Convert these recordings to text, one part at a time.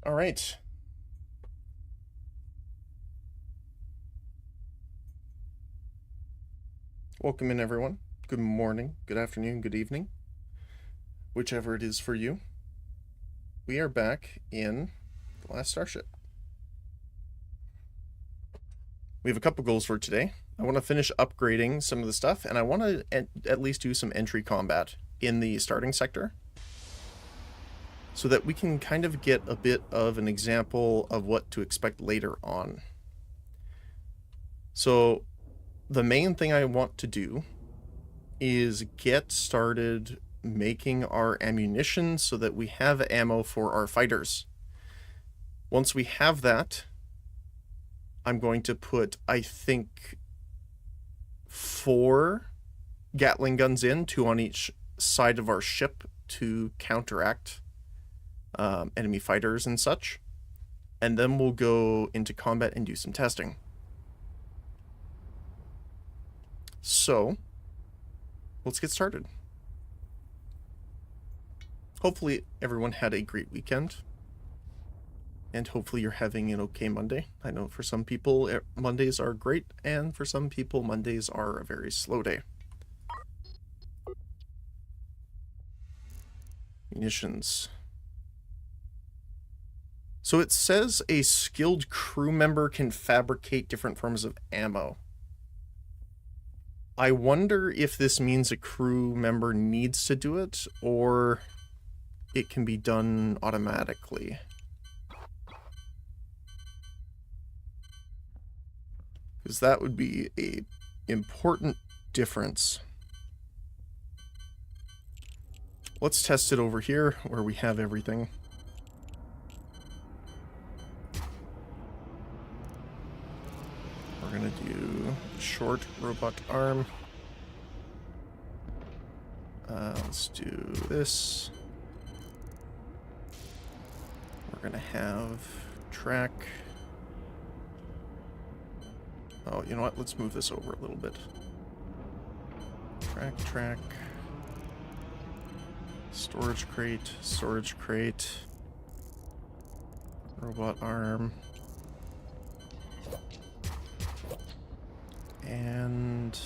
All right. Welcome in, everyone. Good morning, good afternoon, good evening, whichever it is for you. We are back in the last Starship. We have a couple goals for today. I want to finish upgrading some of the stuff, and I want to at least do some entry combat in the starting sector so that we can kind of get a bit of an example of what to expect later on. So the main thing I want to do is get started making our ammunition so that we have ammo for our fighters. Once we have that, I'm going to put, I think, 4 Gatling guns in, 2 on each side of our ship to counteract enemy fighters and such. And then we'll go into combat and do some testing. So, let's get started. Hopefully everyone had a great weekend. And hopefully you're having an okay Monday. I know for some people Mondays are great, and for some people Mondays are a very slow day. Munitions. So it says a skilled crew member can fabricate different forms of ammo. I wonder if this means a crew member needs to do it, or it can be done automatically. Because that would be an important difference. Let's test it over here where we have everything. We're going to do short robot arm. Let's do this. We're going to have track. Oh, you know what? Let's move this over a little bit. Track. Storage crate. Robot arm. And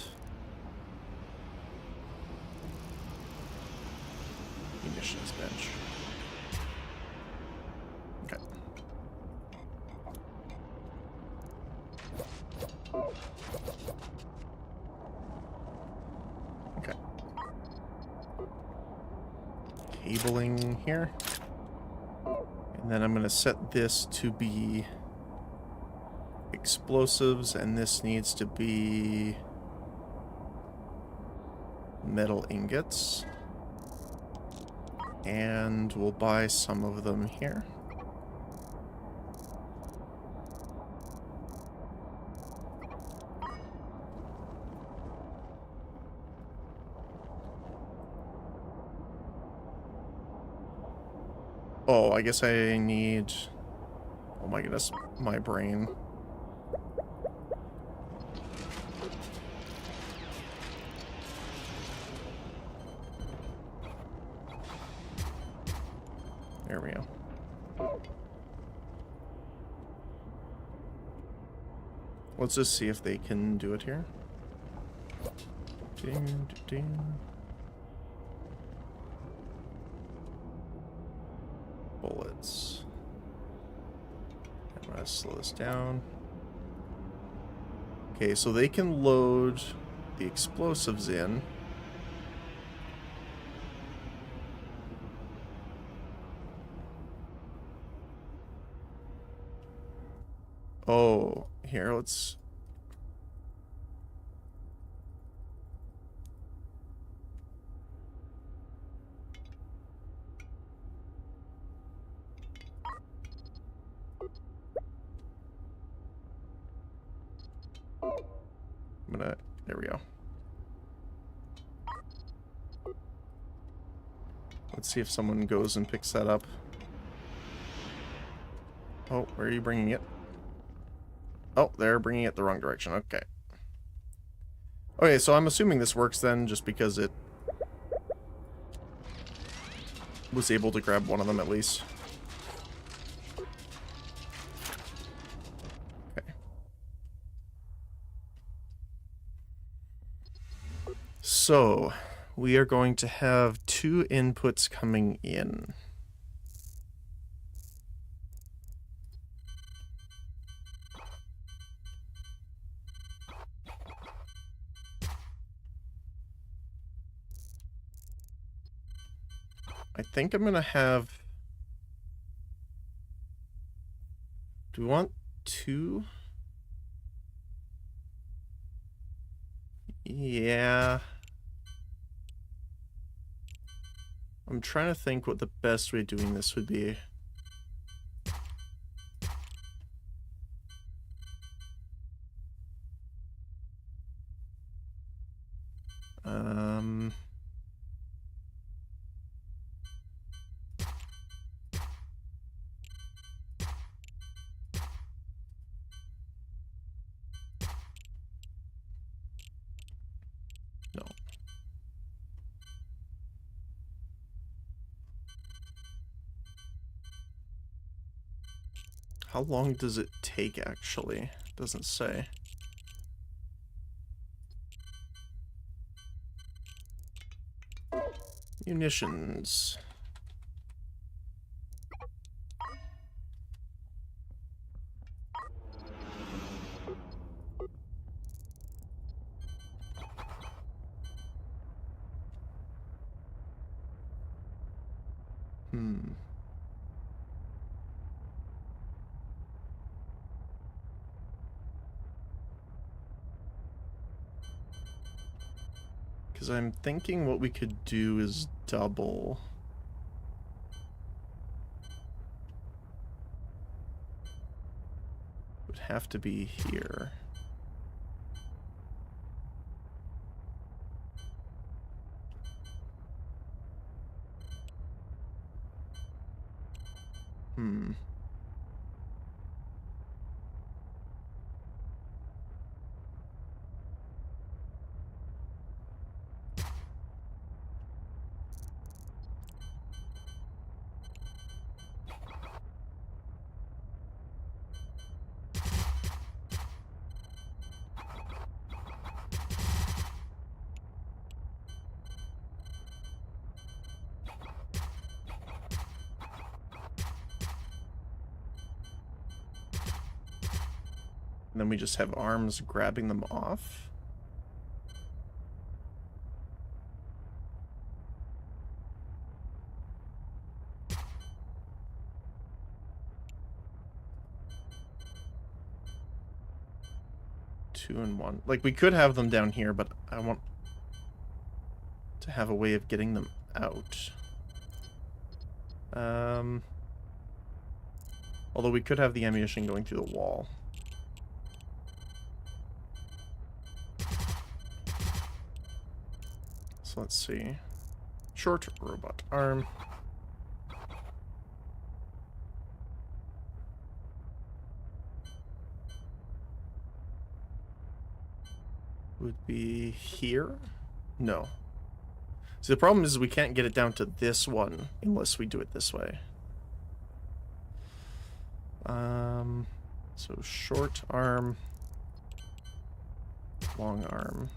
munitions bench. Okay. Okay. Cabling here. And then I'm going to set this to be explosives, and this needs to be metal ingots. And we'll buy some of them here. Oh, I guess I need... Oh my goodness, my brain. There we go. Let's just see if they can do it here. Bullets. I'm gonna slow this down. Okay, so they can load the explosives in. Oh, here, let's... There we go. Let's see if someone goes and picks that up. Oh, where are you bringing it? Oh, they're bringing it the wrong direction. Okay. Okay, so I'm assuming this works then, just because it was able to grab one of them at least. So, we are going to have 2 inputs coming in. I think I'm gonna have... Do we want 2? Yeah. I'm trying to think what the best way of doing this would be. No. How long does it take, actually? It doesn't say. Munitions. Because I'm thinking what we could do is double. It would have to be here. And then we just have arms grabbing them off. Two and one. Like, we could have them down here, but I want to have a way of getting them out. Although we could have the ammunition going through the wall. So let's see. Short robot arm. Would be here? No. See, the problem is we can't get it down to this one unless we do it this way. So short arm, long arm.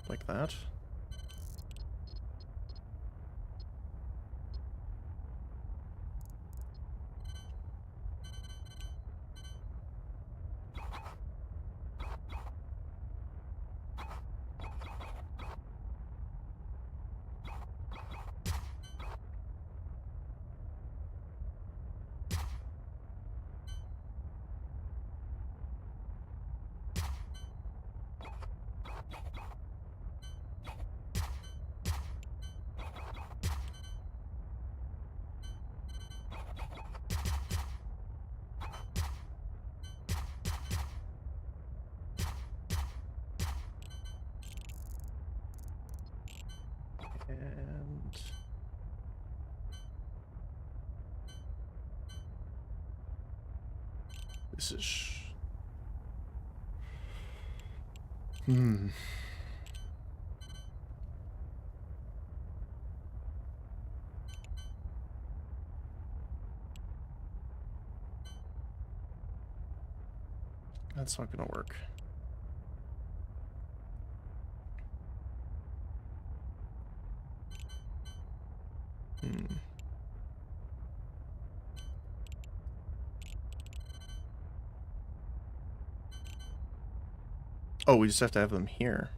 Like that. And this is... That's not gonna work. Oh, we just have to have them here.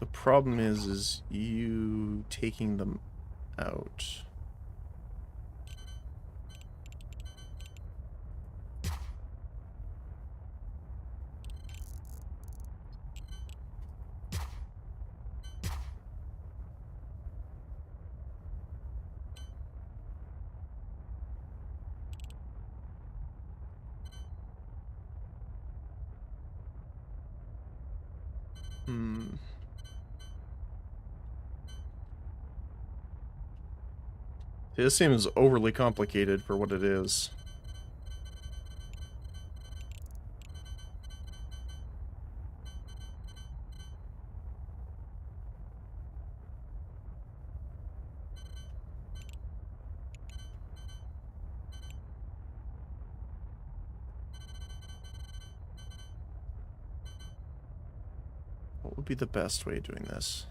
The problem is you taking them out. This seems overly complicated for what it is. What would be the best way of doing this?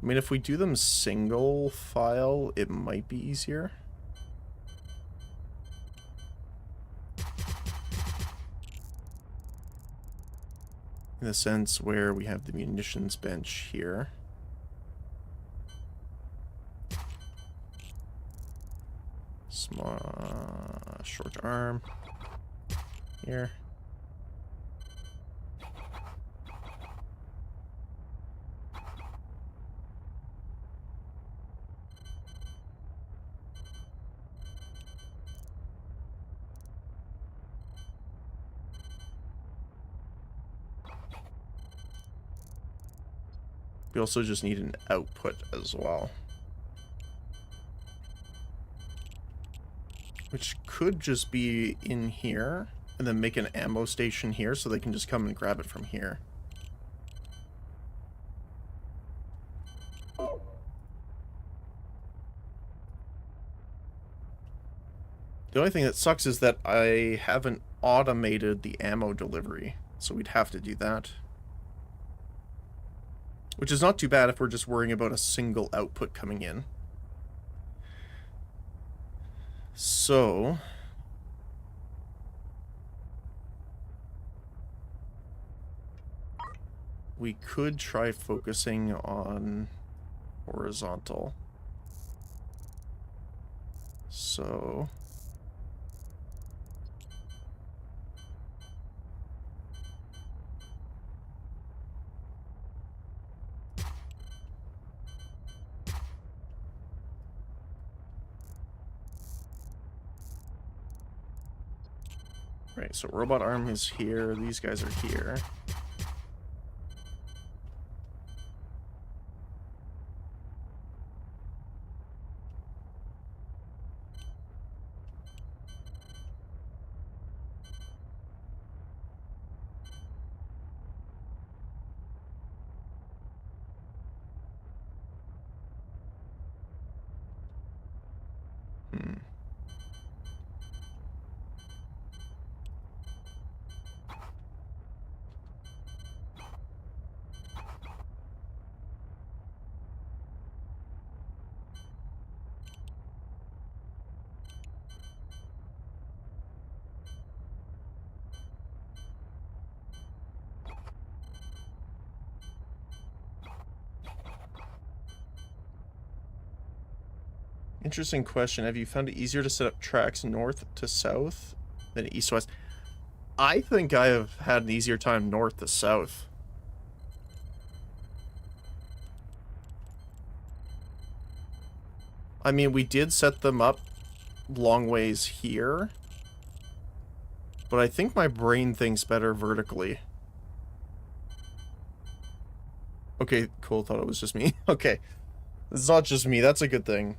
I mean, if we do them single file, it might be easier. In the sense where we have the munitions bench here. Small, short arm here. We also just need an output as well. Which could just be in here, and then make an ammo station here so they can just come and grab it from here. The only thing that sucks is that I haven't automated the ammo delivery, so we'd have to do that. Which is not too bad if we're just worrying about a single output coming in. So... we could try focusing on horizontal. So... right, so robot arm is here, these guys are here. Interesting question. Have you found it easier to set up tracks north to south than east to west? I think I have had an easier time north to south. I mean, we did set them up long ways here, but I think my brain thinks better vertically. Okay, cool. Thought it was just me. Okay. It's not just me. That's a good thing.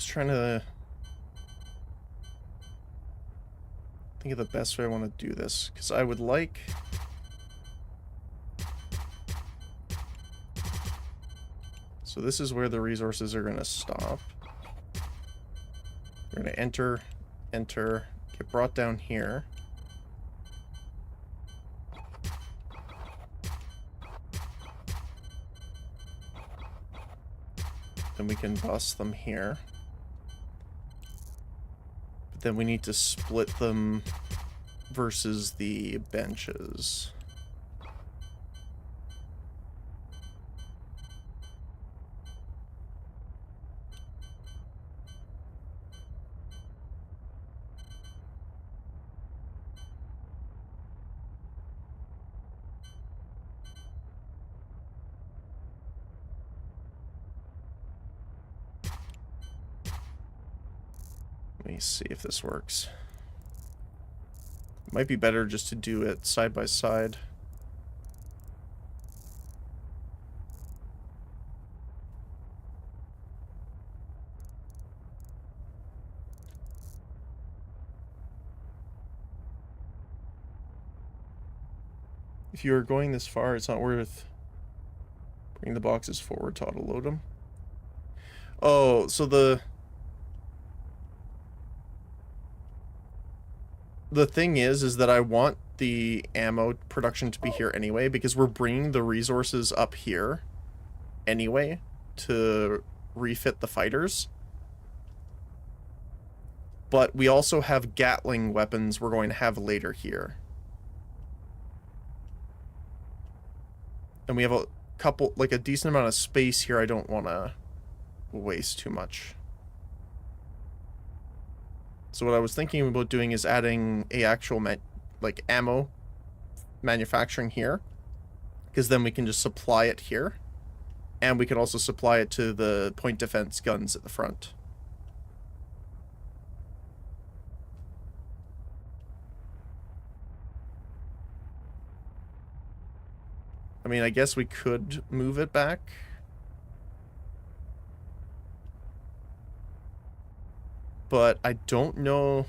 Trying to think of the best way I want to do this, because I would like So this is where the resources are going to stop. We're going to enter, get brought down here. Then we can bus them here. But then we need to split them versus the benches. Let me see if this works. Might be better just to do it side by side. If you are going this far, it's not worth bringing the boxes forward to auto-load them. Oh, so the thing is that I want the ammo production to be here anyway, because we're bringing the resources up here anyway to refit the fighters. But we also have Gatling weapons we're going to have later here. And we have a couple, like a decent amount of space here I don't want to waste too much. So what I was thinking about doing is adding a actual ammo manufacturing here, because then we can just supply it here, and we can also supply it to the point defense guns at the front. I mean, I guess we could move it back. But I don't know.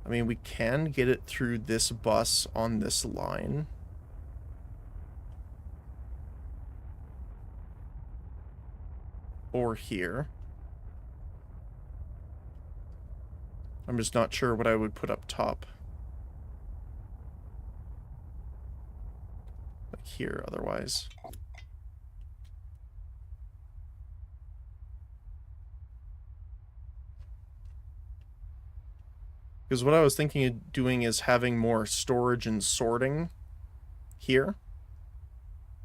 I mean, we can get it through this bus on this line. Or here. I'm just not sure what I would put up top. Like here, otherwise. Because what I was thinking of doing is having more storage and sorting here,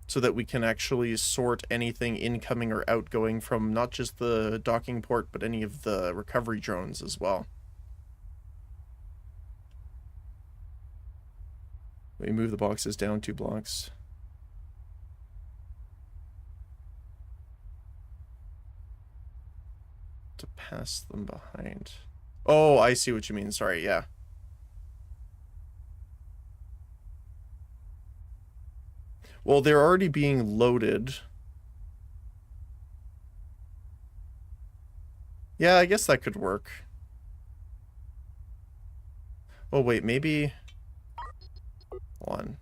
so that we can actually sort anything incoming or outgoing from not just the docking port, but any of the recovery drones as well. We move the boxes down 2 blocks. To pass them behind. Oh, I see what you mean. Sorry, yeah. Well, they're already being loaded. Yeah, I guess that could work. Oh, wait, maybe... One.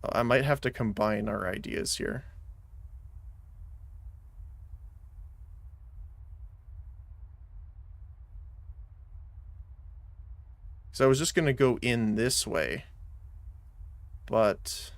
I might have to combine our ideas here. So I was just going to go in this way, but...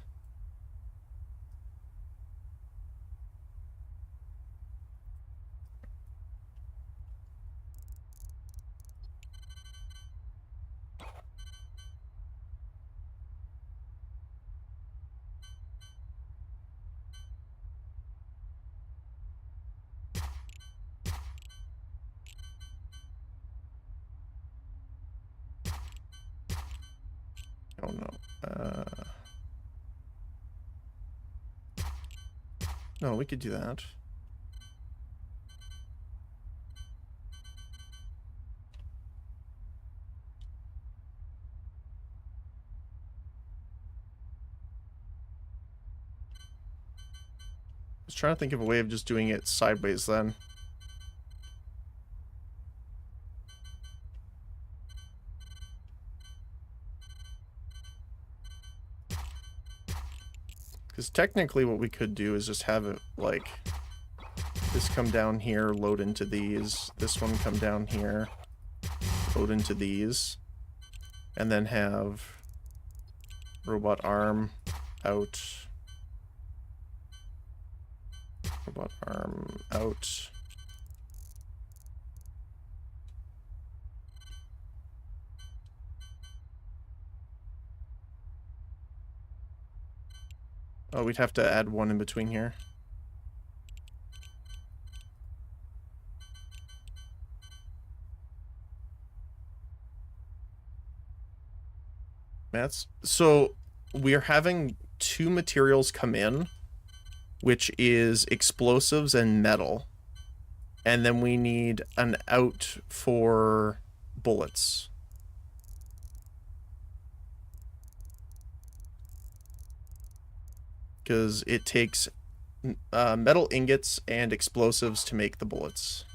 Oh no. No, we could do that. I was trying to think of a way of just doing it sideways then. Because technically what we could do is just have it, like, this come down here, load into these. This one come down here, load into these. And then have robot arm out. Robot arm out. Oh, we'd have to add one in between here. So we're having two materials come in, which is explosives and metal. And then we need an out for bullets. Because it takes metal ingots and explosives to make the bullets.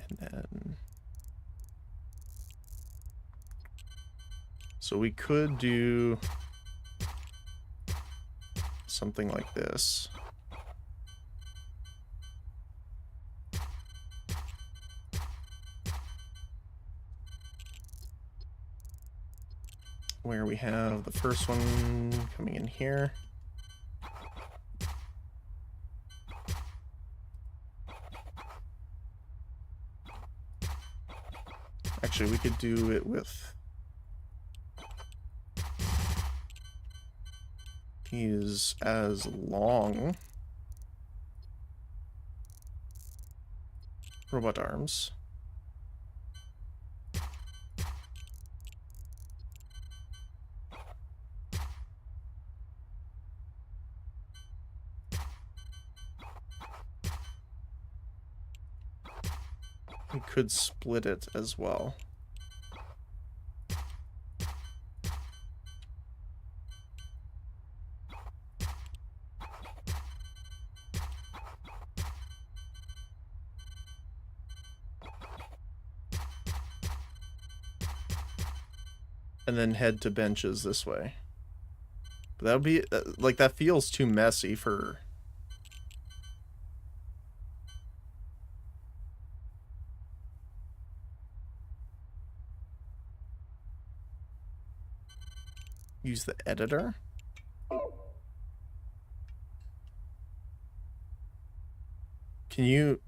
And then... So we could do something like this. Where we have the first one coming in here. Actually, we could do it with these as long robot arms. We could split it as well. And then head to benches this way. But that would be, like, that feels too messy for... Use the editor. Can you...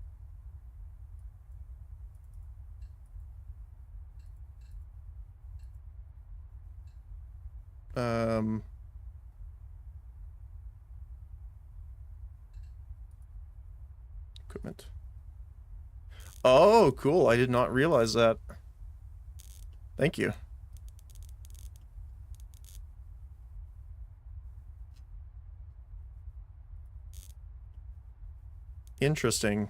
Equipment. Oh, cool. I did not realize that. Thank you. Interesting.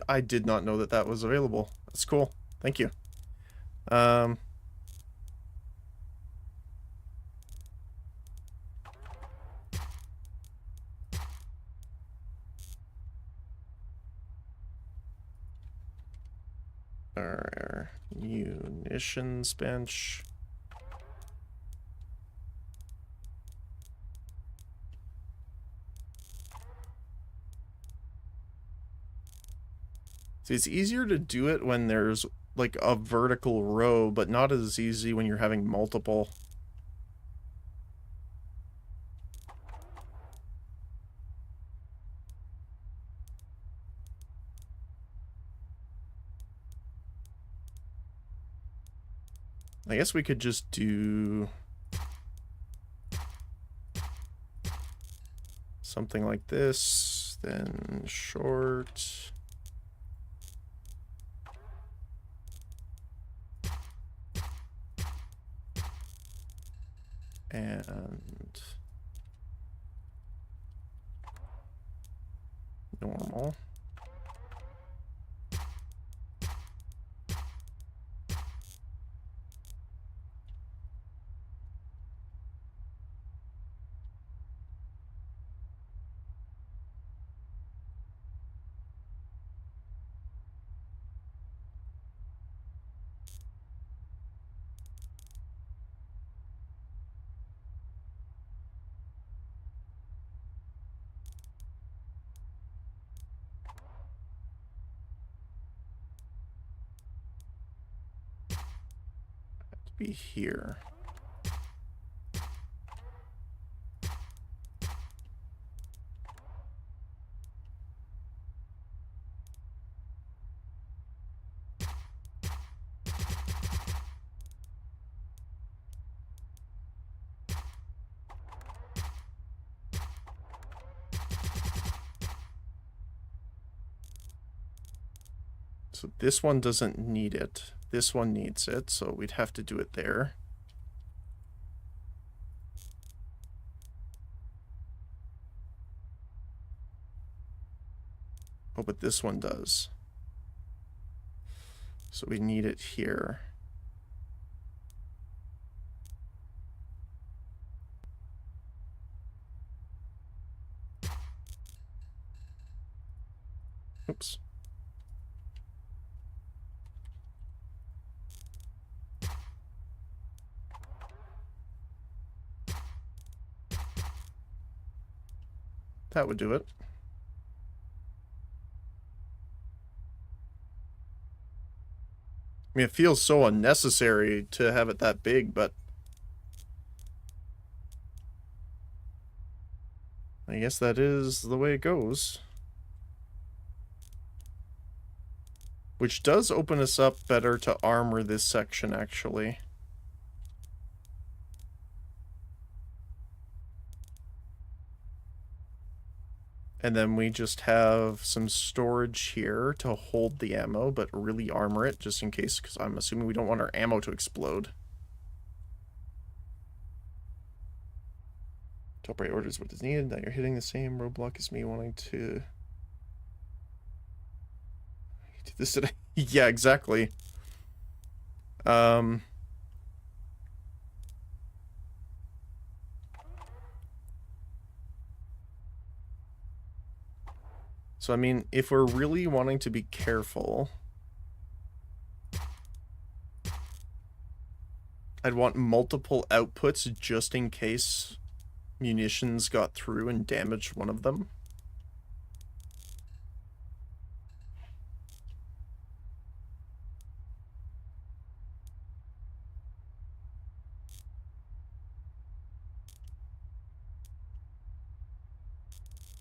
I did not know that that was available. That's cool. Thank you. Our munitions bench. See, it's easier to do it when there's like a vertical row, but not as easy when you're having multiple. I guess we could just do something like this, then short. And normal. be here. So this one doesn't need it. This one needs it, so we'd have to do it there. Oh, but this one does. So we need it here. Oops. That would do it. I mean, it feels so unnecessary to have it that big, but I guess that is the way it goes. Which does open us up better to armor this section, actually. And then we just have some storage here to hold the ammo, but really armor it, just in case, because I'm assuming we don't want our ammo to explode. Top right orders what is needed. Now you're hitting the same roadblock as me wanting to do this today. Yeah, exactly. So, I mean, if we're really wanting to be careful, I'd want multiple outputs just in case munitions got through and damaged one of them.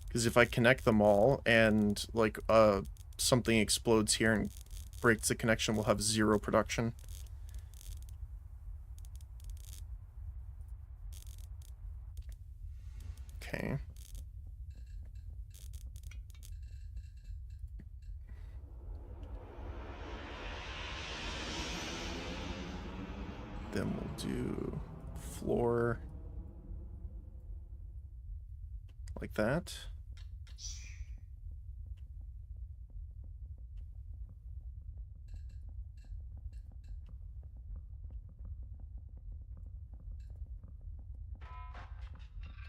Because if I connect them all and, like, something explodes here and breaks the connection, we'll have 0 production. Okay. Then we'll do floor like that.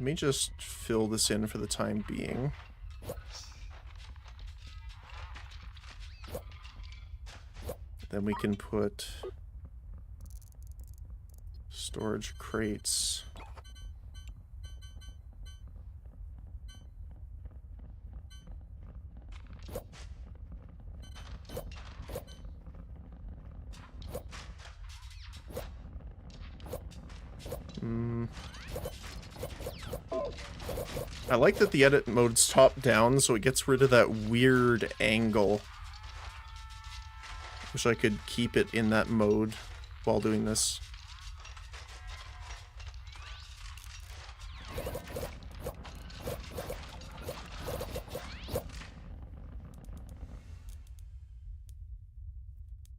Let me just fill this in for the time being. Then we can put storage crates. I like that the edit mode's top down, so it gets rid of that weird angle. Wish I could keep it in that mode while doing this.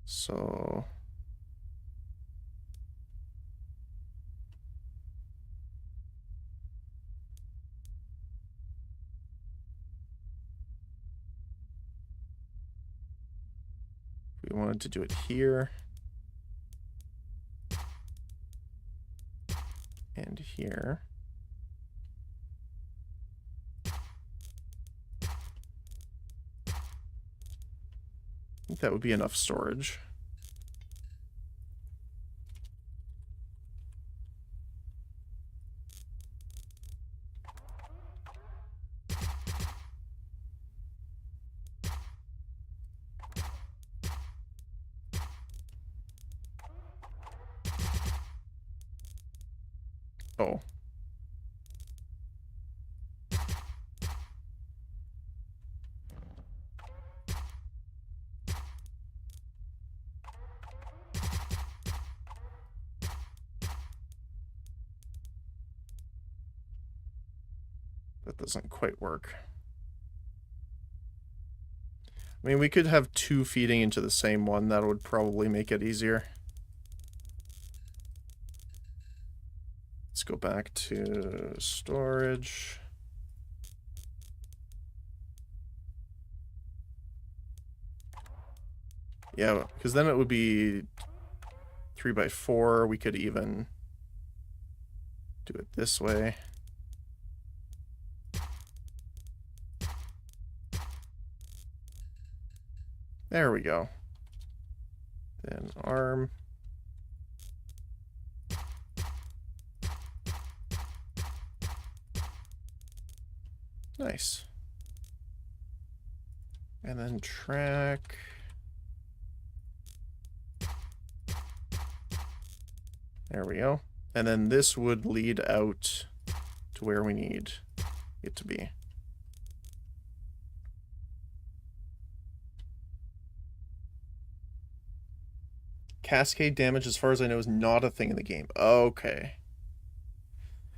So... we wanted to do it here. And here. I think that would be enough storage. Oh. That doesn't quite work. I mean, we could have two feeding into the same one. That would probably make it easier. Let's go back to storage. Yeah, because then it would be 3x4. We could even do it this way. There we go. Then arm. Nice. And then track. There we go. And then this would lead out to where we need it to be. Cascade damage, as far as I know, is not a thing in the game. Okay.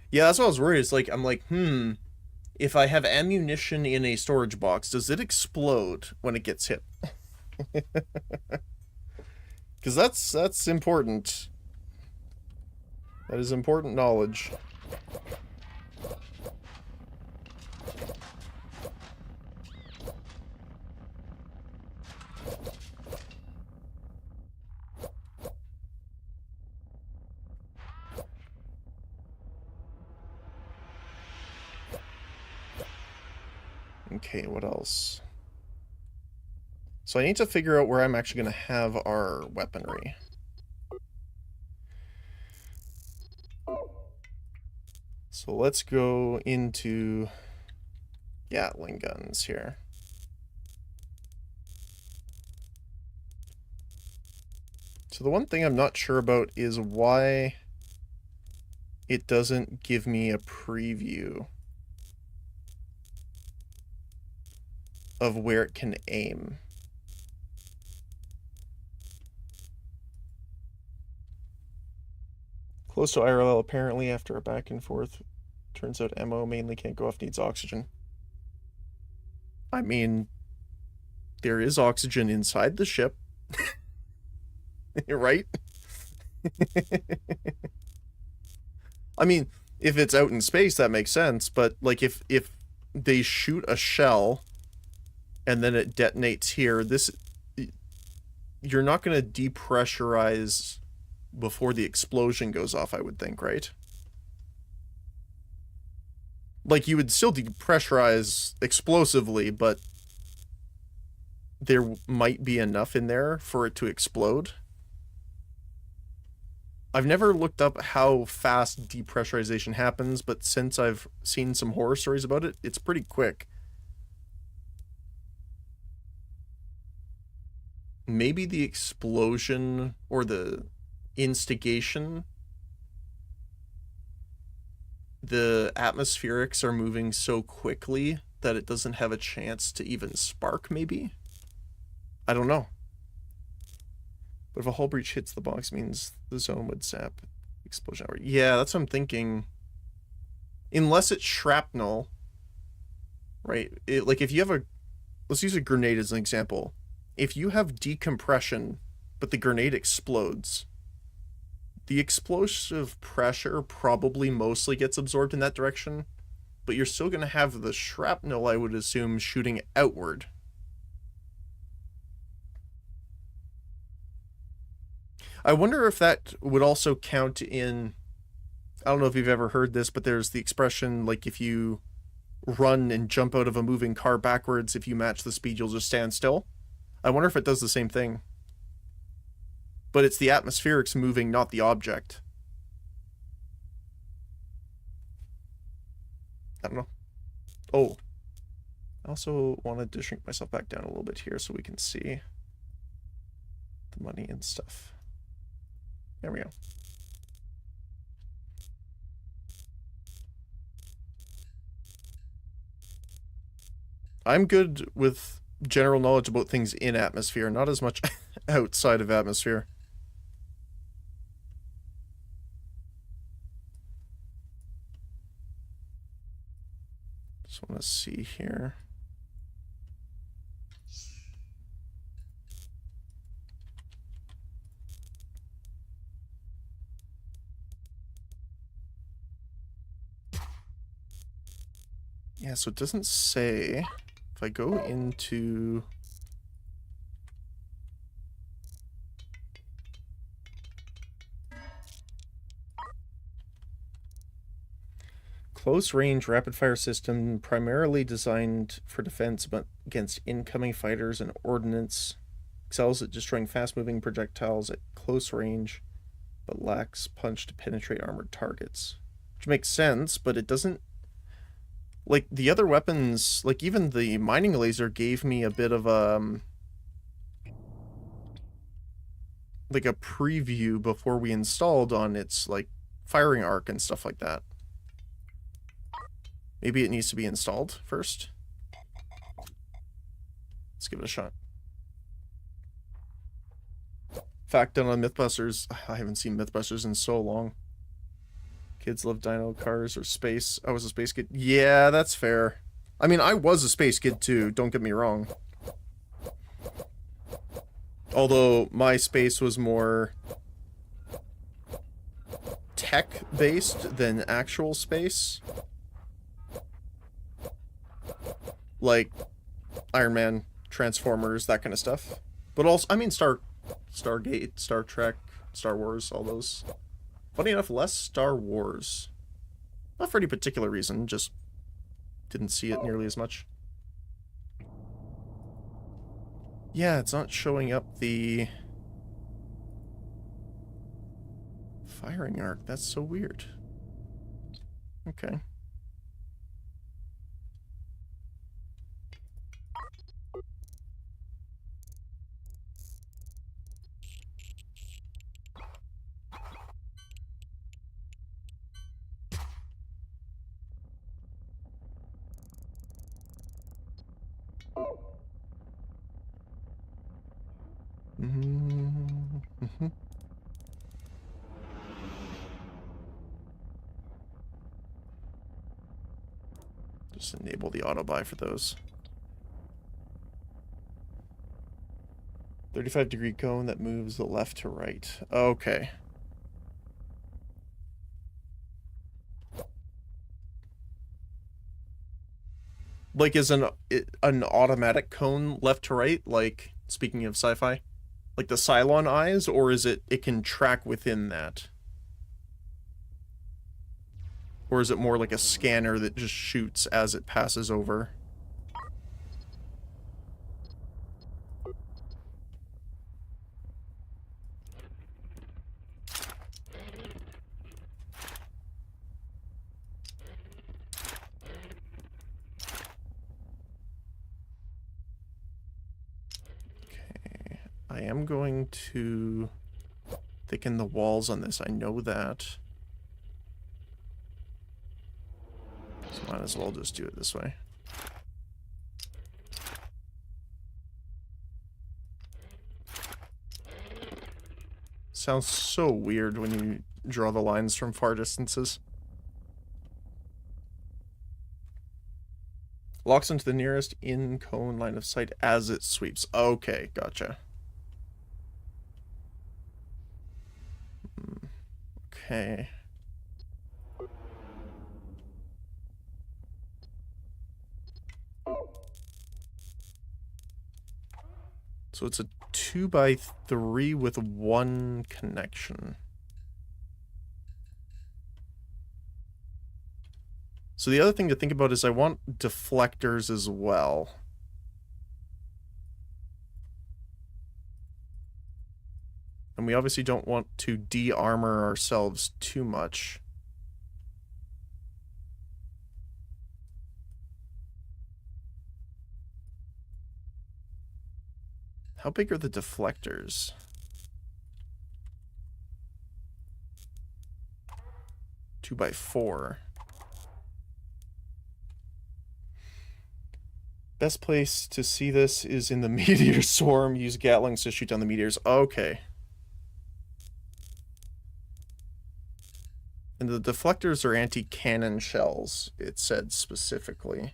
Yeah, that's what I was worried. It's like, I'm like, if I have ammunition in a storage box, does it explode when it gets hit? Because that's important. That is important knowledge. Okay, what else? So I need to figure out where I'm actually going to have our weaponry. So let's go into Gatling guns here. So the one thing I'm not sure about is why it doesn't give me a preview of where it can aim. Close to IRL, apparently, after a back and forth. Turns out ammo mainly can't go off, needs oxygen. I mean, there is oxygen inside the ship. Right? I mean, if it's out in space, that makes sense, but like if they shoot a shell and then it detonates here, you're not going to depressurize before the explosion goes off, I would think, right? Like, you would still depressurize explosively, but there might be enough in there for it to explode. I've never looked up how fast depressurization happens, but since I've seen some horror stories about it, it's pretty quick. Maybe the explosion or the instigation, the atmospherics are moving so quickly that it doesn't have a chance to even spark, maybe? I don't know. But if a hull breach hits the box, means the zone would sap explosion hour. Yeah, that's what I'm thinking. Unless it's shrapnel, right? Like if you have let's use a grenade as an example. If you have decompression, but the grenade explodes, the explosive pressure probably mostly gets absorbed in that direction, but you're still going to have the shrapnel, I would assume, shooting outward. I wonder if that would also count in... I don't know if you've ever heard this, but there's the expression, like, if you run and jump out of a moving car backwards, if you match the speed, you'll just stand still. I wonder if it does the same thing. But it's the atmospherics moving, not the object. I don't know. Oh. I also wanted to shrink myself back down a little bit here so we can see the money and stuff. There we go. I'm good with general knowledge about things in atmosphere, not as much outside of atmosphere. Just want to see here. Yeah, so it doesn't say. If I go into... Close range rapid fire system primarily designed for defense but against incoming fighters and ordnance. Excels at destroying fast moving projectiles at close range, but lacks punch to penetrate armored targets. Which makes sense, but it doesn't. Like the other weapons, like even the mining laser gave me a bit of a. Like a preview before we installed on its like firing arc and stuff like that. Maybe it needs to be installed first. Let's give it a shot. Fact done on Mythbusters. I haven't seen Mythbusters in so long. Kids love dino cars or space. I was a space kid. Yeah, that's fair. I mean, I was a space kid too, don't get me wrong. Although my space was more tech-based than actual space. Like Iron Man, Transformers, that kind of stuff. But also, I mean, Stargate, Star Trek, Star Wars, all those. Funny enough, less Star Wars. Not for any particular reason, just didn't see it nearly as much. Yeah, it's not showing up the firing arc. That's so weird. Okay. Mm-hmm. Just enable the auto buy for those. 35-degree cone that moves the left to right. Okay. Like, is an automatic cone left to right? Like, speaking of sci-fi, like the Cylon eyes, or is it can track within that? Or is it more like a scanner that just shoots as it passes over? Okay, I am going to thicken the walls on this. I know that. So might as well just do it this way. Sounds so weird when you draw the lines from far distances. Locks into the nearest in-cone line of sight as it sweeps. Okay, gotcha. Okay. So it's a 2x3 with one connection. So the other thing to think about is I want deflectors as well. And we obviously don't want to de-armor ourselves too much. How big are the deflectors? Two by four. Best place to see this is in the meteor swarm. Use Gatlings to shoot down the meteors. Okay. And the deflectors are anti-cannon shells, it said specifically.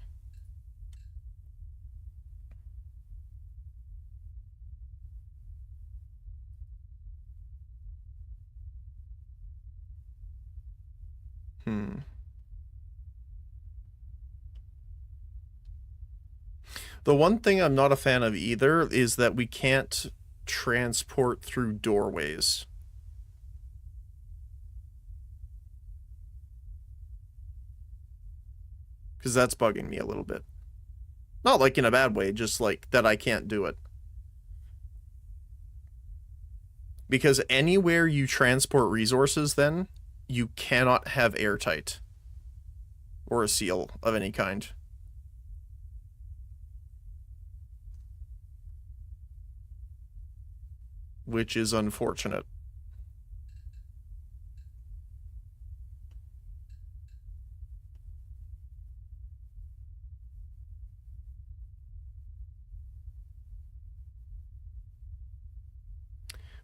The one thing I'm not a fan of either is that we can't transport through doorways. Because that's bugging me a little bit. Not like in a bad way, just like that I can't do it. Because anywhere you transport resources, then, you cannot have airtight. Or a seal of any kind. Which is unfortunate.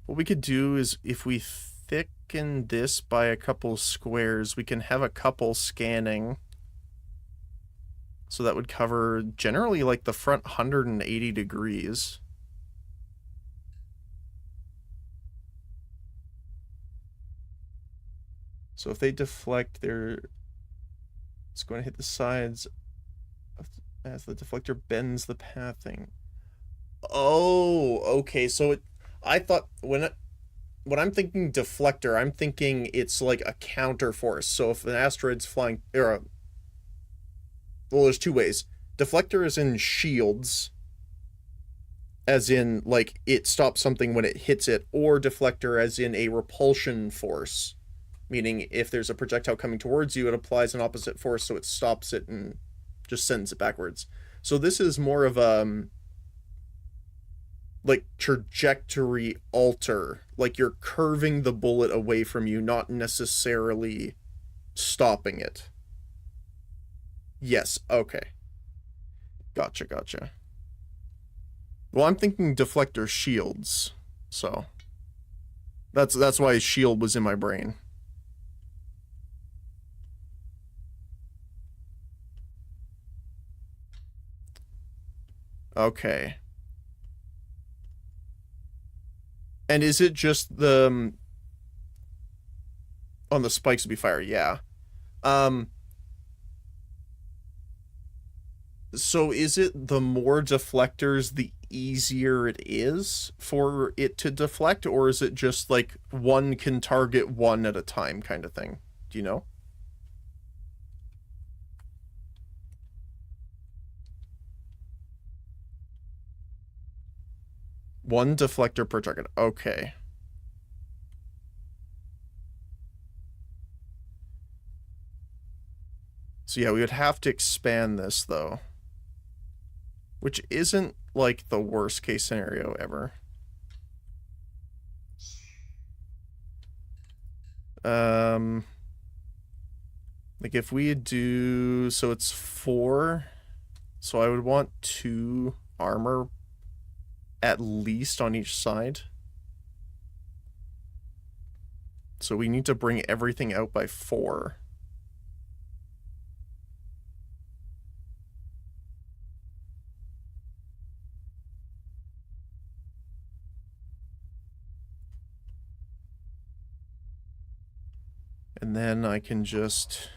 What we could do is, if we thicken this by a couple squares, we can have a couple scanning. So that would cover generally like the front 180 degrees. So if they deflect, it's going to hit the sides as the deflector bends the pathing. Oh, okay. So I thought when I'm thinking deflector, I'm thinking it's like a counter force. So if an asteroid's flying, well, there's two ways. Deflector is in shields, as in like it stops something when it hits it, or deflector as in a repulsion force, meaning if there's a projectile coming towards you, it applies an opposite force, so it stops it and just sends it backwards. So this is more of a like trajectory alter, like you're curving the bullet away from you, not necessarily stopping it. Yes, okay. Gotcha. Well, I'm thinking deflector shields, so that's why shield was in my brain. Okay. And is it just the on the spikes would be fire? Yeah. So is it the more deflectors, the easier it is for it to deflect, or is it just like one can target one at a time kind of thing? Do you know? One deflector per target. Okay. So yeah, we would have to expand this though. Which isn't like the worst case scenario ever. Like if we do, so it's 4, so I would want 2 armor at least on each side. So we need to bring everything out by 4. And then I can just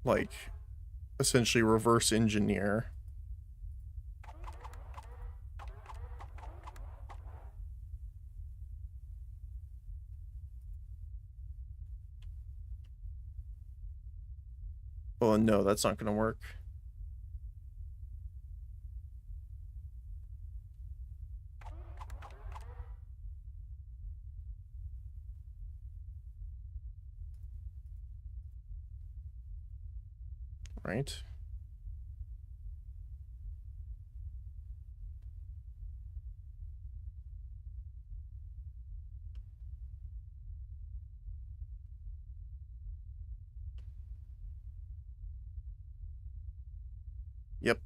like essentially reverse engineer. Well, no, that's not going to work. Right? Yep.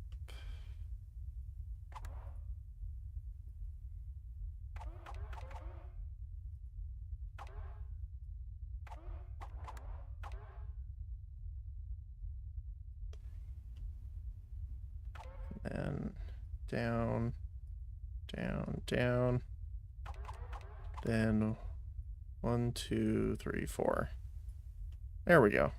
And down, down, down. Then 1, 2, 3, 4. There we go.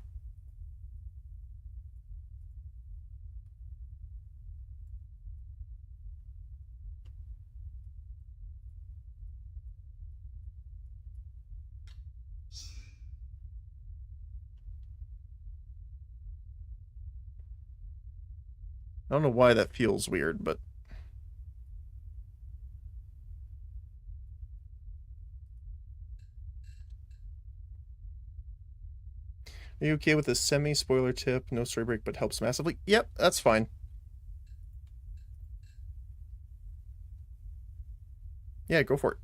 I don't know why that feels weird, but are you okay with a semi-spoiler tip? No story break, but helps massively. Yep, that's fine. Yeah, go for it.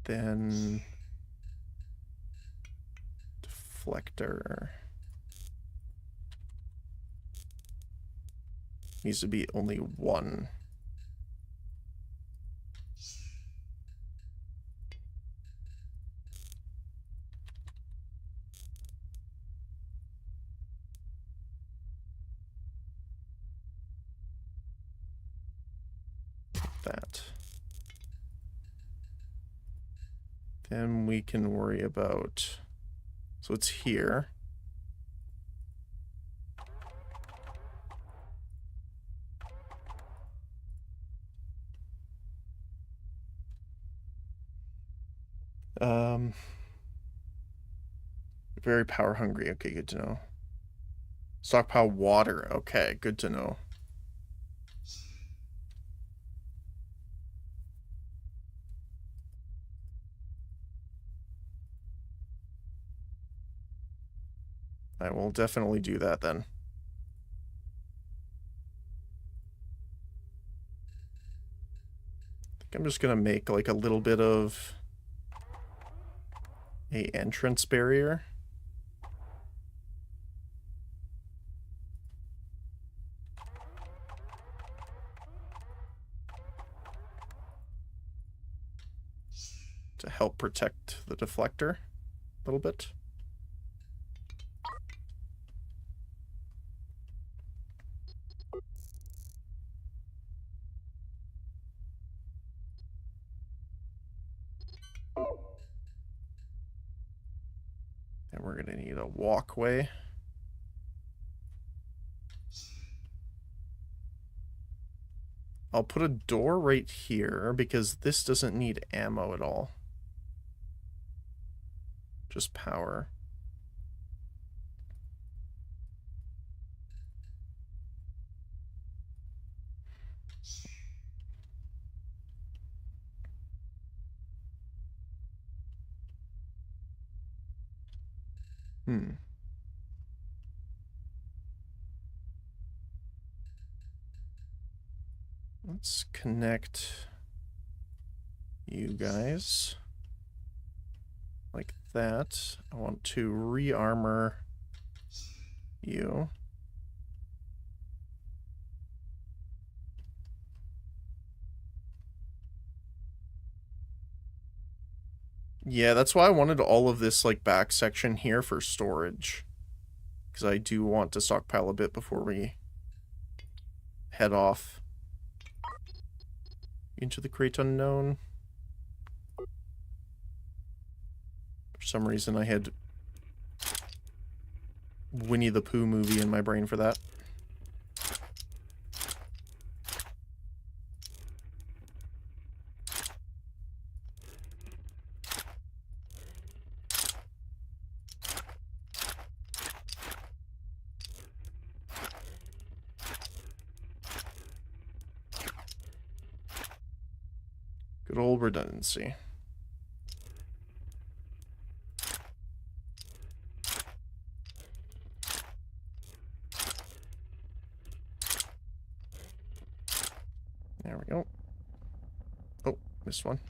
Then deflector needs to be only 1. That. Then we can worry about, so it's here. Very power hungry. Okay, good to know. Stockpile water. Okay, good to know. I will definitely do that then. I think I'm just gonna make like a little bit of a entrance barrier. To help protect the deflector a little bit. And we're gonna need a walkway. I'll put a door right here because this doesn't need ammo at all. Just power. Let's connect you guys like that. I want to re-armor you. Yeah, that's why I wanted all of this like back section here for storage. Because I do want to stockpile a bit before we head off into the Great Unknown. For some reason I had Winnie the Pooh movie in my brain for that. Good old redundancy. There we go. Oh, Missed one.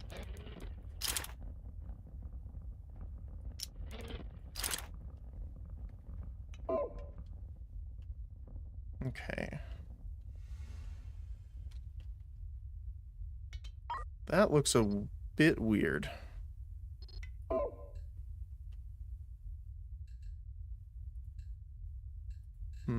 Okay. That looks a bit weird. I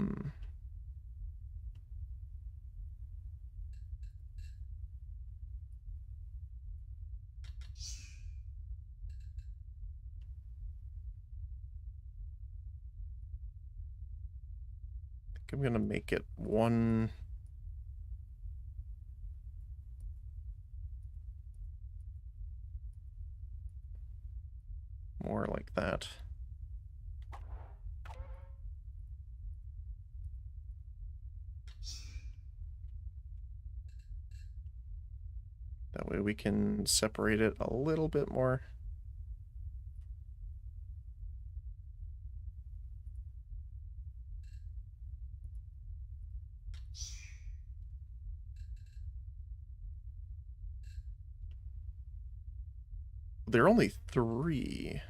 think I'm gonna make it one. More like that. That way we can separate it a little bit more. There are only 3.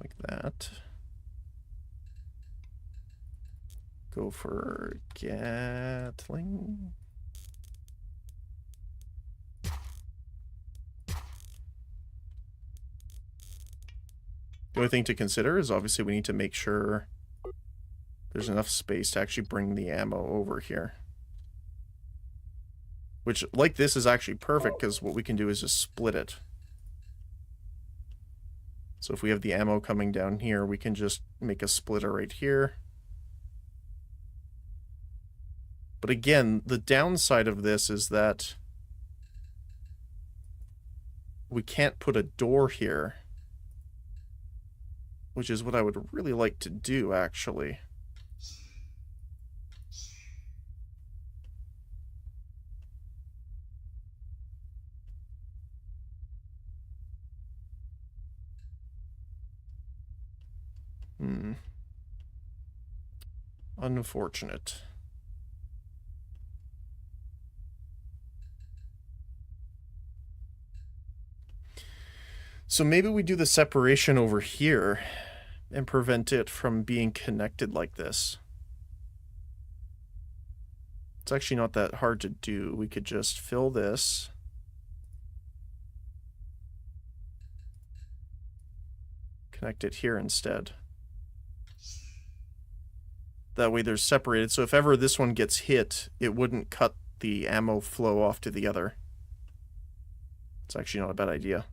Like that. Go for Gatling. The only thing to consider is obviously we need to make sure there's enough space to actually bring the ammo over here. Which, like this, is actually perfect because what we can do is just split it. So if we have the ammo coming down here, we can just make a splitter right here. But again, the downside of this is that we can't put a door here, which is what I would really like to do, actually. Unfortunate. So maybe we do the separation over here and prevent it from being connected like this. It's actually not that hard to do. We could just fill this. Connect it here instead. That way they're separated, so if ever this one gets hit, it wouldn't cut the ammo flow off to the other. It's actually not a bad idea.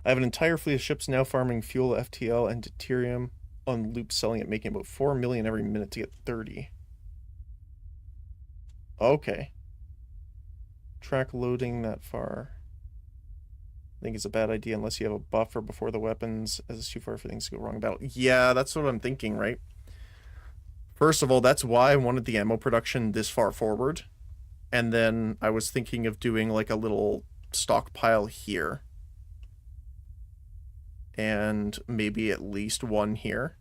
I have an entire fleet of ships now farming fuel, FTL, and deuterium on loop, selling it, making about 4 million every minute to get 30. Okay. Track loading that far. I think it's a bad idea unless you have a buffer before the weapons, as it's too far for things to go wrong in battle. Yeah, that's what I'm thinking, right? First of all, that's why I wanted the ammo production this far forward. And then I was thinking of doing like a little stockpile here. And maybe at least one here.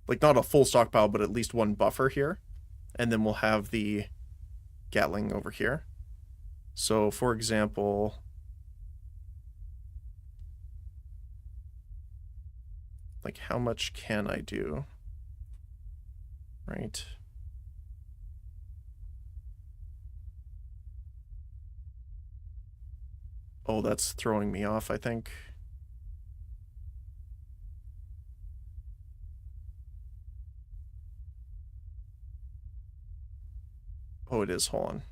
Like not a full stockpile, but at least one buffer here. And then we'll have the Gatling over here. So for example, like how much can I do? Right. Oh, that's throwing me off, I think. Oh, it is. Hold on.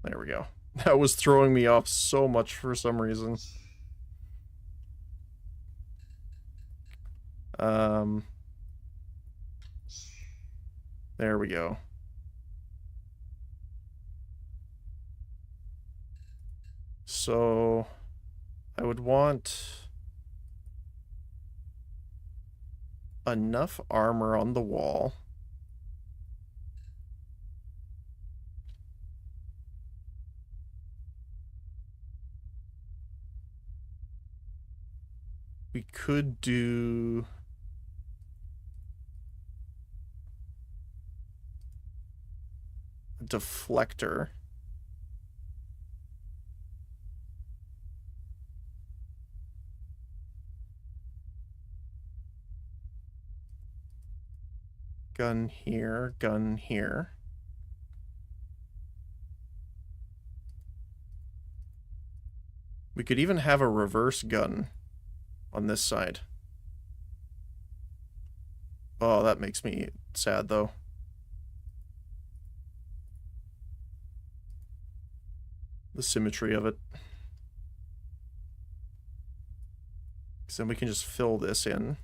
There we go. That was throwing me off so much for some reason. There we go. So I would want enough armor on the wall. We could do a deflector. Gun here, gun here. We could even have a reverse gun on this side. Oh, that makes me sad, though. The symmetry of it. So then we can just fill this in.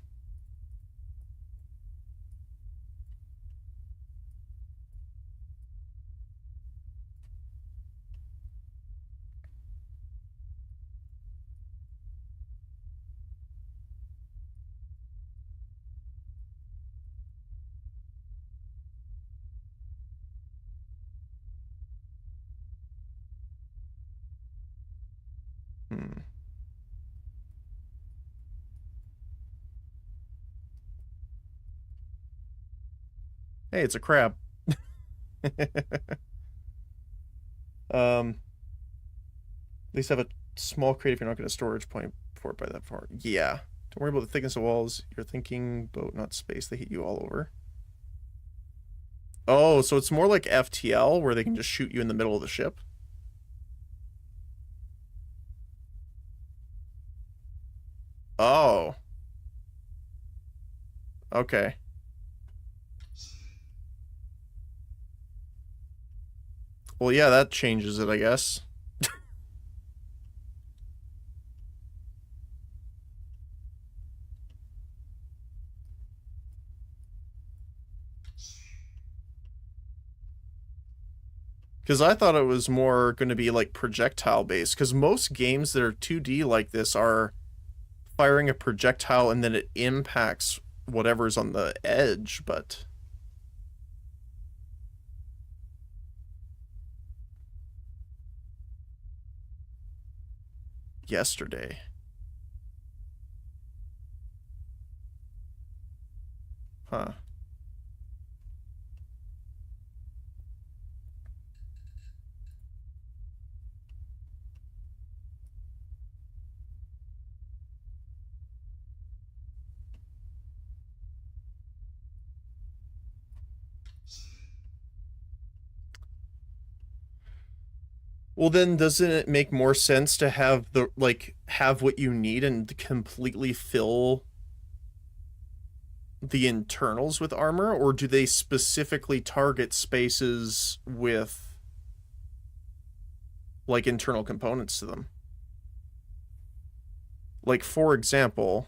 Hey, it's a crab. At least have a small crate if you're not going to storage point for it by that far. Yeah. Don't worry about the thickness of walls. You're thinking boat, not space. They hit you all over. Oh, so it's more like FTL where they can just shoot you in the middle of the ship? Oh. Okay. Well, yeah, that changes it, I guess. Because I thought it was more going to be like projectile based. Because most games that are 2D like this are firing a projectile and then it impacts whatever's on the edge, but yesterday. Huh. Well, then doesn't it make more sense to have the have what you need and completely fill the internals with armor, or do they specifically target spaces with like internal components to them? Like, for example,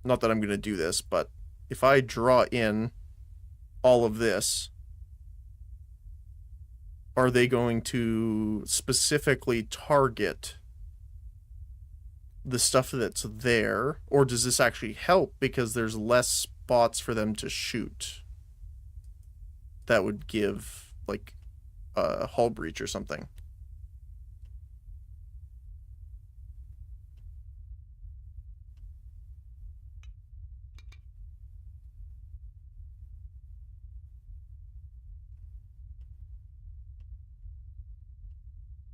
not that I'm going to do this, but if I draw in all of this, are they going to specifically target the stuff that's there, or does this actually help because there's less spots for them to shoot that would give like a hull breach or something?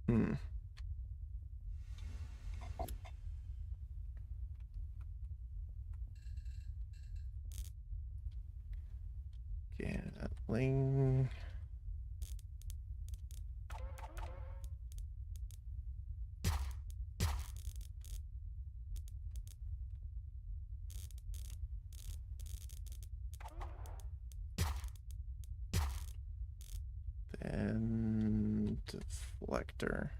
Hmm. Gatling. Then deflector.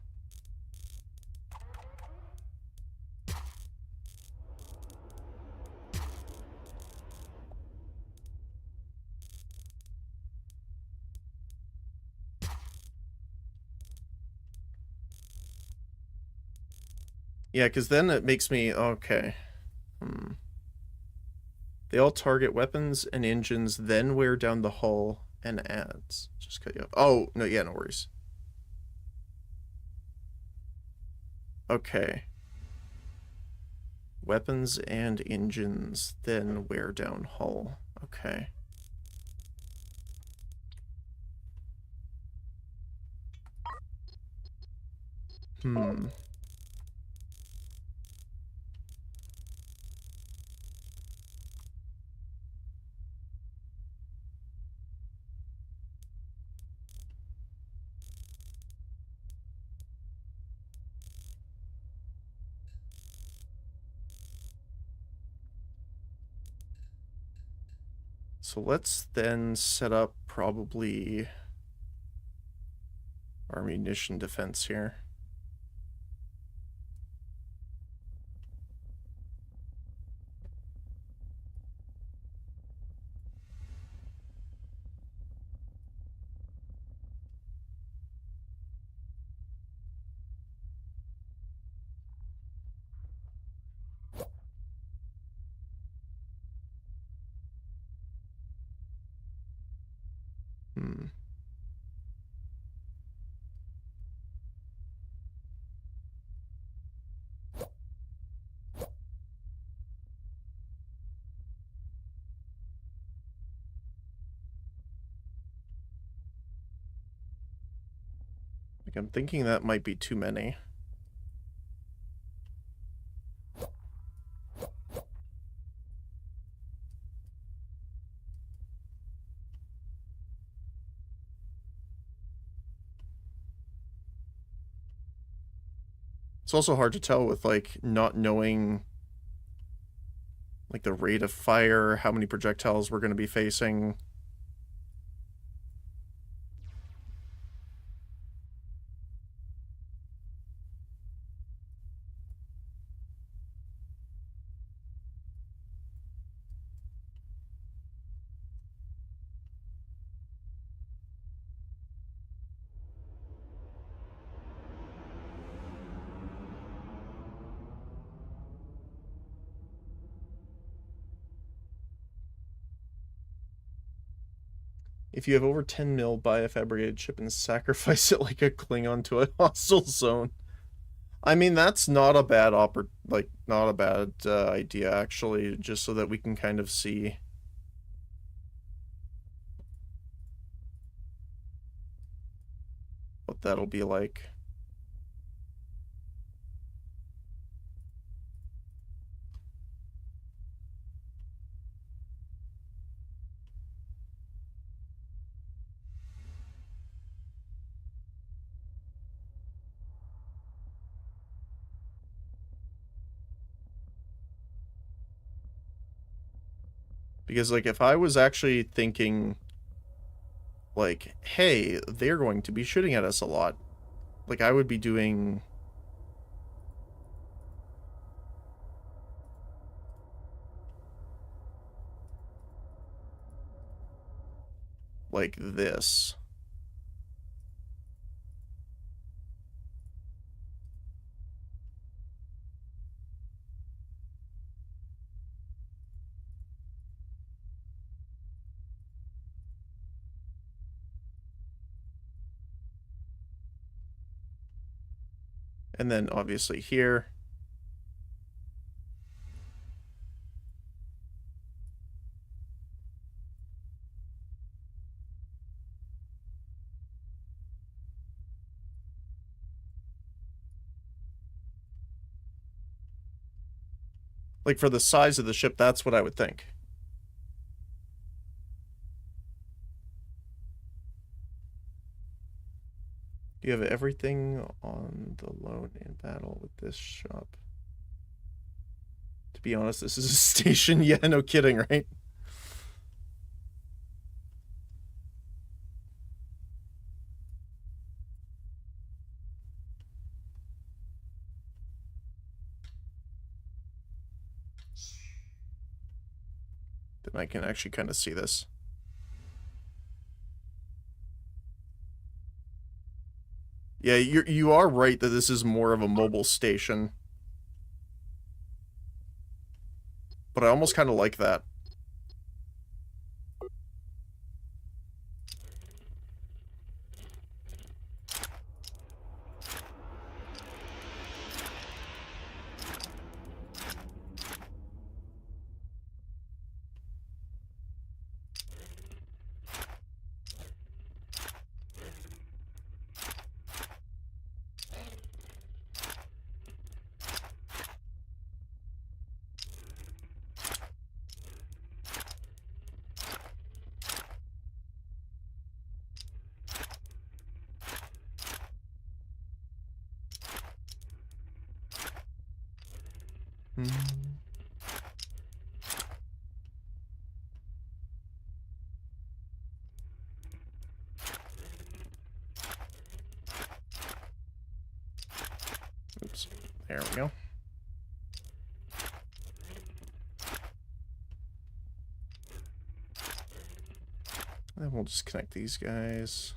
Yeah, because then it makes me... Okay. They all target weapons and engines, then wear down the hull and adds. Just cut you off. Oh, no, yeah, no worries. Okay. Weapons and engines, then wear down hull. Okay. So let's then set up probably our munition defense here. Like, I'm thinking that might be too many. It's also hard to tell with, like, not knowing, like, the rate of fire, how many projectiles we're going to be facing. If you have over 10 mil, buy a fabricated ship and sacrifice it like a Klingon to a hostile zone. I mean, that's not a bad not a bad idea, actually, just so that we can kind of see what that'll be like. Because, like, if I was actually thinking, like, hey, they're going to be shooting at us a lot, like, I would be doing... like this. And then, obviously, here... like, for the size of the ship, that's what I would think. Do you have everything on the loan in battle with this shop? To be honest, this is a station. Yeah, no kidding, right? Then I can actually kind of see this. Yeah, you are right that this is more of a mobile station. But I almost kind of like that. Hmm. Oops. There we go. And we'll just connect these guys.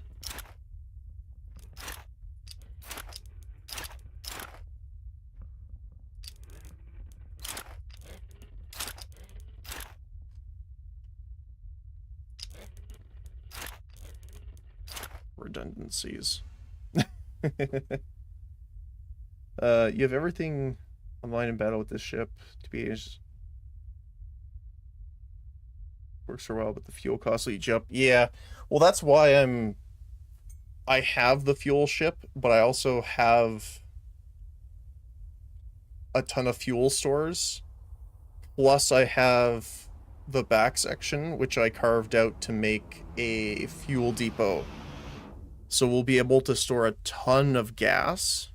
Redundancies. You have everything online in battle with this ship to be works so well, but the fuel costs each up. Yeah, well, that's why I have the fuel ship, but I also have a ton of fuel stores. Plus, I have the back section, which I carved out to make a fuel depot. So we'll be able to store a ton of gas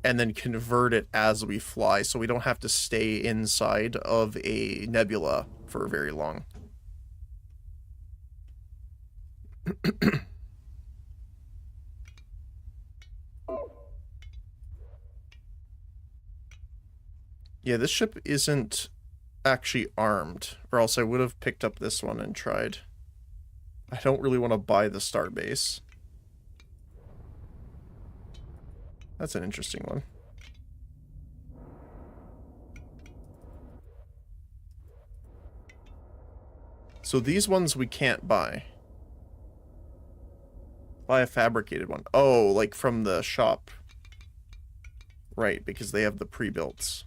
and then convert it as we fly, so we don't have to stay inside of a nebula for very long. Yeah, this ship isn't actually armed, or else I would have picked up this one and tried. I don't really want to buy the starbase. That's an interesting one. So these ones we can't buy. Buy a fabricated one. Oh, like from the shop. Right, because they have the pre-builts.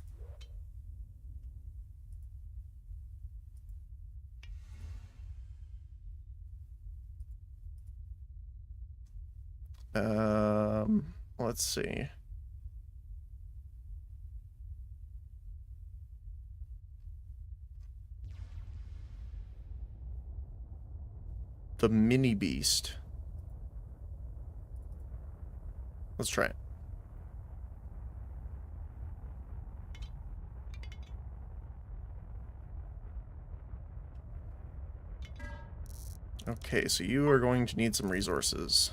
Let's see. The mini beast. Let's try it. Okay, so you are going to need some resources.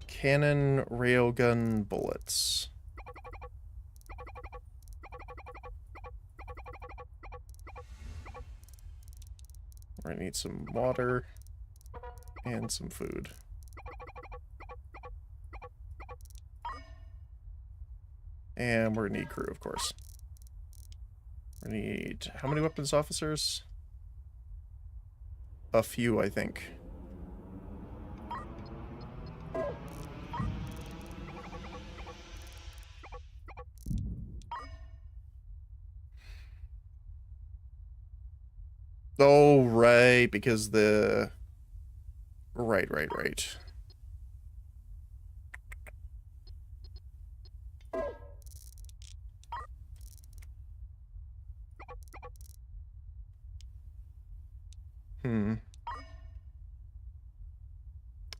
Cannon, railgun, bullets. We're gonna need some water and some food. And we're gonna need crew, of course. We need... how many weapons officers? A few, I think. Oh, right, because the... Right.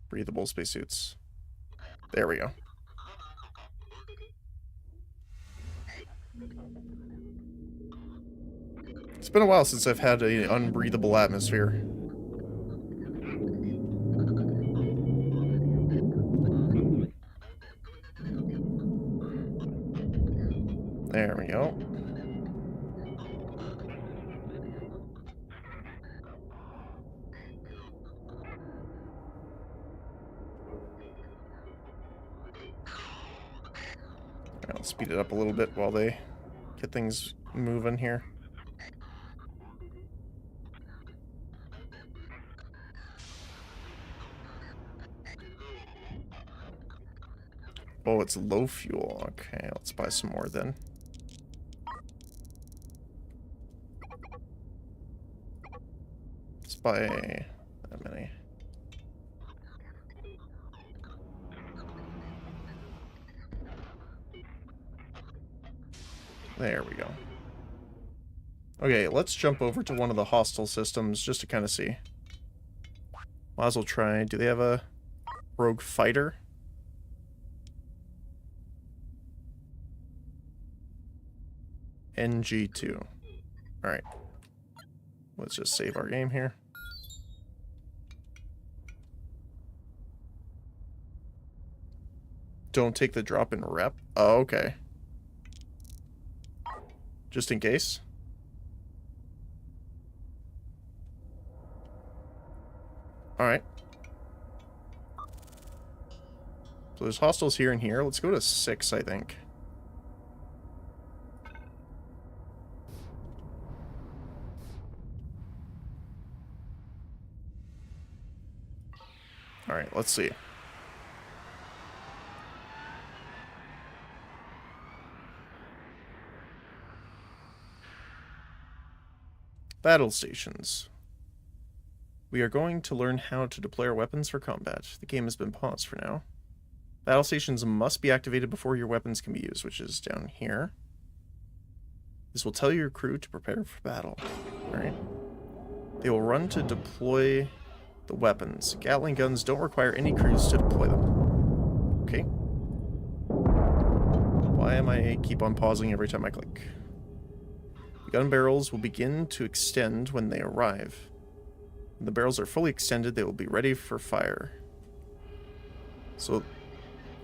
Breathable spacesuits. There we go. It's been a while since I've had an unbreathable atmosphere. There we go. I'll speed it up a little bit while they get things moving here. Oh, it's low fuel. Okay, let's buy some more then. Let's buy that many. There we go. Okay, let's jump over to one of the hostile systems just to kind of see. Might as well try. Do they have a rogue fighter? NG2. Alright. Let's just save our game here. Don't take the drop in rep. Oh, okay. Just in case. Alright. So there's hostiles here and here. Let's go to 6, I think. Alright, let's see. Battle stations. We are going to learn how to deploy our weapons for combat. The game has been paused for now. Battle stations must be activated before your weapons can be used, which is down here. This will tell your crew to prepare for battle. Alright. They will run to deploy the weapons. Gatling guns don't require any crews to deploy them. Okay. Why am I keep on pausing every time I click? The gun barrels will begin to extend when they arrive. When the barrels are fully extended, they will be ready for fire. So,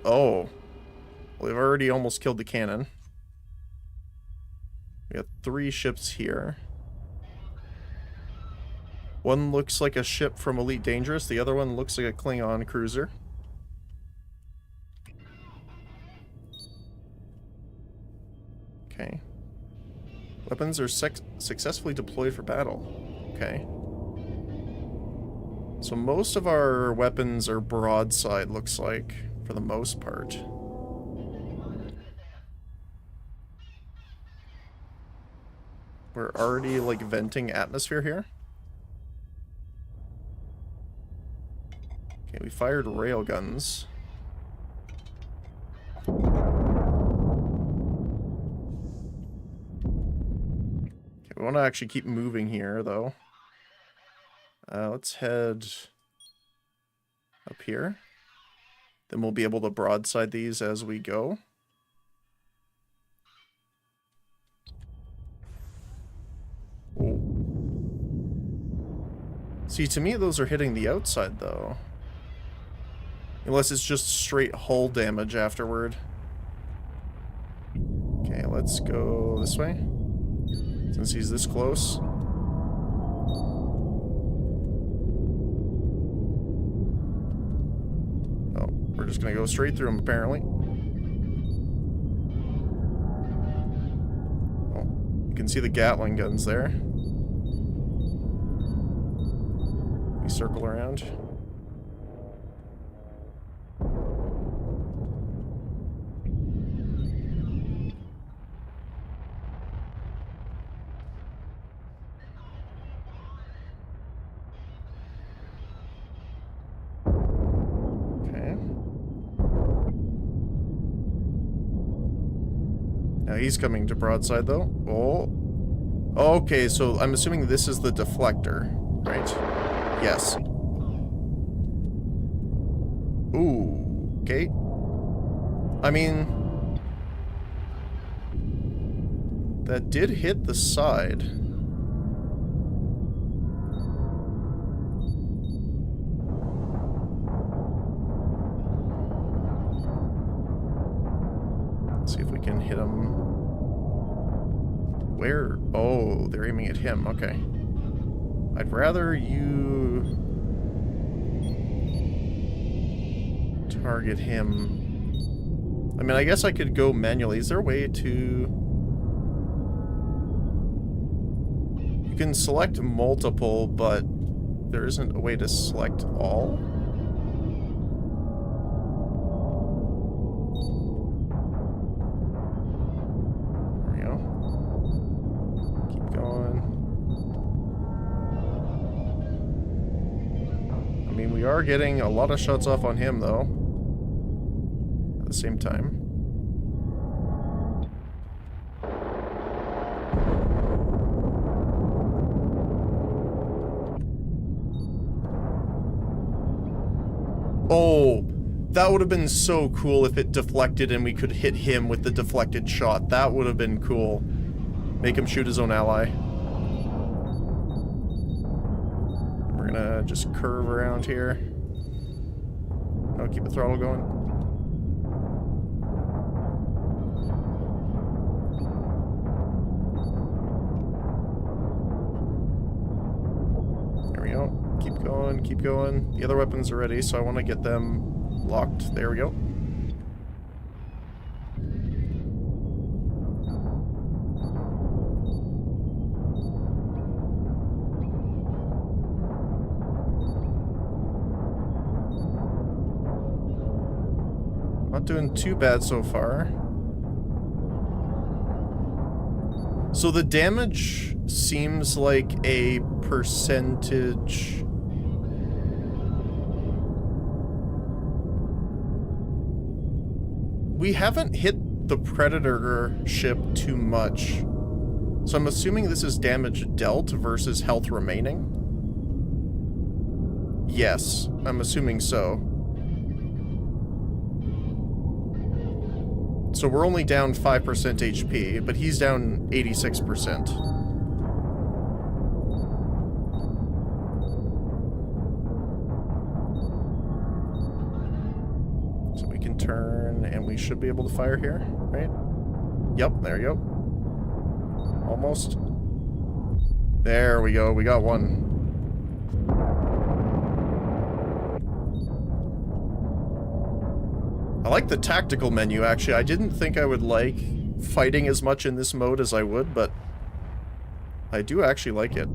oh. Well, they've already almost killed the cannon. We got 3 ships here. One looks like a ship from Elite Dangerous. The other one looks like a Klingon cruiser. Okay. Weapons are successfully deployed for battle. Okay. So most of our weapons are broadside, looks like, for the most part. We're already, like, venting atmosphere here. Okay, we fired railguns. Okay, we want to actually keep moving here, though. Let's head up here. Then we'll be able to broadside these as we go. Oh. See, to me, those are hitting the outside, though. Unless it's just straight hull damage afterward. Okay, let's go this way. Since he's this close. We're just gonna go straight through them, apparently. Oh, you can see the Gatling guns there. We circle around. He's coming to broadside, though. Oh. Okay, so I'm assuming this is the deflector, right? Yes. Ooh. Okay. I mean... that did hit the side. Let's see if we can hit him. Where? Oh, they're aiming at him. Okay. I'd rather you target him I mean, I guess I could go manually. Is there a way to... You can select multiple, but there isn't a way to select all? There we go. Keep going. I mean, we are getting a lot of shots off on him, though. At the same time. Oh, that would have been so cool if it deflected and we could hit him with the deflected shot. That would have been cool. Make him shoot his own ally. We're gonna just curve around here. Oh, keep the throttle going. There we go. Keep going, keep going. The other weapons are ready, so I want to get them locked. There we go. Not doing too bad so far. So the damage seems like a percentage... We haven't hit the Predator ship too much. So I'm assuming this is damage dealt versus health remaining? Yes, I'm assuming so. So we're only down 5% HP, but he's down 86%. So we can turn, and we should be able to fire here, right? Yep, there you go. Almost. There we go, we got one. I like the tactical menu, actually. I didn't think I would like fighting as much in this mode as I would, but I do actually like it.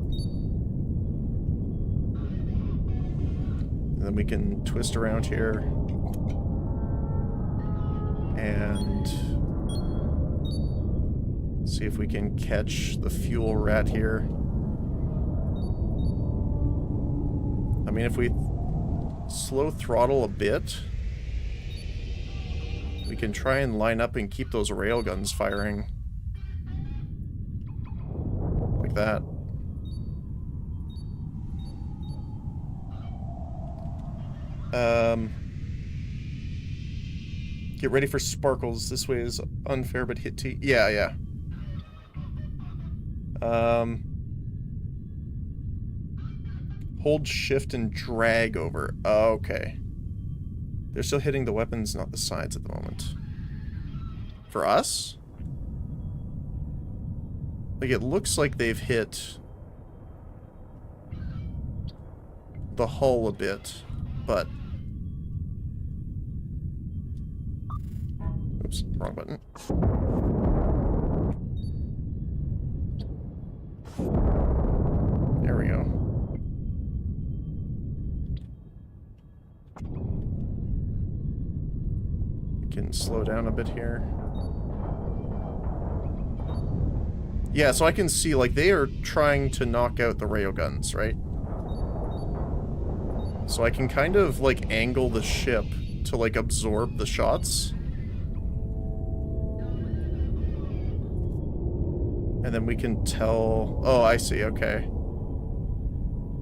And then we can twist around here. And see if we can catch the fuel rat here. I mean, if we slow throttle a bit... We can try and line up and keep those railguns firing. Like that. Get ready for sparkles. This way is unfair, but hit T. Yeah, yeah. Hold shift and drag over. Okay. They're still hitting the weapons, not the sides at the moment. For us? Like, it looks like they've hit the hull a bit, but... Oops, wrong button. There we go. Can slow down a bit here. Yeah, so I can see, like, they are trying to knock out the railguns, right? So I can kind of, like, angle the ship to, like, absorb the shots. And then we can tell... Oh, I see, okay.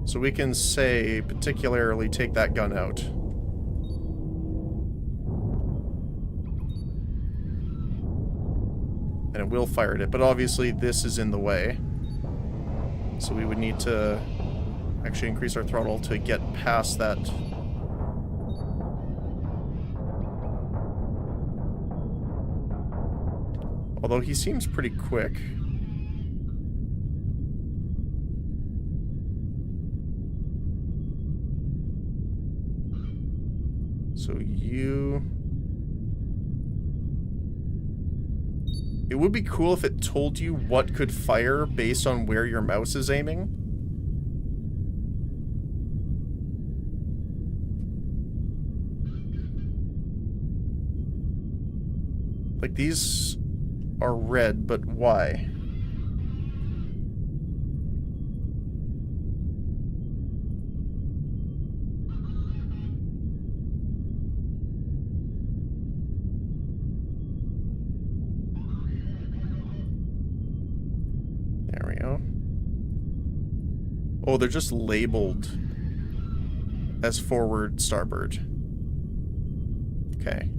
So we can say, particularly, take that gun out. And it will fire at it, but obviously this is in the way. So we would need to actually increase our throttle to get past that. Although he seems pretty quick. So you... It would be cool if it told you what could fire based on where your mouse is aiming. Like, these are red, but why? There we go. Oh, they're just labeled as forward starboard. Okay.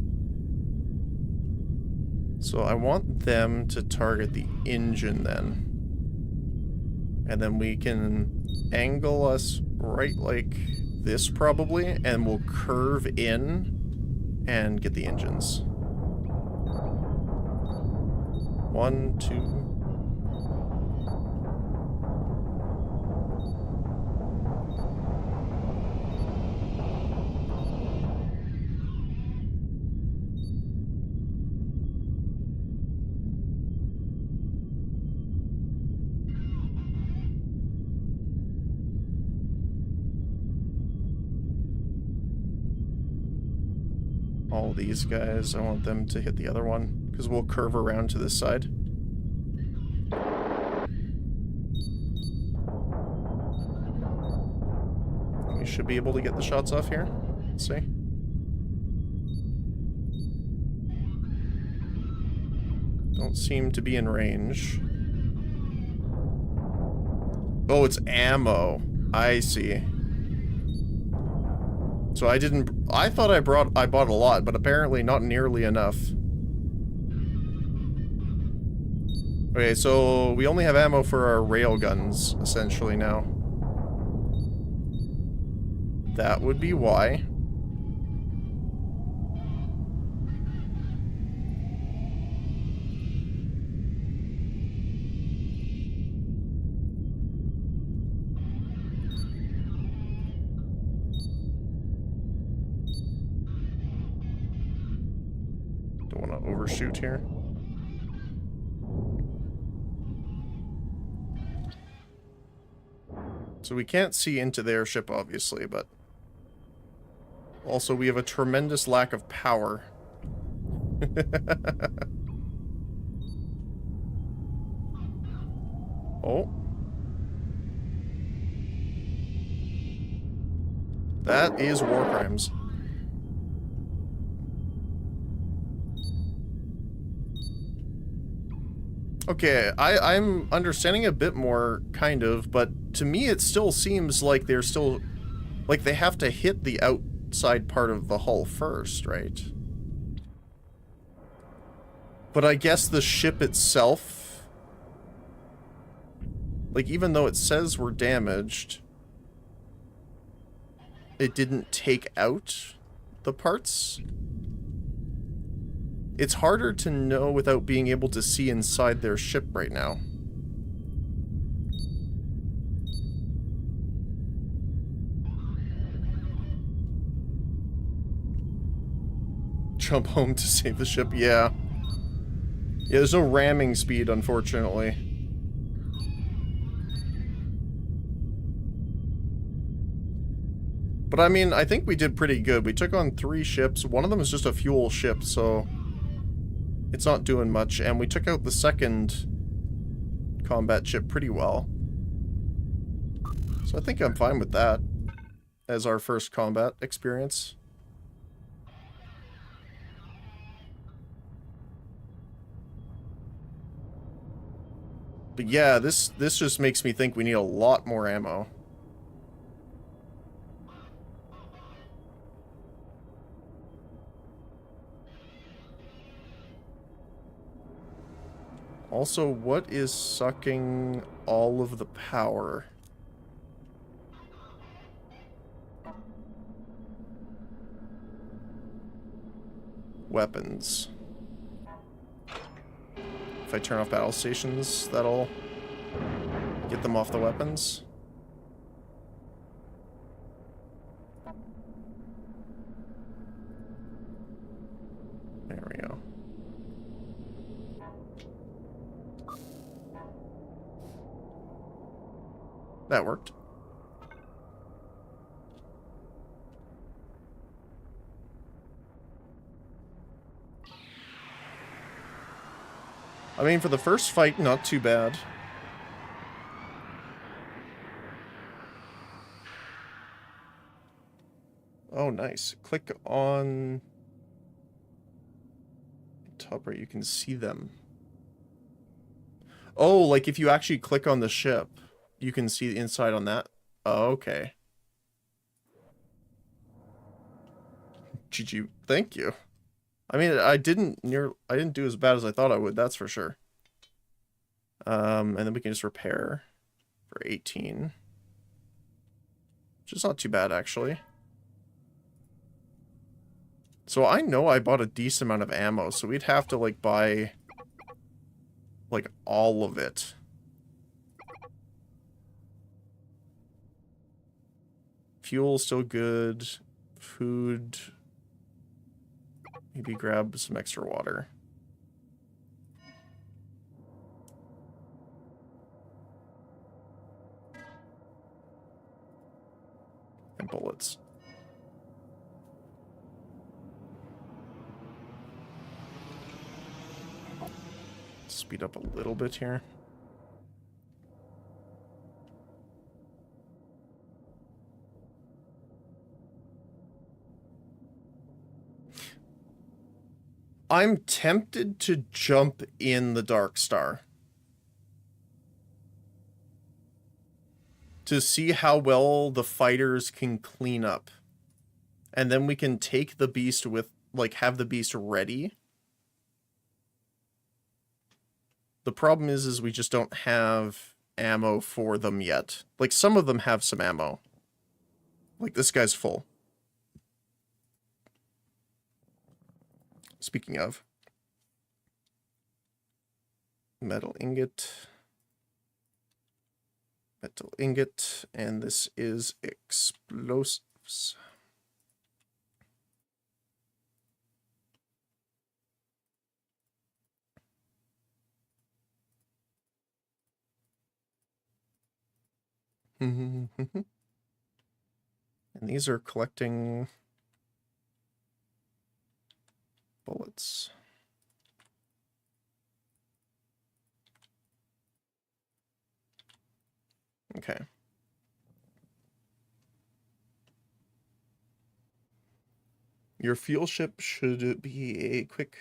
So I want them to target the engine then. And then we can angle us right like this probably, and we'll curve in and get the engines. 1, 2. All these guys, I want them to hit the other one, because we'll curve around to this side. We should be able to get the shots off here. Let's see. Don't seem to be in range. Oh, it's ammo. I see. So I thought I bought a lot, but apparently not nearly enough. Okay, so we only have ammo for our rail guns, essentially, now. That would be why. Don't want to overshoot here. So we can't see into the airship, obviously, but also we have a tremendous lack of power. Oh. That is war crimes. Okay, I'm understanding a bit more, kind of, but to me it still seems like they're still... like they have to hit the outside part of the hull first, right? But I guess the ship itself... like, even though it says we're damaged, it didn't take out the parts? It's harder to know without being able to see inside their ship right now. Jump home to save the ship, yeah. Yeah, there's no ramming speed, unfortunately. But I mean, I think we did pretty good. We took on 3 ships. One of them is just a fuel ship, so... it's not doing much, and we took out the second combat ship pretty well. So I think I'm fine with that as our first combat experience. But yeah, this just makes me think we need a lot more ammo. Also, what is sucking all of the power? Weapons. If I turn off battle stations, that'll get them off the weapons. There we go. That worked. I mean, for the first fight, not too bad. Oh, nice. Click on top right, you can see them. Oh, like if you actually click on the ship, you can see the inside on that? Oh, okay. GG. Thank you. I mean, I didn't do as bad as I thought I would, that's for sure. And then we can just repair for 18. Which is not too bad, actually. So I know I bought a decent amount of ammo, so we'd have to, like, buy, like, all of it. Fuel still good. Food. Maybe grab some extra water. And bullets. Speed up a little bit here. I'm tempted to jump in the Dark Star. To see how well the fighters can clean up. And then we can take the beast with, like, have the beast ready. The problem is we just don't have ammo for them yet. Like, some of them have some ammo. Like, this guy's full. Speaking of. Metal ingot. Metal ingot. And this is explosives. And these are collecting bullets. Okay. Your fuel ship should be a quick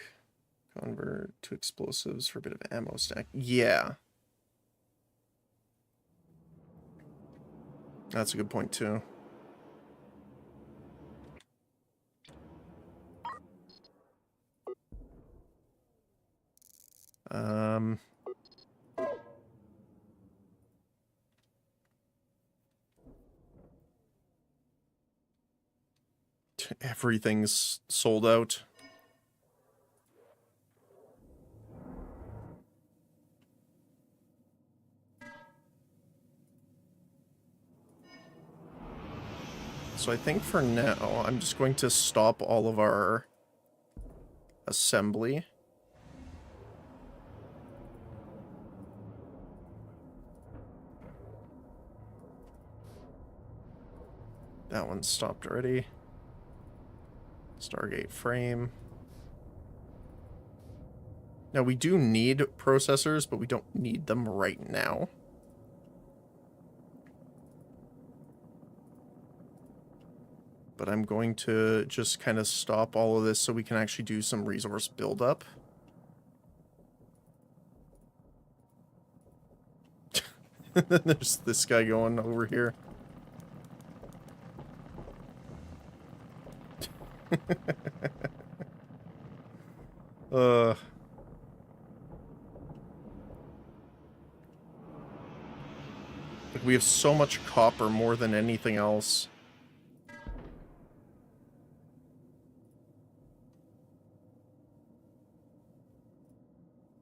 convert to explosives for a bit of ammo stack. Yeah. That's a good point, too. Everything's sold out. So I think for now, I'm just going to stop all of our assembly. That one's stopped already. Stargate frame. Now, we do need processors, but we don't need them right now. But I'm going to just kind of stop all of this so we can actually do some resource buildup. There's this guy going over here. Like, we have so much copper more than anything else.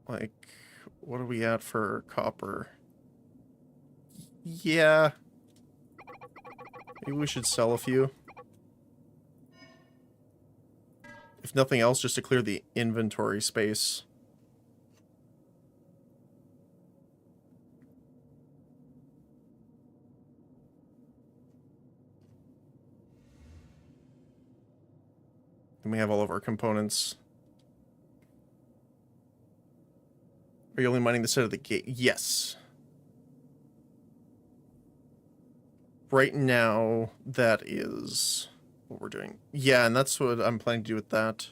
Like, what are we at for copper? Yeah. Maybe we should sell a few. If nothing else, just to clear the inventory space. And we have all of our components. Are you only mining the side of the gate? Yes. Right now, that is what we're doing. Yeah, and that's what I'm planning to do with that.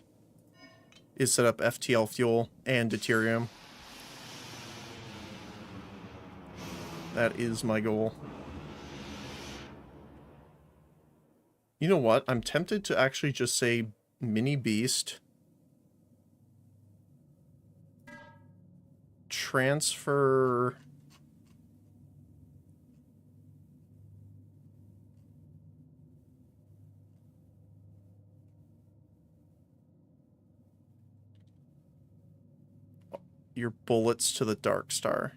Is set up FTL fuel and deuterium. That is my goal. You know what? I'm tempted to actually just say mini beast. Transfer... your bullets to the Dark Star.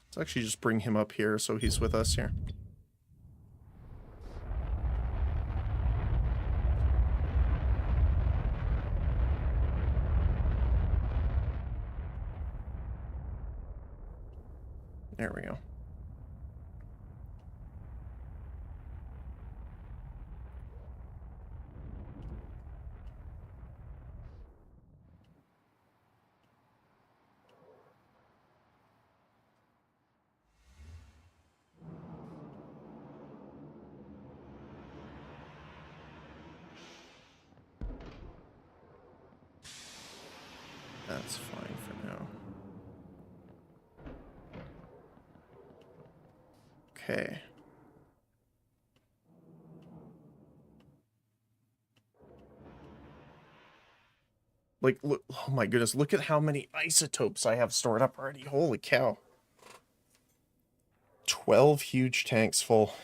Let's actually just bring him up here so he's with us here. There we go. That's fine for now. Okay. Like, look, oh my goodness, look at how many isotopes I have stored up already. Holy cow. 12 huge tanks full.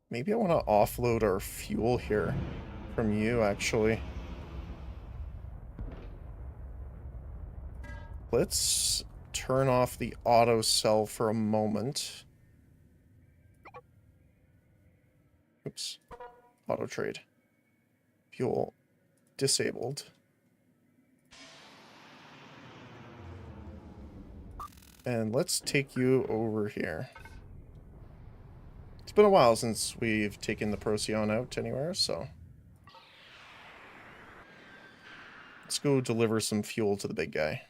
Maybe I want to offload our fuel here from you, actually. Let's turn off the auto cell for a moment. Oops. Auto trade. Fuel disabled. And let's take you over here. It's been a while since we've taken the Procyon out anywhere, so... let's go deliver some fuel to the big guy.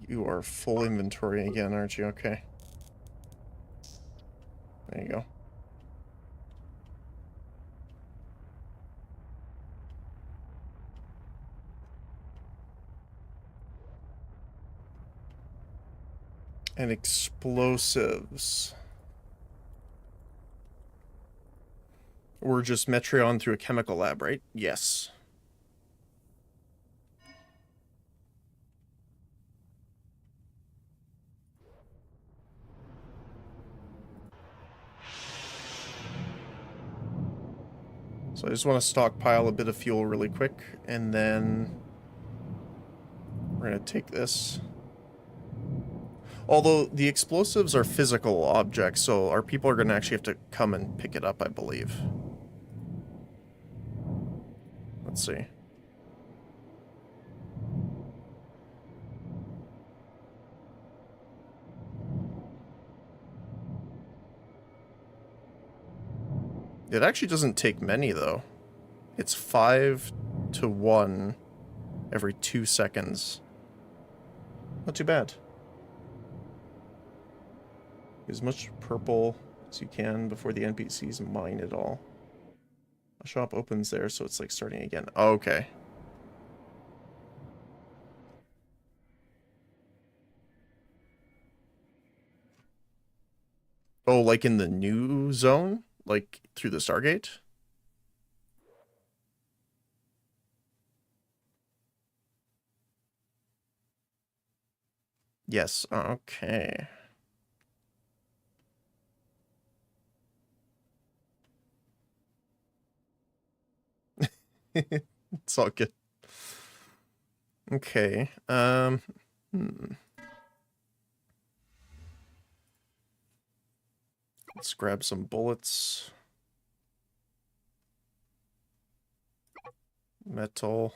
You are full inventory again, aren't you? Okay. There you go. And explosives. We're just Metreon through a chemical lab, right? Yes. So I just want to stockpile a bit of fuel really quick, and then we're going to take this. Although the explosives are physical objects, so our people are going to actually have to come and pick it up, I believe. Let's see. It actually doesn't take many, though. It's 5 to 1 every 2 seconds. Not too bad. As much purple as you can before the NPCs mine it all. A shop opens there, so it's like starting again. Oh, okay. Oh, like in the new zone? Like through the Stargate? Yes, okay. It's all good. Okay, let's grab some bullets. Metal.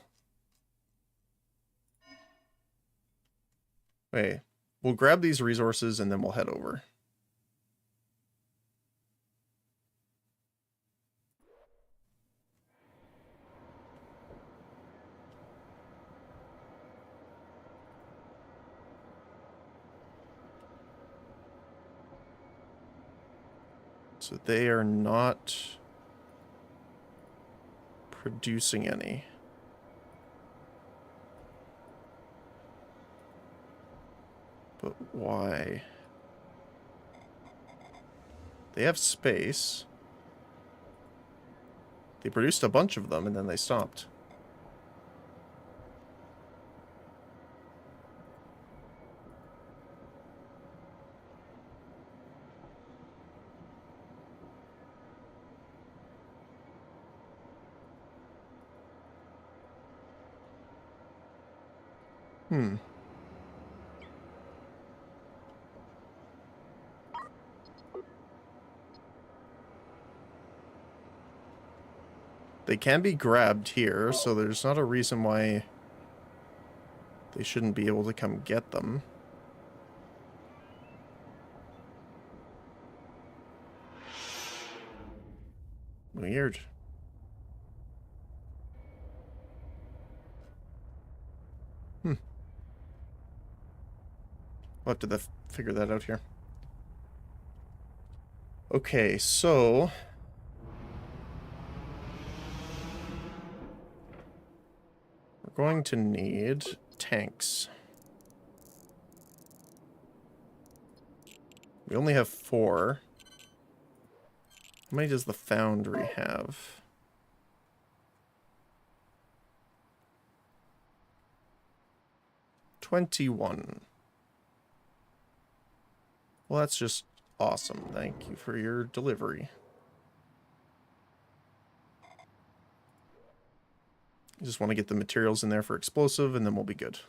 Wait, we'll grab these resources and then we'll head over. So they are not producing any. But why? They have space. They produced a bunch of them and then they stopped. Hmm. They can be grabbed here, so there's not a reason why they shouldn't be able to come get them. Weird. Hmm. We'll have to figure that out here. Okay, so we're going to need tanks. We only have 4. How many does the foundry have? 21. Well, that's just awesome. Thank you for your delivery. I just want to get the materials in there for explosive, and then we'll be good.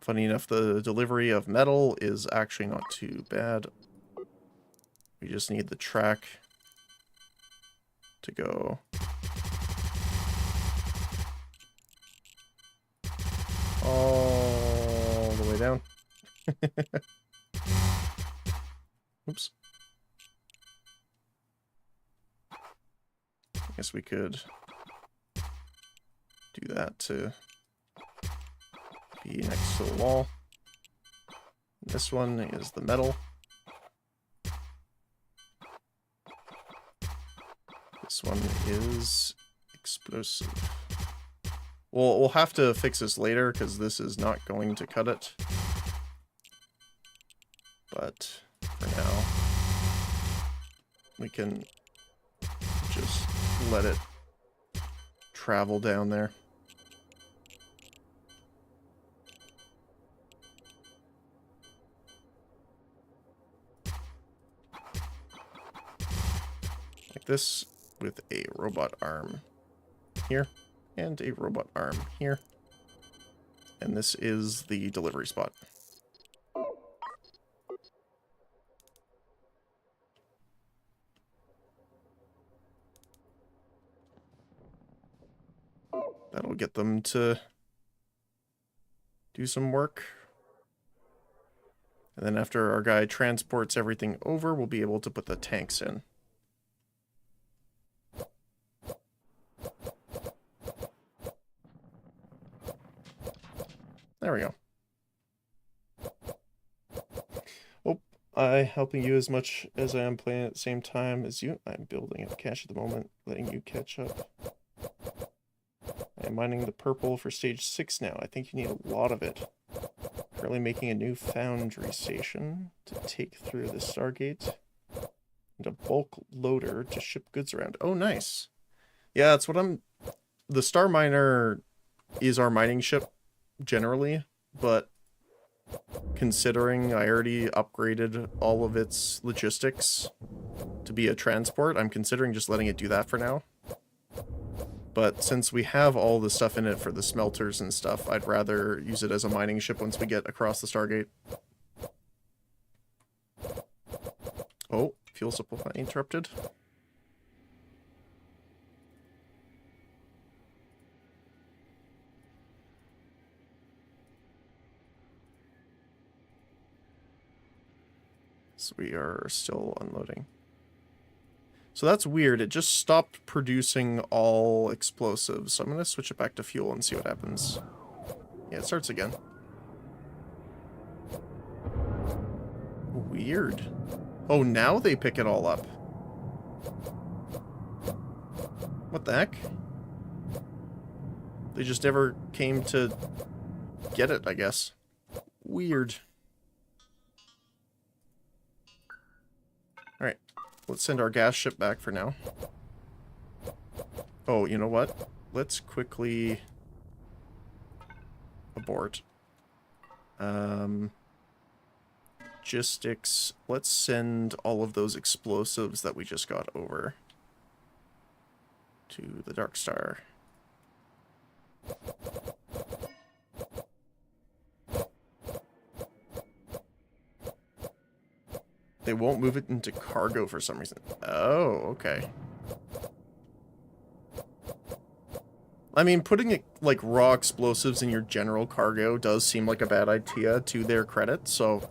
Funny enough, the delivery of metal is actually not too bad. We just need the track to go. All the way down. Oops. I guess we could do that to be next to the wall. This one is the metal. This one is explosive. We'll have to fix this later because this is not going to cut it. But for now, we can just let it travel down there. Like this, with a robot arm here and a robot arm here. And this is the delivery spot. That'll get them to do some work. And then after our guy transports everything over, we'll be able to put the tanks in. There we go. Oh, I'm helping you as much as I am playing at the same time as you. I'm building up cache at the moment, letting you catch up. I'm mining the purple for stage 6 now. I think you need a lot of it. Currently making a new foundry station to take through the Stargate. And a bulk loader to ship goods around. Oh, nice. Yeah, that's what I'm... The Star Miner is our mining ship. generally, but considering I already upgraded all of its logistics to be a transport, I'm considering just letting it do that for now. But since we have all the stuff in it for the smelters and stuff, I'd rather use it as a mining ship once we get across the Stargate. Oh, fuel supply interrupted. So we are still unloading. So that's weird. It just stopped producing all explosives. So I'm going to switch it back to fuel and see what happens. Yeah, it starts again. Weird. Oh, now they pick it all up. What the heck? They just never came to get it, I guess. Weird. Alright, let's send our gas ship back for now. Oh, you know what? Let's quickly abort. Logistics. Let's send all of those explosives that we just got over to the Dark Star. They won't move it into cargo for some reason. Oh, okay. I mean, putting it, like, raw explosives in your general cargo does seem like a bad idea to their credit, so,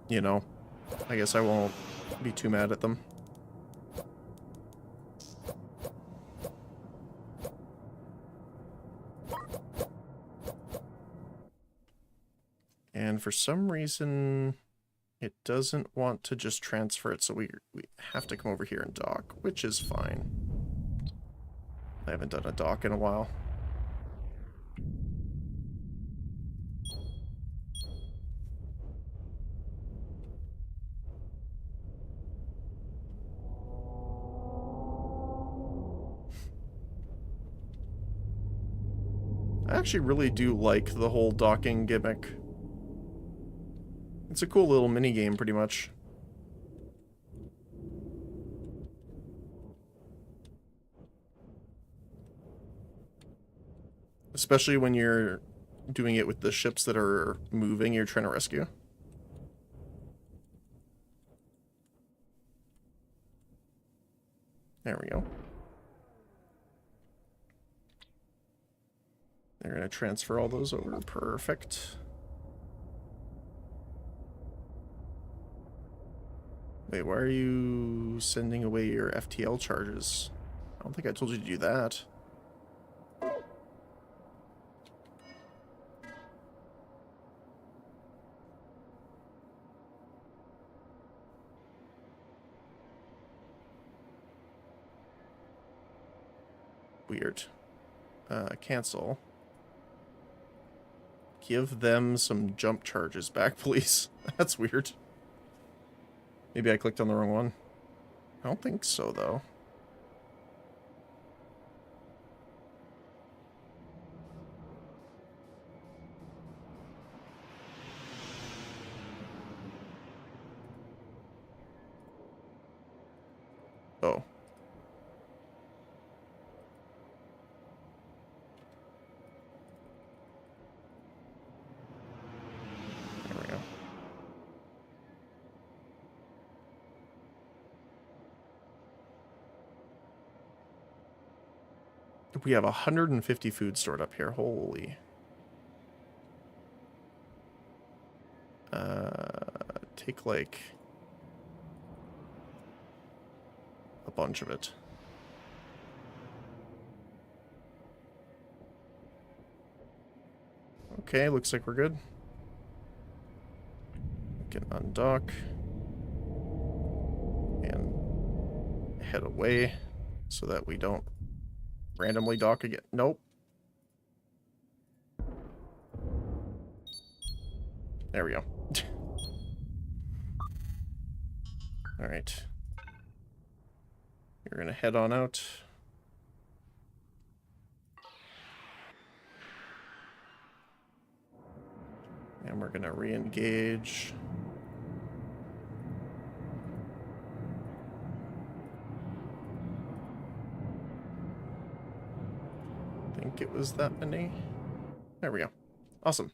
you know, I guess I won't be too mad at them. And for some reason, it doesn't want to just transfer it, so we have to come over here and dock, which is fine. I haven't done a dock in a while. I actually really do like the whole docking gimmick. It's a cool little mini-game, pretty much. Especially when you're doing it with the ships that are moving, you're trying to rescue. There we go. They're going to transfer all those over. Perfect. Wait, why are you sending away your FTL charges? I don't think I told you to do that. Weird. Cancel. Give them some jump charges back, please. That's weird. Maybe I clicked on the wrong one. I don't think so, though. Oh. There we go. We have 150 food stored up here. Holy. Take, like, a bunch of it. Okay, looks like we're good. We can undock. And head away so that we don't randomly dock again. Nope. There we go. Alright. You're gonna head on out. And we're gonna re-engage. I think it was that many. There we go. Awesome.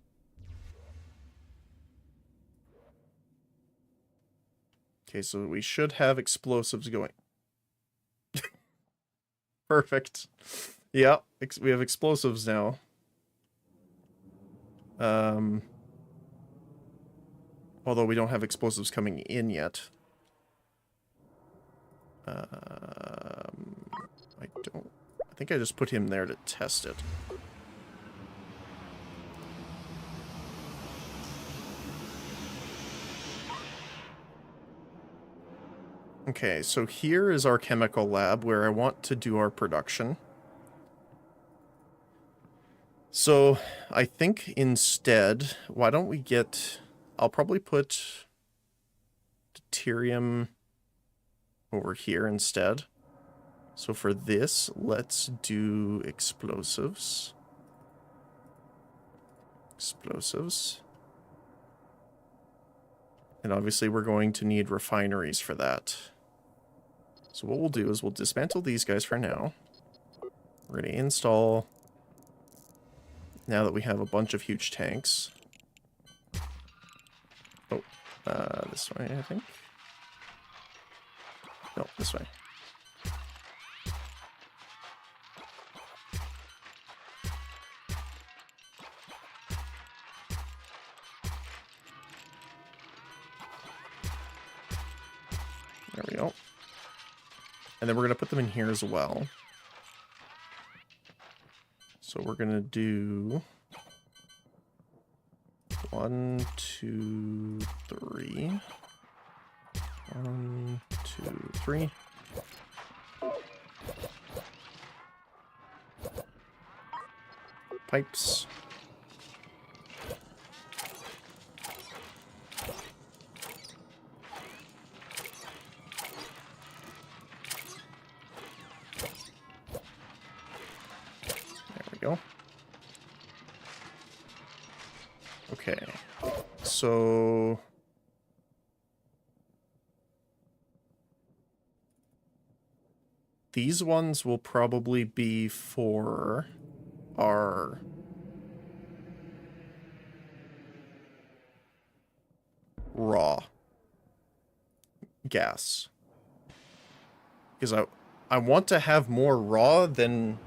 Okay, so we should have explosives going. Perfect. Yeah, we have explosives now. Although we don't have explosives coming in yet. I think I just put him there to test it. Okay, so here is our chemical lab where I want to do our production. So I think instead, why don't we get... I'll probably put deuterium over here instead. So for this, let's do explosives. Explosives. And obviously we're going to need refineries for that. So what we'll do is we'll dismantle these guys for now. We're going to install, now that we have a bunch of huge tanks. Oh, this way, I think. No, this way. There we go. And then we're going to put them in here as well. So we're going to do 1, 2, 3. 1, 2, 3. Pipes. Go. Okay, so these ones will probably be for our raw gas, because I want to have more raw than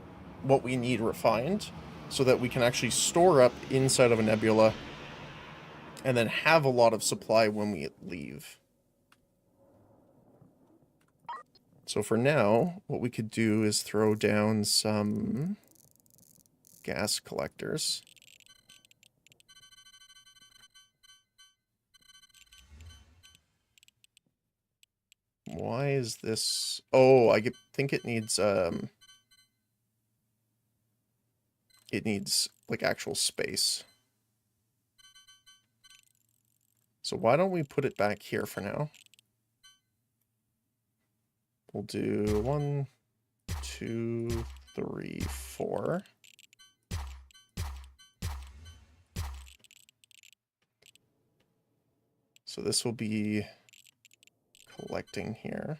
what we need refined, so that we can actually store up inside of a nebula and then have a lot of supply when we leave. So for now, what we could do is throw down some gas collectors. Why is this? Oh, I think it needs like actual space. So why don't we put it back here for now? We'll do 1, 2, 3, 4. So this will be collecting here.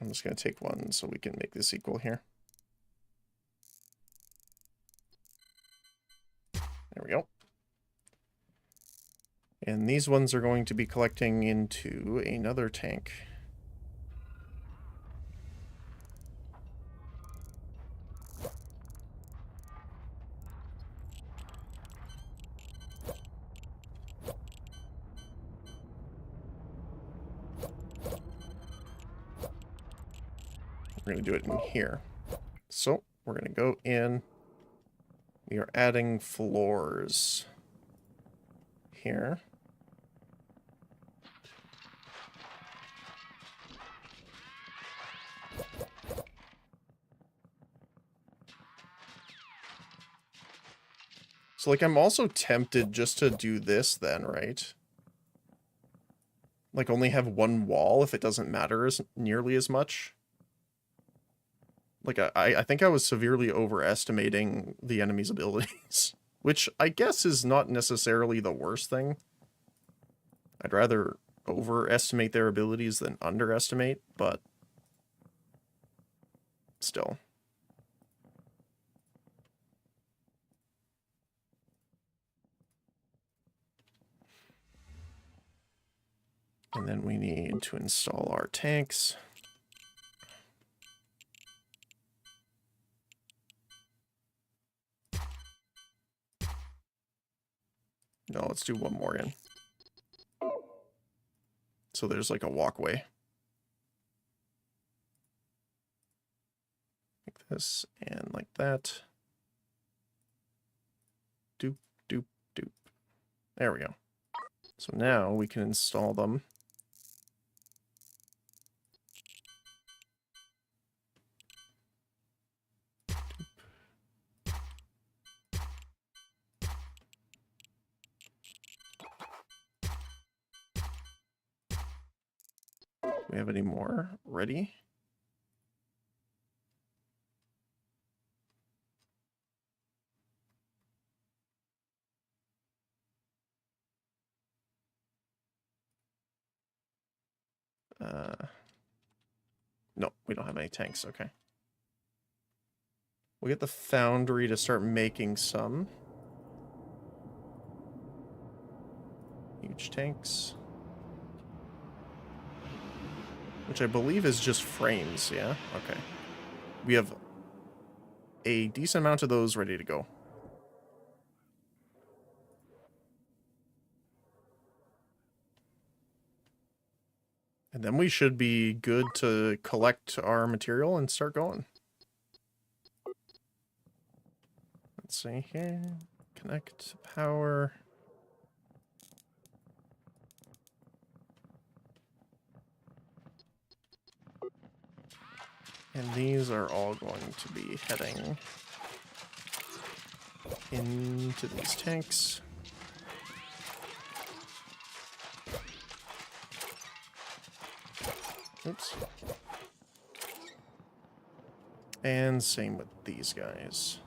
I'm just going to take one so we can make this equal here. There we go. And these ones are going to be collecting into another tank. We're going to do it in here. So we're going to go in. We are adding floors here. So So, like, I'm also tempted just to do this then, right? Like, only have one wall if it doesn't matter as nearly as much. Like, I think I was severely overestimating the enemy's abilities. Which I guess is not necessarily the worst thing. I'd rather overestimate their abilities than underestimate, but still. And then we need to install our tanks. No, let's do one more in. So there's like a walkway. Like this and like that. Doop, doop, doop. There we go. So now we can install them. Do we have any more ready? No, we don't have any tanks. Okay. We'll get the foundry to start making some. Huge tanks. Which I believe is just frames, yeah? Okay. We have a decent amount of those ready to go. And then we should be good to collect our material and start going. Let's see here. Connect power. And these are all going to be heading into these tanks. Oops. And same with these guys.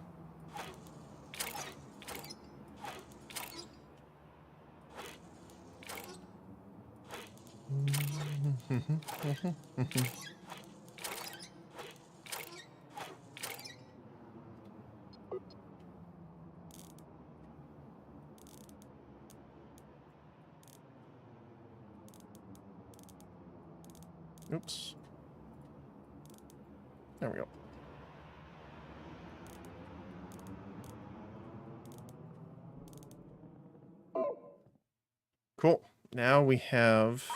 Oops. There we go. Cool. Now we have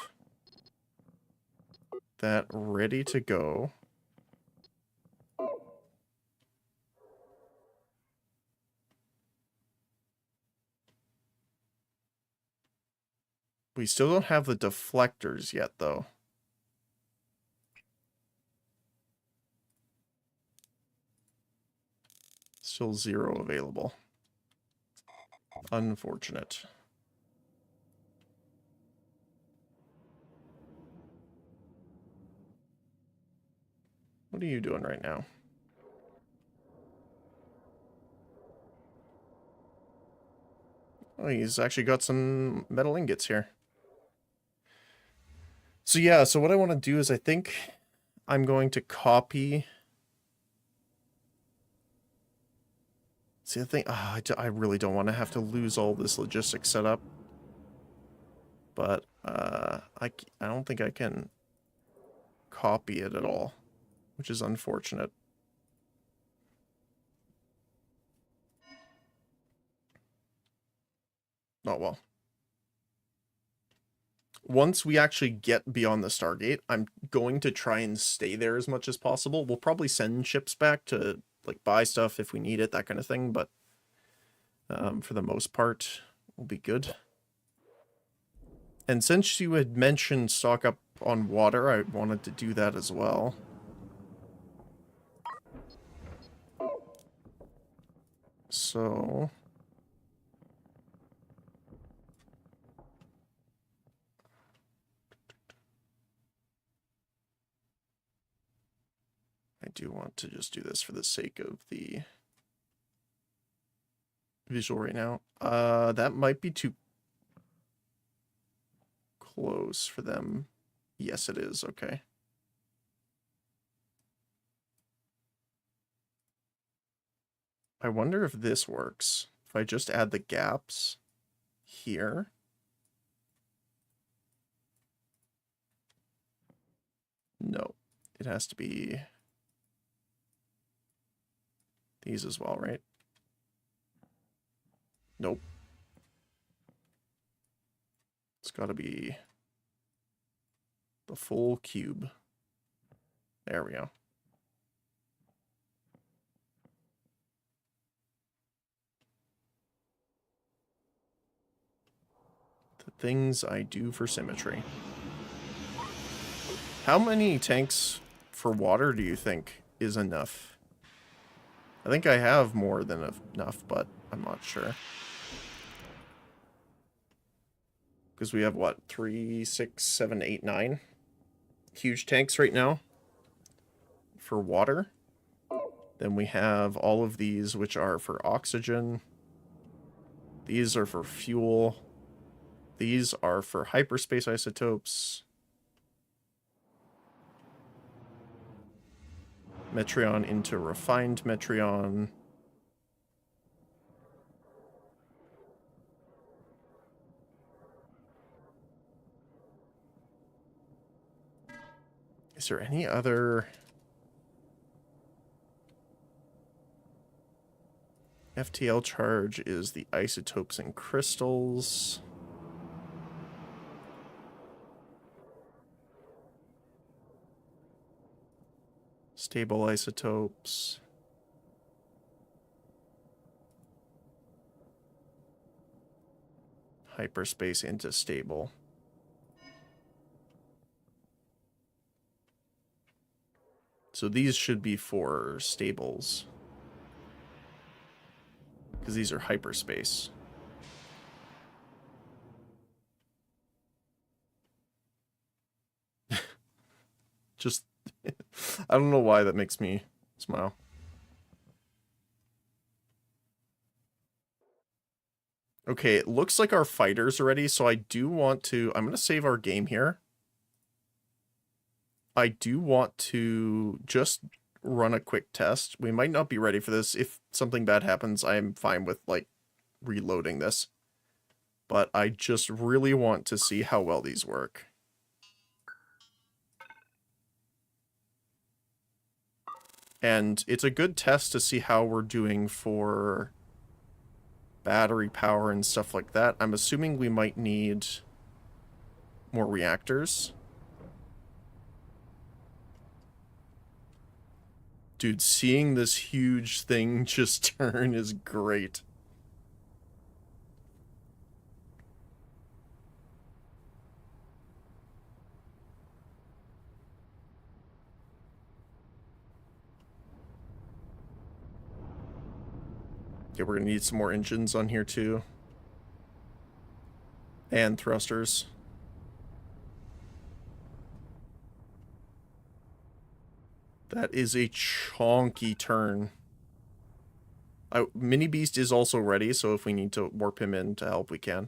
that ready to go. We still don't have the deflectors yet, though. Still 0 available. Unfortunate. What are you doing right now? Oh, he's actually got some metal ingots here. So yeah, so what I want to do is I think I'm going to copy... See, the thing... I really don't want to have to lose all this logistics setup. But I don't think I can copy it at all, which is unfortunate. Oh well. Once we actually get beyond the Stargate, I'm going to try and stay there as much as possible. We'll probably send ships back to, like, buy stuff if we need it, that kind of thing, but for the most part, we'll be good. And since you had mentioned stock up on water, I wanted to do that as well. So... do want to just do this for the sake of the visual right now. That might be too close for them. Yes, it is. Okay. I wonder if this works. If I just add the gaps here. No, it has to be these as well, right? Nope. It's got to be the full cube. There we go. The things I do for symmetry. How many tanks for water do you think is enough? I think I have more than enough, but I'm not sure. Because we have, what, 3, 6, 7, 8, 9 huge tanks right now for water. Then we have all of these, which are for oxygen. These are for fuel. These are for hyperspace isotopes. Metreon into refined Metreon. Is there any other... FTL charge is the isotopes and crystals. Stable isotopes. Hyperspace into stable. So these should be for stables. Because these are hyperspace. Just, I don't know why that makes me smile. Okay, it looks like our fighters are ready, so I do want to... I'm going to save our game here. I do want to just run a quick test. We might not be ready for this. If something bad happens, I'm fine with, like, reloading this. But I just really want to see how well these work. And it's a good test to see how we're doing for battery power and stuff like that. I'm assuming we might need more reactors. Dude, seeing this huge thing just turn is great. Okay, we're gonna need some more engines on here too. And thrusters. That is a chonky turn. Mini Beast is also ready, so if we need to warp him in to help, we can.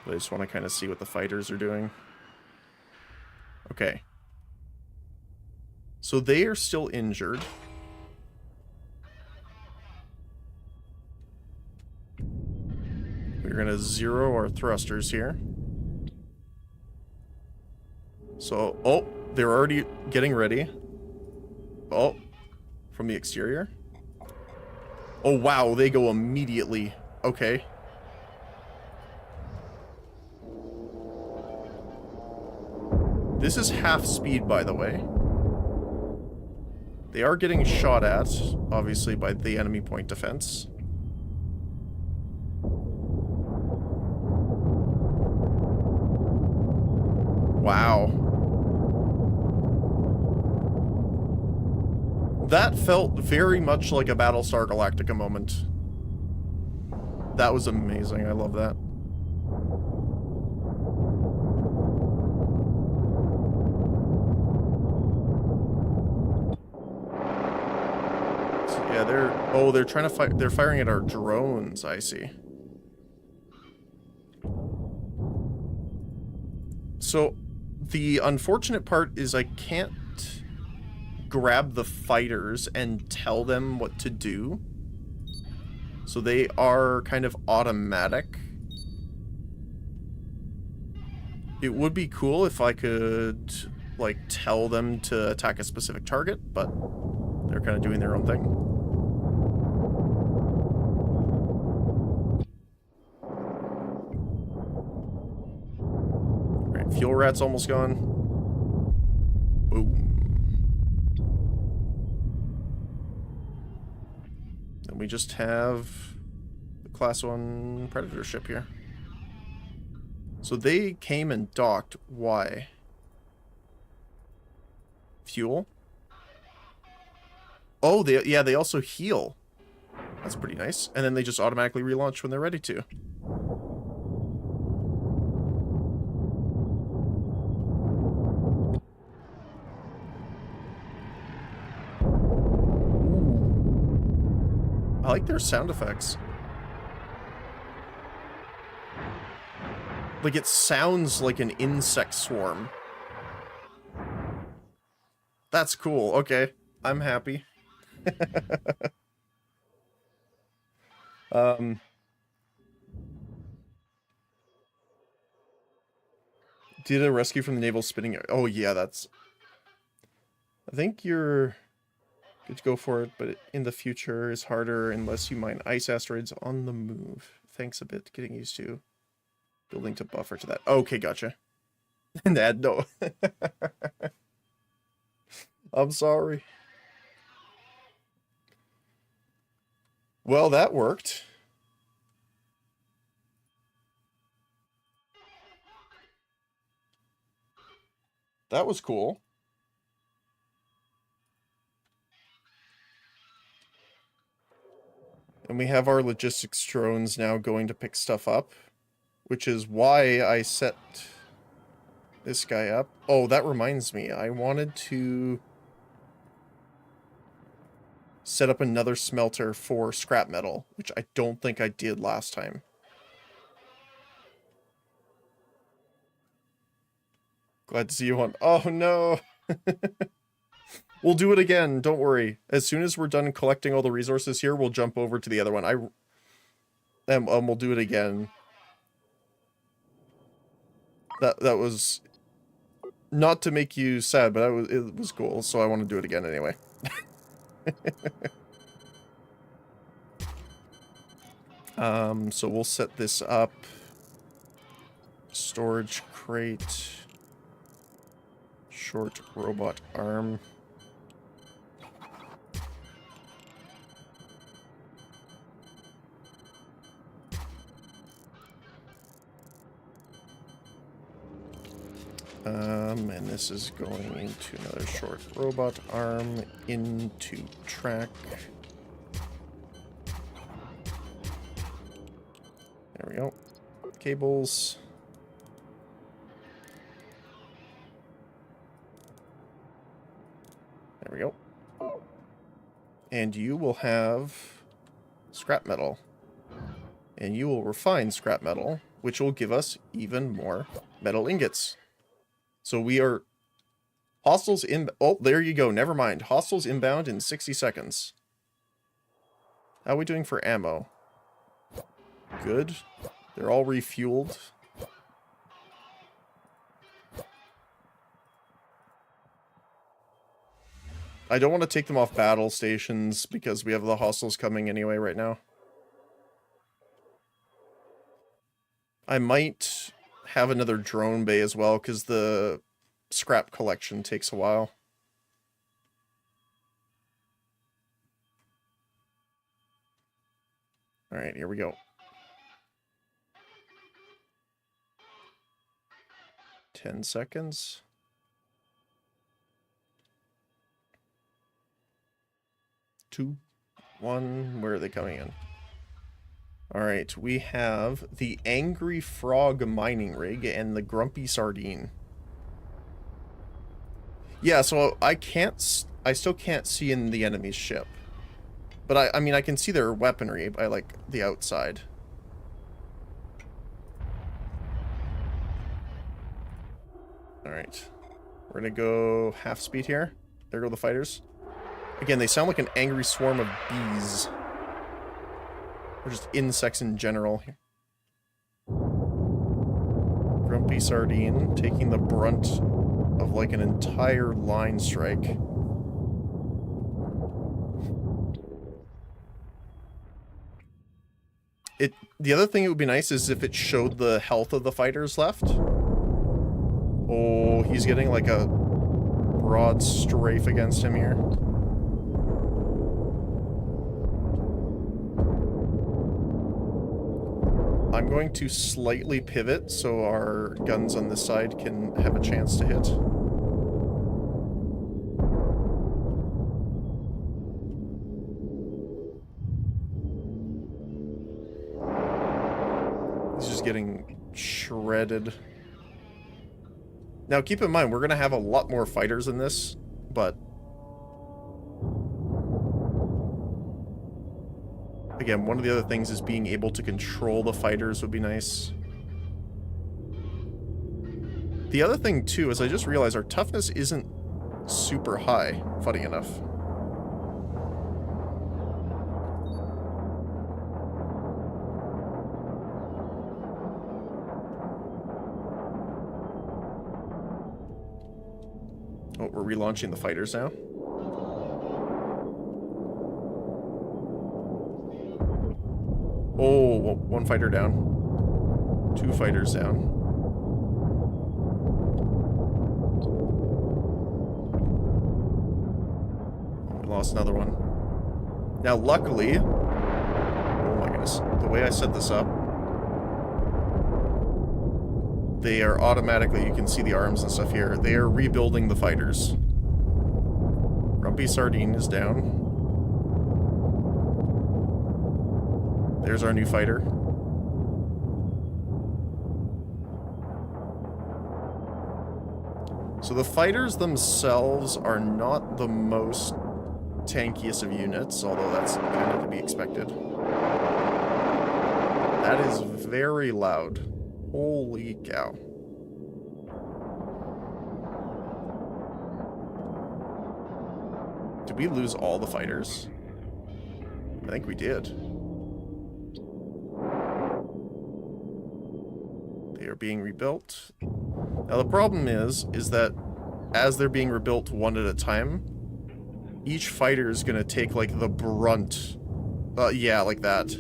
But I just want to kind of see what the fighters are doing. Okay. So they are still injured. We're going to zero our thrusters here. So, oh, they're already getting ready. Oh, from the exterior. Oh, wow, they go immediately. Okay. This is half speed, by the way. They are getting shot at, obviously, by the enemy point defense. Wow. That felt very much like a Battlestar Galactica moment. That was amazing. I love that. they're trying to fight. They're firing at our drones. I see. So, the unfortunate part is I can't grab the fighters and tell them what to do. So they are kind of automatic. It would be cool if I could, like, tell them to attack a specific target, but they're kind of doing their own thing. Alright, fuel rat's almost gone. Boom. And we just have the Class 1 Predator ship here. So they came and docked. Why? Fuel? Oh, they also heal. That's pretty nice. And then they just automatically relaunch when they're ready to. Ooh. I like their sound effects. Like, it sounds like an insect swarm. That's cool. Okay. I'm happy. Did a rescue from the naval spinning... Oh, yeah, that's... I think you're good to go for it, but in the future is harder unless you mine ice asteroids on the move. Thanks a bit. Getting used to... Building to buffer to that. Okay, gotcha. Dad, no. I'm sorry. Well, that worked. That was cool. And we have our logistics drones now going to pick stuff up. Which is why I set this guy up. Oh, that reminds me. I wanted to set up another smelter for scrap metal, which I don't think I did last time. Glad to see you on. Oh, no. We'll do it again. Don't worry. As soon as we're done collecting all the resources here, we'll jump over to the other one. We'll do it again. That was not to make you sad, but it was cool, so I want to do it again anyway. So we'll set this up. Storage crate. Short robot arm. And this is going into another short robot arm into track. There we go. Cables. There we go. And you will have scrap metal. And you will refine scrap metal, which will give us even more metal ingots. So we are... Hostiles in... Oh, there you go. Never mind. Hostiles inbound in 60 seconds. How are we doing for ammo? Good. They're all refueled. I don't want to take them off battle stations because we have the hostiles coming anyway right now. I might have another drone bay as well because the scrap collection takes a while. All right, here we go. 10 seconds. 2, 1, where are they coming in? Alright, we have the Angry Frog mining rig and the Grumpy Sardine. Yeah, so I still can't see in the enemy's ship. But I mean, I can see their weaponry by, like, the outside. Alright. We're gonna go half speed here. There go the fighters. Again, they sound like an angry swarm of bees. Or just insects in general. Grumpy Sardine taking the brunt of, like, an entire line strike. The other thing it would be nice is if it showed the health of the fighters left. Oh, he's getting like a broad strafe against him here. I'm going to slightly pivot so our guns on this side can have a chance to hit. He's just getting shredded. Now, keep in mind, we're going to have a lot more fighters in this, but... Again, one of the other things is being able to control the fighters would be nice. The other thing, too, is I just realized our toughness isn't super high, funny enough. Oh, we're relaunching the fighters now. Oh, well, one fighter down. Two fighters down. Oh, we lost another one. Now, luckily... Oh my goodness. The way I set this up... They are automatically, you can see the arms and stuff here, they are rebuilding the fighters. Grumpy Sardine is down. There's our new fighter. So the fighters themselves are not the most tankiest of units, although that's kind of to be expected. That is very loud. Holy cow. Did we lose all the fighters? I think we did. They are being rebuilt. Now the problem is that as they're being rebuilt one at a time, each fighter is going to take like the brunt, yeah, like that,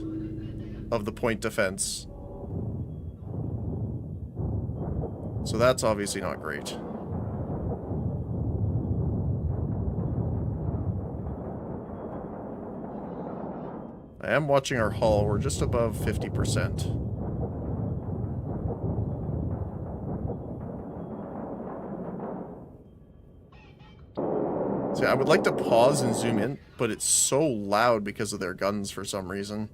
of the point defense. So that's obviously not great. I am watching our hull. We're just above 50%. See, I would like to pause and zoom in, but it's so loud because of their guns for some reason.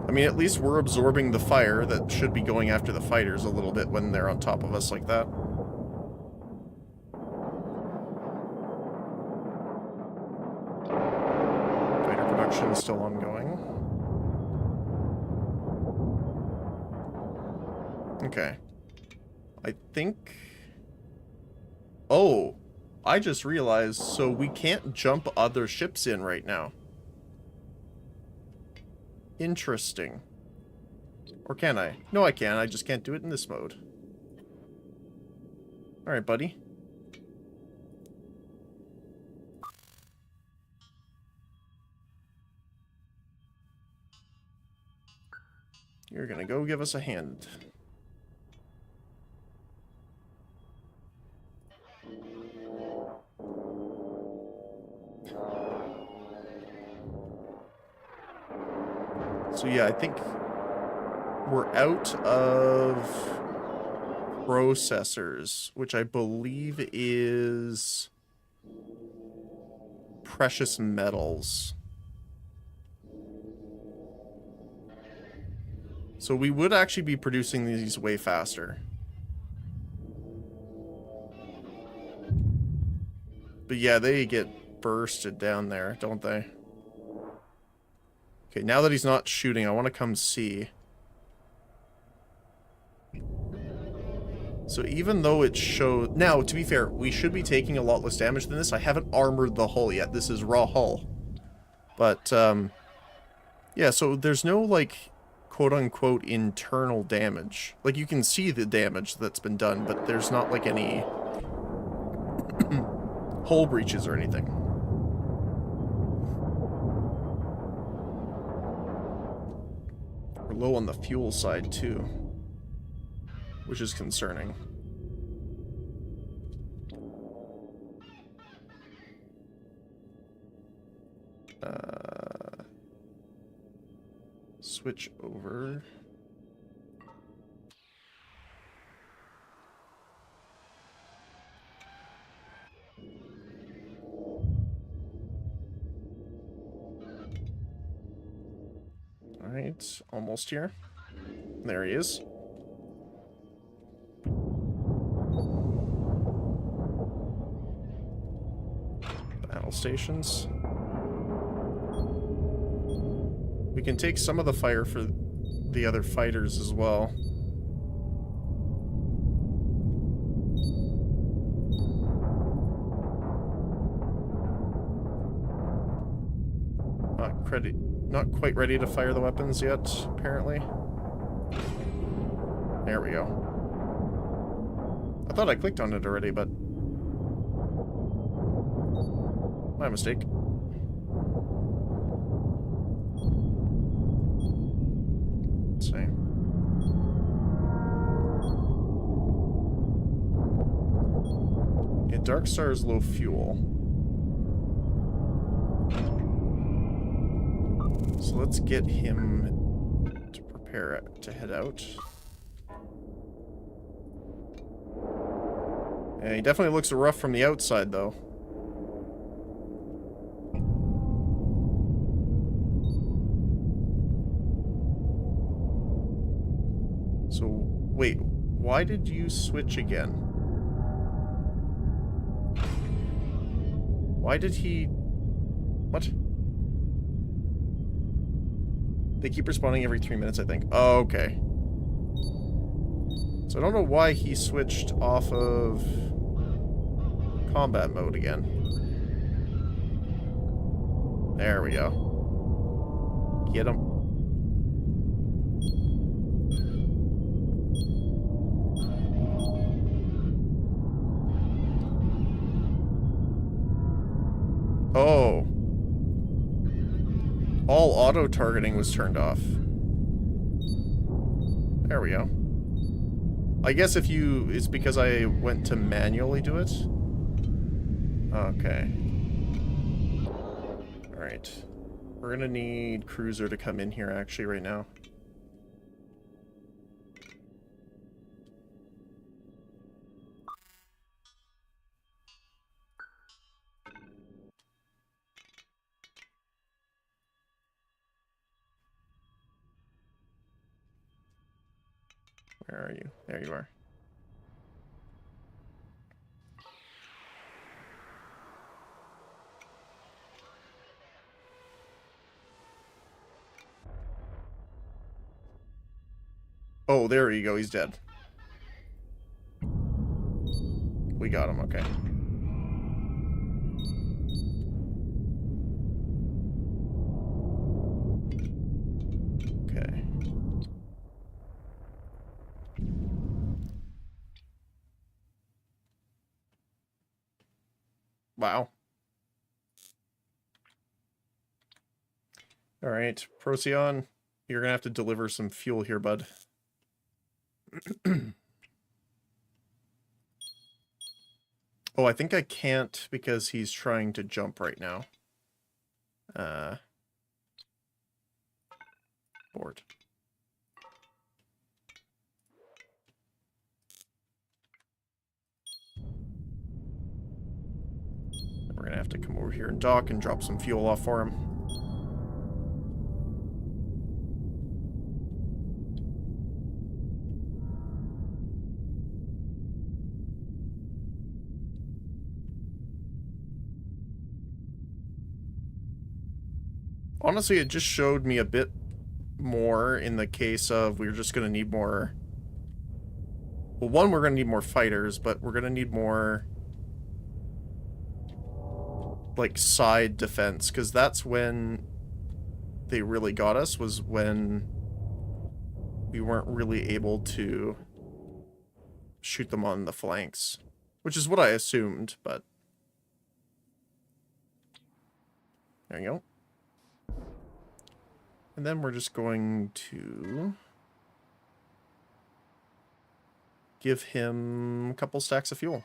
I mean, at least we're absorbing the fire that should be going after the fighters a little bit when they're on top of us like that. Fighter production is still ongoing. Okay. I think... Oh! I just realized, so we can't jump other ships in right now. Interesting. Or can I? No, I can. I just can't do it in this mode. Alright, buddy. You're gonna go give us a hand. So yeah, I think we're out of processors, which I believe is precious metals. So we would actually be producing these way faster. But yeah, they get bursted down there, don't they? Okay, now that he's not shooting, I want to come see. So even though it shows... Now, to be fair, we should be taking a lot less damage than this. I haven't armored the hull yet. This is raw hull. But, yeah, so there's no, like, quote-unquote internal damage. Like, you can see the damage that's been done, but there's not, like, any hull breaches or anything. We're low on the fuel side, too, which is concerning. Switch over. Alright, almost here. There he is. Battle stations. We can take some of the fire for the other fighters as well. Not quite ready to fire the weapons yet, apparently. There we go. I thought I clicked on it already, but... my mistake. Let's see. Yeah, Dark Star is low fuel. So let's get him to prepare to head out. Yeah, he definitely looks rough from the outside, though. So, wait, why did you switch again? Why did he... what? They keep respawning every 3 minutes, I think. Oh, okay. So I don't know why he switched off of combat mode again. There we go. Get him. Oh. All auto-targeting was turned off. There we go. I guess if you... it's because I went to manually do it? Okay. Alright. We're gonna need Cruiser to come in here, actually, right now. Where are you? There you are. Oh, there you go. He's dead. We got him. Okay. Okay. Wow. All right, Procyon, you're gonna have to deliver some fuel here, bud. Oh, I think I can't because he's trying to jump right now. Board. We're gonna have to come over here and dock and drop some fuel off for him. Honestly, it just showed me a bit more in the case of we're just going to need more... Well, one, we're going to need more fighters, but we're going to need more... like, side defense, because that's when they really got us, was when we weren't really able to shoot them on the flanks. Which is what I assumed, but... There you go. And then we're just going to give him a couple stacks of fuel.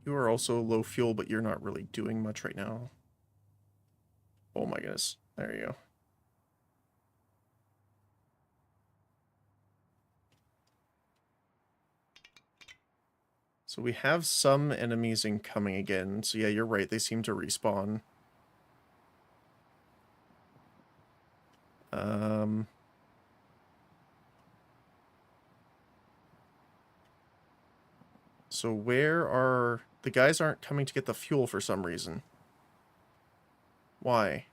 You are also low fuel, but you're not really doing much right now. Oh my goodness. There you go. So we have some enemies incoming again. So yeah, you're right. They seem to respawn. So where are... The guys aren't coming to get the fuel for some reason. Why?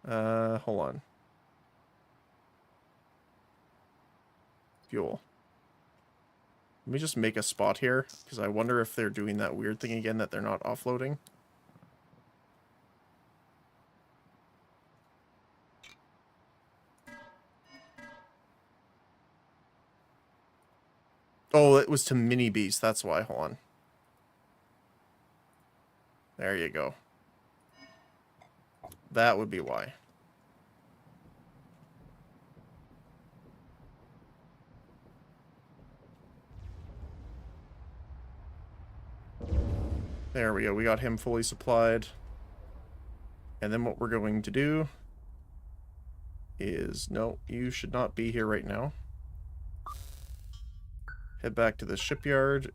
Hold on. Fuel. Let me just make a spot here, because I wonder if they're doing that weird thing again that they're not offloading. Oh, it was to mini beast, that's why. Hold on. There you go. That would be why. There we go. We got him fully supplied. And then what we're going to do is... No, you should not be here right now. Head back to the shipyard.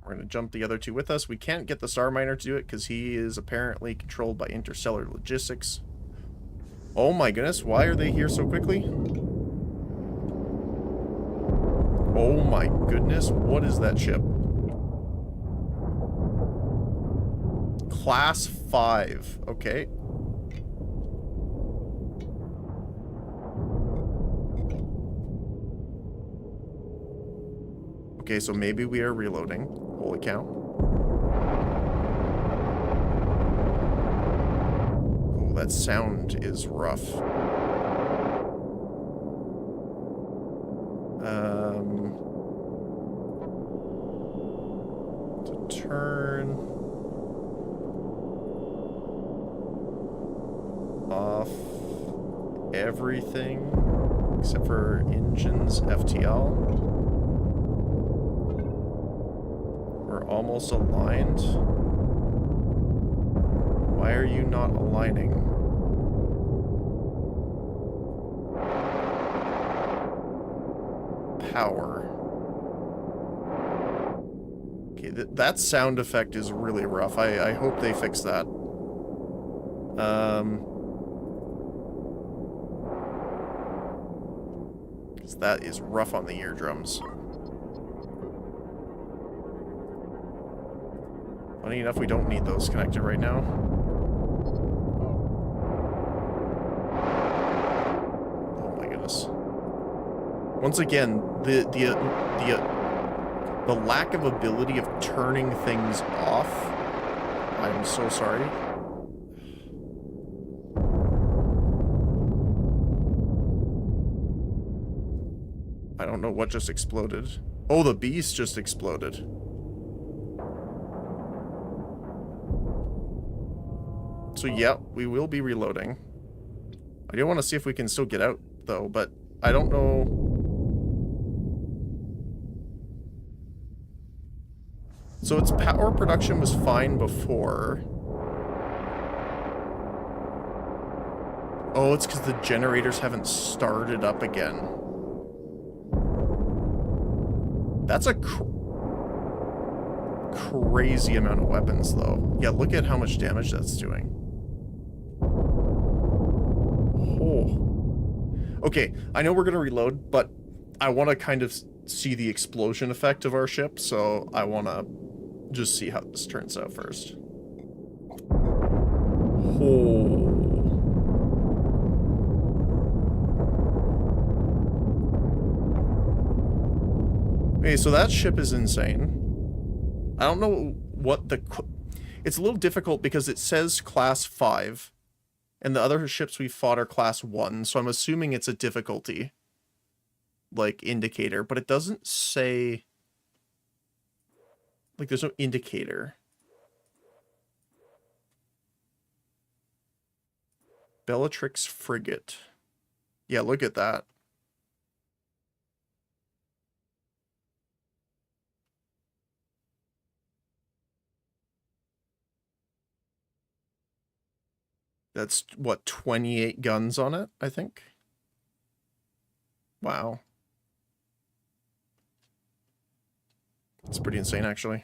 We're going to jump the other two with us. We can't get the Star Miner to do it because he is apparently controlled by interstellar logistics. Oh my goodness, why are they here so quickly? Oh my goodness, what is that ship? Class 5, okay. Okay, so maybe we are reloading. Holy cow. Oh, that sound is rough. To turn off everything except for engines, FTL. We're almost aligned. Why are you not aligning? Power. Okay, that sound effect is really rough. I hope they fix that. Because that is rough on the eardrums. Funny enough, we don't need those connected right now. Oh my goodness. Once again, the lack of ability of turning things off. I'm so sorry. I don't know what just exploded. Oh, the beast just exploded. So yeah, we will be reloading. I do want to see if we can still get out, though, but I don't know. So its power production was fine before. Oh, it's because the generators haven't started up again. That's a crazy amount of weapons, though. Yeah, look at how much damage that's doing. Oh. Okay, I know we're gonna reload, but I want to kind of see the explosion effect of our ship, so I want to just see how this turns out first. Oh. Okay, so that ship is insane. I don't know what the... It's a little difficult because it says class 5, and the other ships we fought are class 1, so I'm assuming it's a difficulty, like, indicator, but it doesn't say... Like, there's no indicator. Bellatrix frigate. Yeah, look at that. That's, what, 28 guns on it, I think? Wow. It's pretty insane, actually.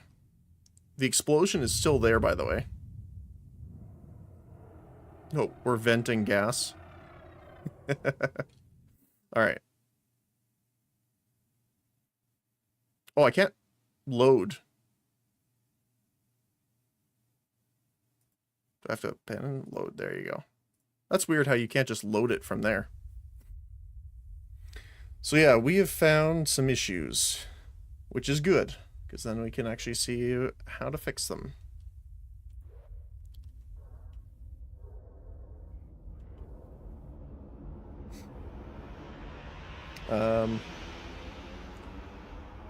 The explosion is still there, by the way. Oh, we're venting gas. Alright. Oh, I can't load. Do I have to pen and load? There you go. That's weird how you can't just load it from there. So yeah, we have found some issues, which is good, because then we can actually see how to fix them.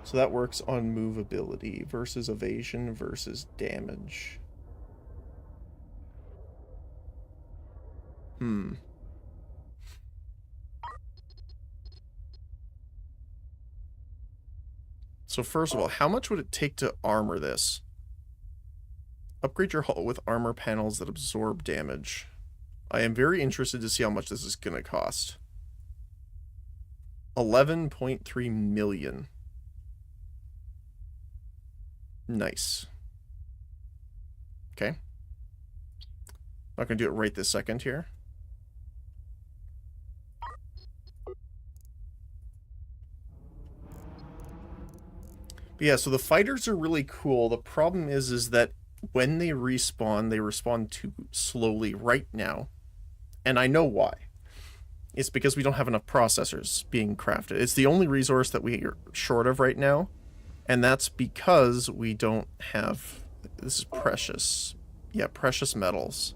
So that works on movability versus evasion versus damage. So first of all, how much would it take to armor this? Upgrade your hull with armor panels that absorb damage. I am very interested to see how much this is going to cost. 11.3 million. Nice. Okay. Not going to do it right this second here. But yeah, so the fighters are really cool. The problem is that when they respawn too slowly right now. And I know why. It's because we don't have enough processors being crafted. It's the only resource that we are short of right now. And that's because we don't have... This is precious. Yeah, precious metals.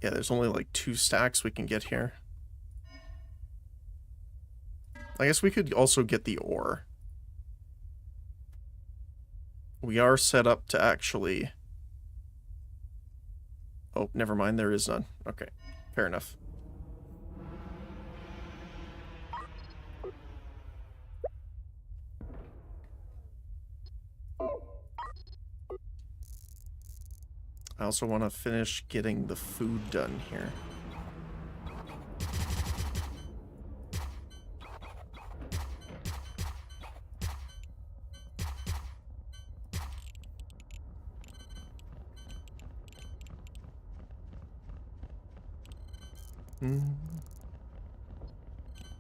Yeah, there's only like 2 stacks we can get here. I guess we could also get the ore. We are set up to actually... Oh, never mind, there is none. Okay, fair enough. I also want to finish getting the food done here.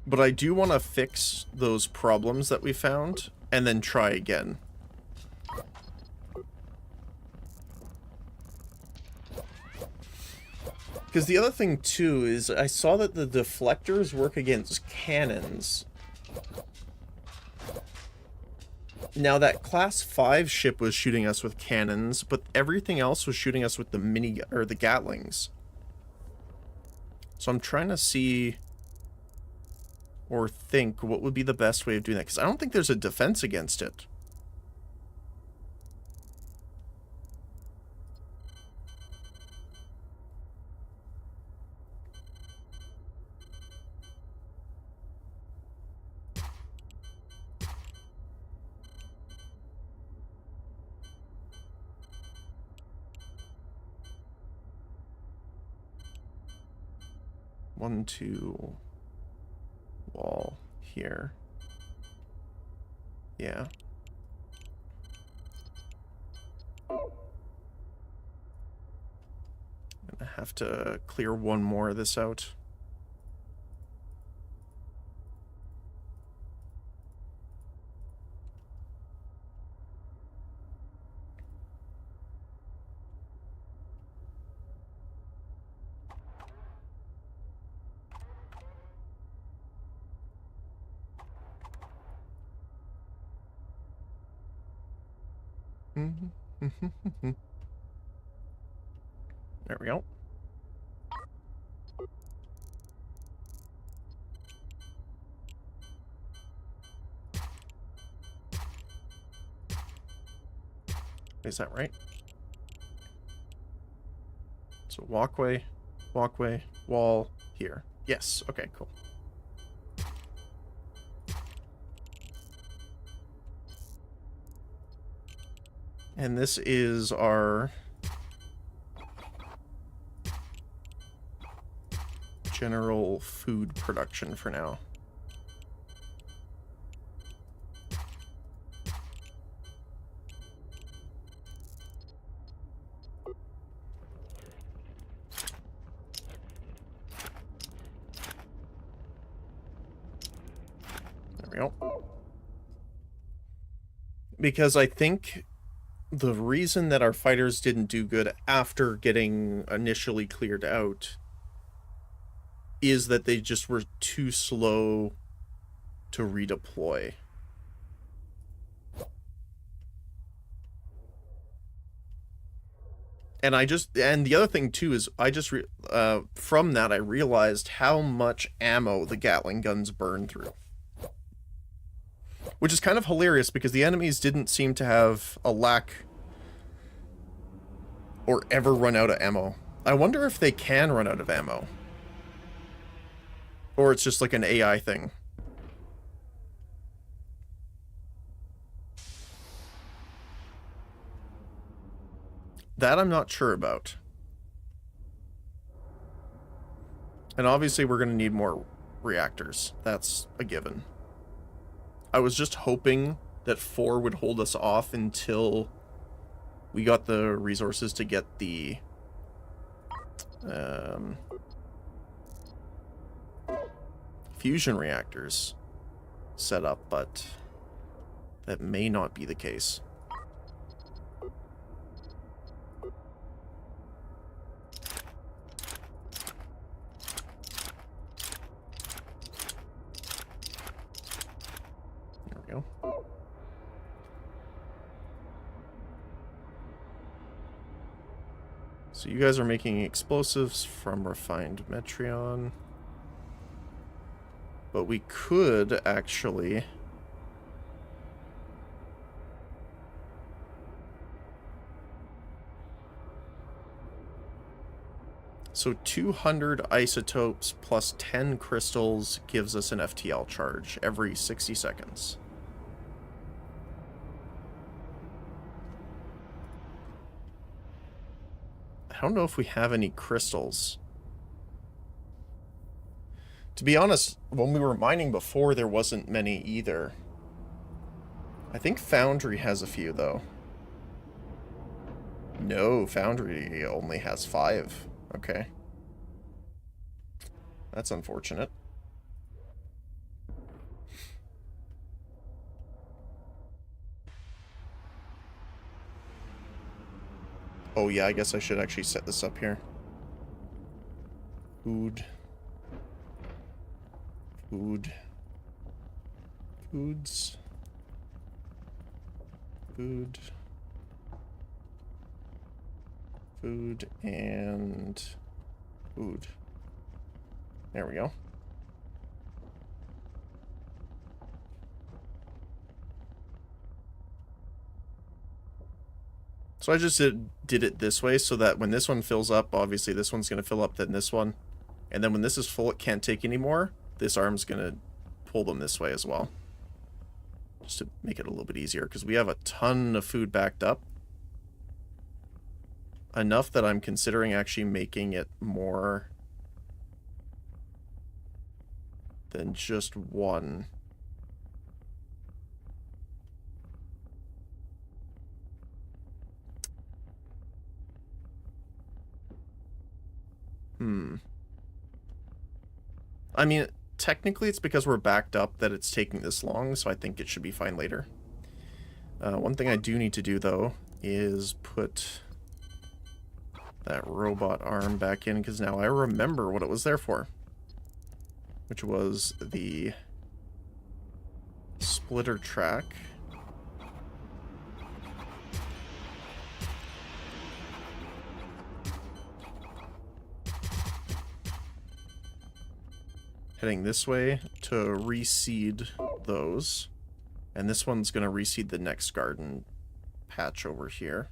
But I do want to fix those problems that we found, and then try again. Because the other thing, too, is I saw that the deflectors work against cannons. Now, that Class 5 ship was shooting us with cannons, but everything else was shooting us with the the Gatlings. So I'm trying to see... or think what would be the best way of doing that, because I don't think there's a defense against it. One, two... wall here. Yeah. have to clear one more of this out. There we go. Is that right? So walkway, walkway, wall, here. Yes, okay, cool. And this is our general food production for now. There we go. Because I think the reason that our fighters didn't do good after getting initially cleared out is that they just were too slow to redeploy. And the other thing too is from that I realized how much ammo the Gatling guns burn through. Which is kind of hilarious because the enemies didn't seem to have a lack or ever run out of ammo. I wonder if they can run out of ammo. Or it's just like an AI thing. That I'm not sure about. And obviously we're going to need more reactors. That's a given. I was just hoping that 4 would hold us off until we got the resources to get the fusion reactors set up, but that may not be the case. There we go. So you guys are making explosives from refined Metreon. But we could actually... So 200 isotopes plus 10 crystals gives us an FTL charge every 60 seconds. I don't know if we have any crystals. To be honest, when we were mining before, there wasn't many either. I think Foundry has a few, though. No, Foundry only has 5. Okay. That's unfortunate. Oh yeah, I guess I should actually set this up here. Food. Food. Foods. Food. Food and food. There we go. So I just did it this way so that when this one fills up, obviously this one's going to fill up, then this one. And then when this is full, it can't take any more. This arm's going to pull them this way as well. Just to make it a little bit easier, because we have a ton of food backed up. Enough that I'm considering actually making it more than just one. I mean, technically it's because we're backed up that it's taking this long, so I think it should be fine later. One thing I do need to do, though, is put that robot arm back in, because now I remember what it was there for. Which was the splitter track. Heading this way to reseed those. And this one's going to reseed the next garden patch over here.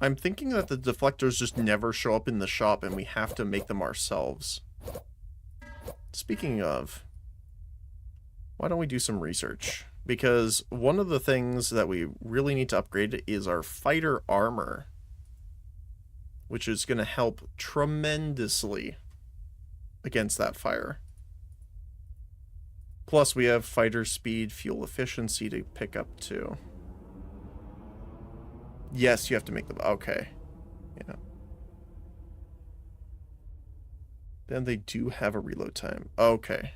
I'm thinking that the deflectors just never show up in the shop and we have to make them ourselves. Speaking of, why don't we do some research? Because one of the things that we really need to upgrade is our fighter armor, which is going to help tremendously against that fire. Plus, we have fighter speed, fuel efficiency to pick up too. Yes, you have to make them. Okay. Yeah. Then they do have a reload time. Okay.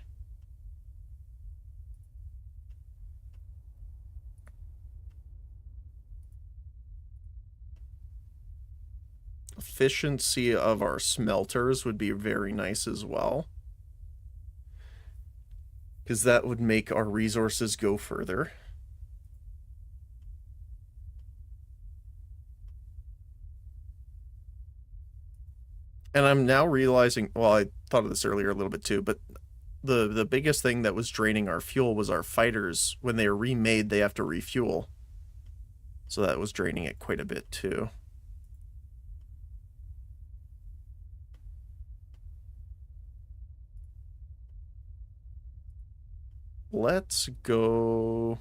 Efficiency of our smelters would be very nice as well, because that would make our resources go further. And I'm now realizing, well, I thought of this earlier a little bit too, but the biggest thing that was draining our fuel was our fighters. When they are remade, they have to refuel. So that was draining it quite a bit too. Let's go...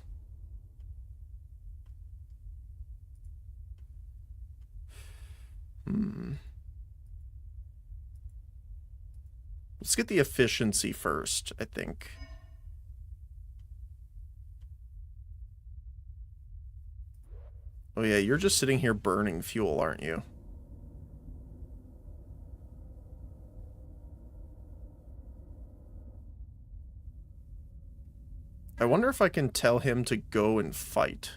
Let's get the efficiency first, I think. Oh yeah, you're just sitting here burning fuel, aren't you? I wonder if I can tell him to go and fight.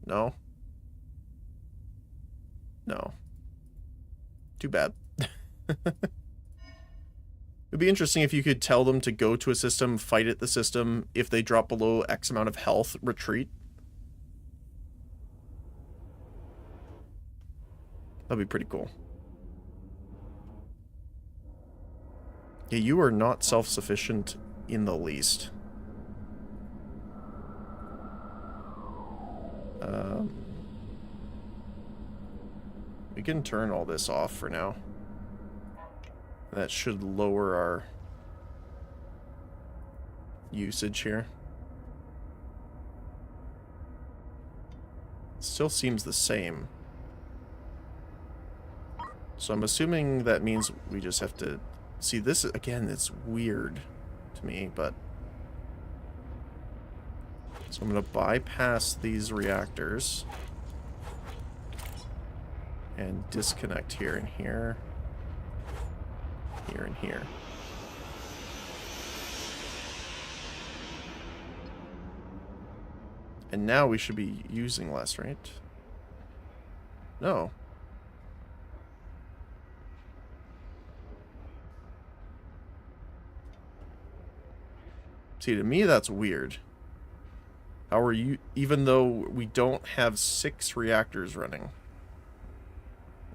No? No. Too bad. It'd be interesting if you could tell them to go to a system, fight at the system, if they drop below X amount of health, retreat. That'd be pretty cool. Yeah, you are not self-sufficient in the least. We can turn all this off for now. That should lower our usage here. Still seems the same. So I'm assuming that means we just have to... See, this, again, it's weird to me, but... So I'm going to bypass these reactors. And disconnect here and here. Here and here. And now we should be using less, right? No. See, to me that's weird. How are you, even though we don't have 6 reactors running,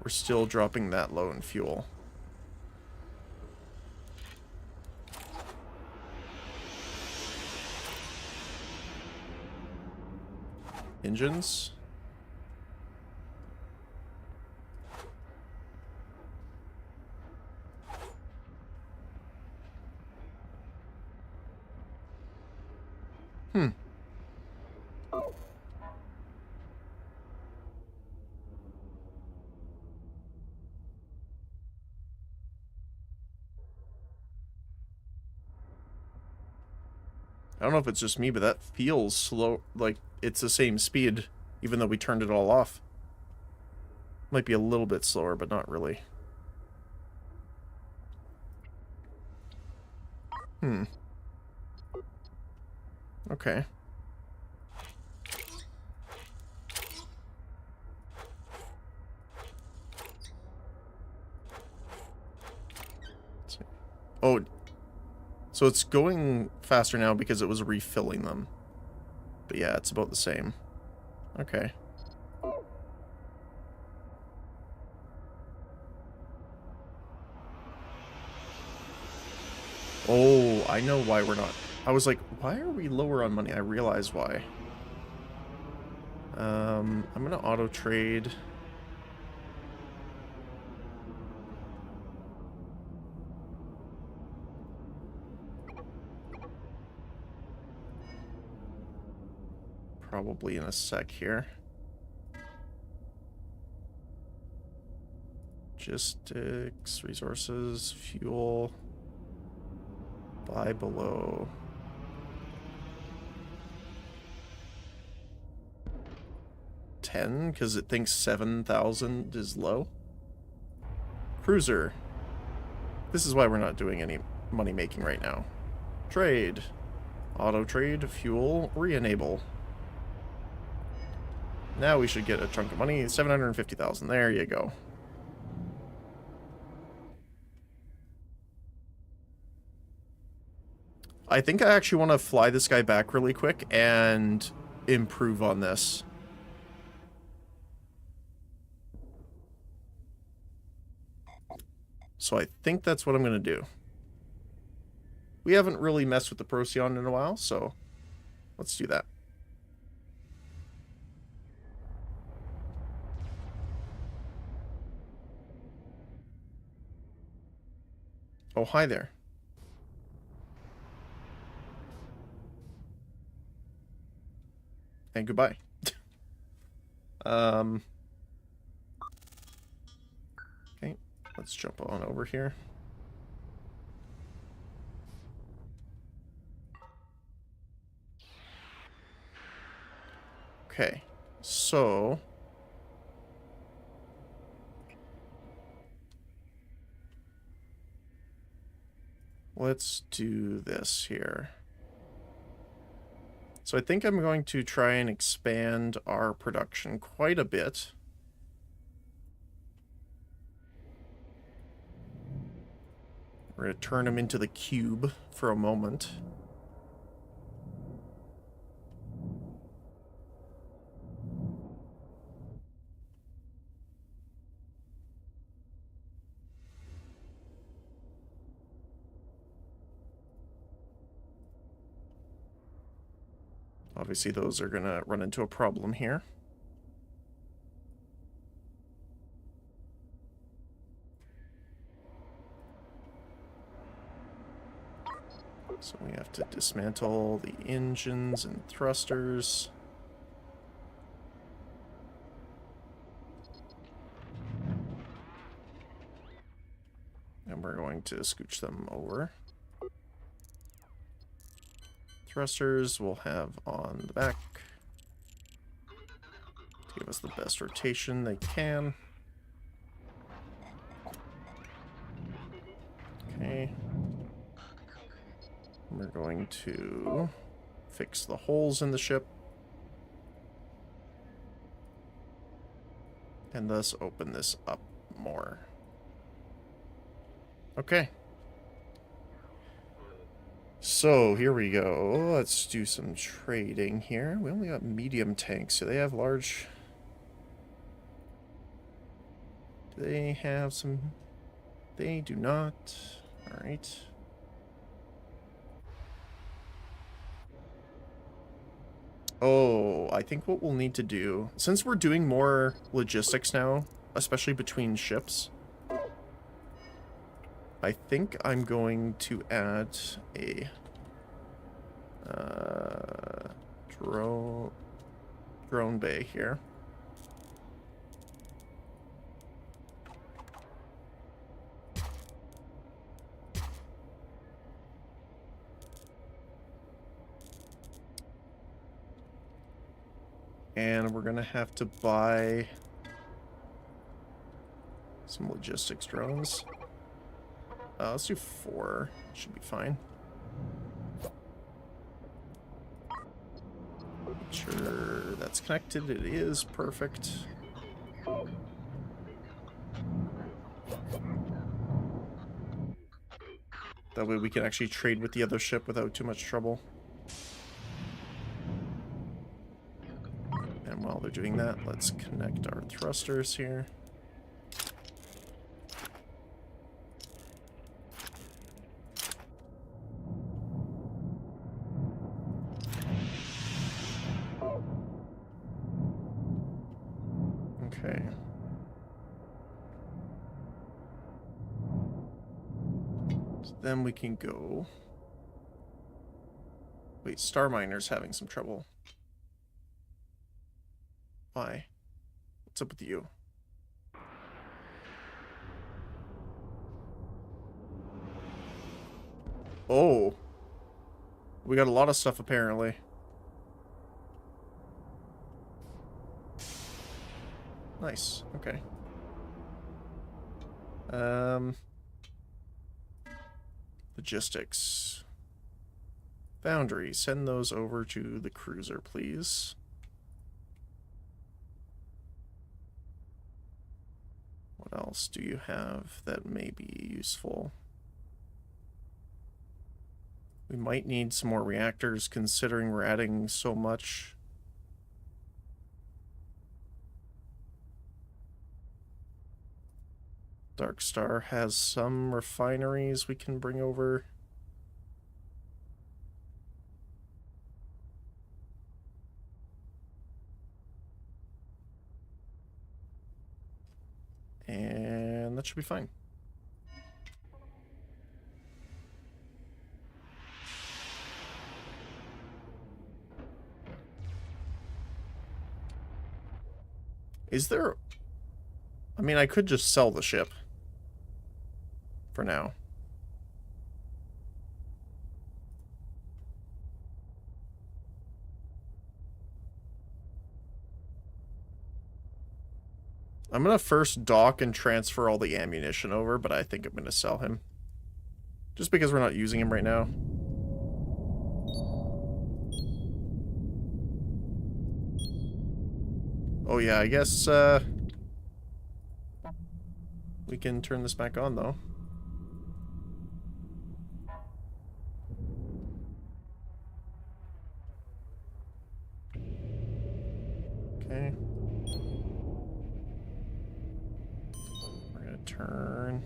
we're still dropping that low in fuel. Engines. I don't know if it's just me, but that feels slow. Like it's the same speed, even though we turned it all off. Might be a little bit slower, but not really. Okay. Oh, so it's going faster now because it was refilling them. But yeah, it's about the same. Okay. Oh, I know why we're not. I was like, why are we lower on money? I realize why. I'm gonna auto trade. Probably in a sec here. Logistics, resources, fuel. Buy below. $10 because it thinks 7,000 is low. Cruiser. This is why we're not doing any money making right now. Trade. Auto trade, fuel, re-enable. Now we should get a chunk of money. 750,000. There you go. I think I actually want to fly this guy back really quick and improve on this. So I think that's what I'm going to do. We haven't really messed with the Procyon in a while, so let's do that. Oh, hi there. And goodbye. Okay, let's jump on over here. Okay, so let's do this here. So I think I'm going to try and expand our production quite a bit. We're going to turn him into the cube for a moment. Obviously, those are going to run into a problem here. So we have to dismantle the engines and thrusters. And we're going to scooch them over. Thrusters we'll have on the back to give us the best rotation they can. Okay. We're going to fix the holes in the ship. And thus open this up more. Okay. So, here we go. Let's do some trading here. We only got medium tanks. Do they have large? Do they have some? They do not. Alright. Oh, I think what we'll need to do, since we're doing more logistics now, especially between ships, I think I'm going to add a drone bay here. And we're gonna have to buy some logistics drones. Let's do 4. Should be fine. Make sure that's connected. It is perfect. That way we can actually trade with the other ship without too much trouble. And while they're doing that, let's connect our thrusters here. Okay. So then we can go... Wait, Star Miner's having some trouble. Why? What's up with you? Oh. We got a lot of stuff, apparently. Nice. Okay. Logistics. Foundry. Send those over to the cruiser, please. What else do you have that may be useful? We might need some more reactors, considering we're adding so much. Dark Star has some refineries we can bring over. And that should be fine. Is there... I mean, I could just sell the ship. For now. I'm gonna first dock and transfer all the ammunition over, but I think I'm gonna sell him. Just because we're not using him right now. Oh yeah, I guess, we can turn this back on, though. Okay. We're gonna turn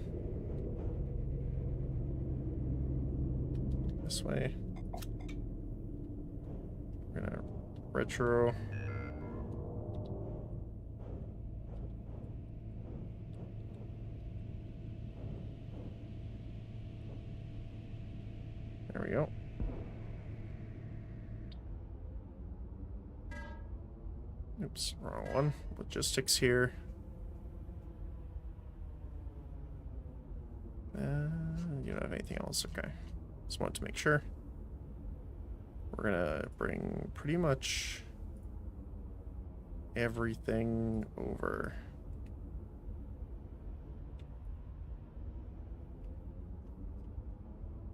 this way. We're gonna retro. There we go. Oops, wrong one. Logistics here. You don't have anything else? Okay. Just wanted to make sure. We're gonna bring pretty much everything over.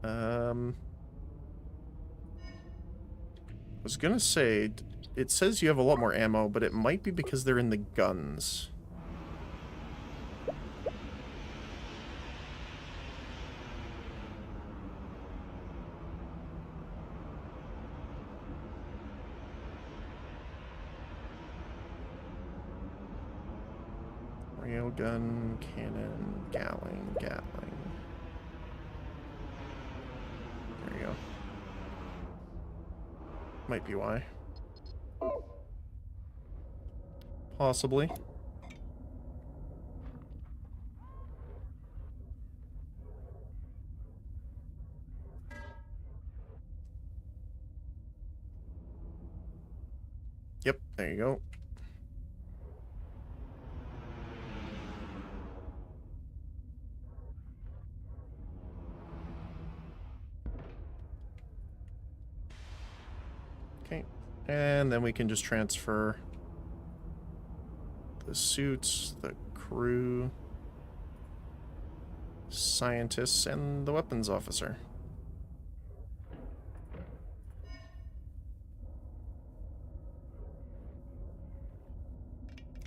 I was gonna say, it says you have a lot more ammo, but it might be because they're in the guns. Railgun, cannon, Gatling. There you go. Might be why. Possibly. Yep, there you go. Okay, and then we can just transfer the suits, the crew, scientists, and the weapons officer.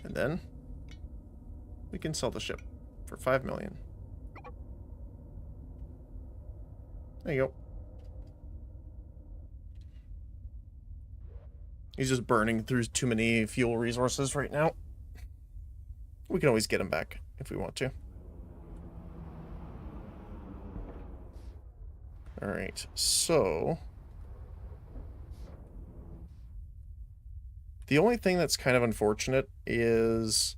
And then we can sell the ship for 5 million. There you go. He's just burning through too many fuel resources right now. We can always get him back if we want to. Alright, so the only thing that's kind of unfortunate is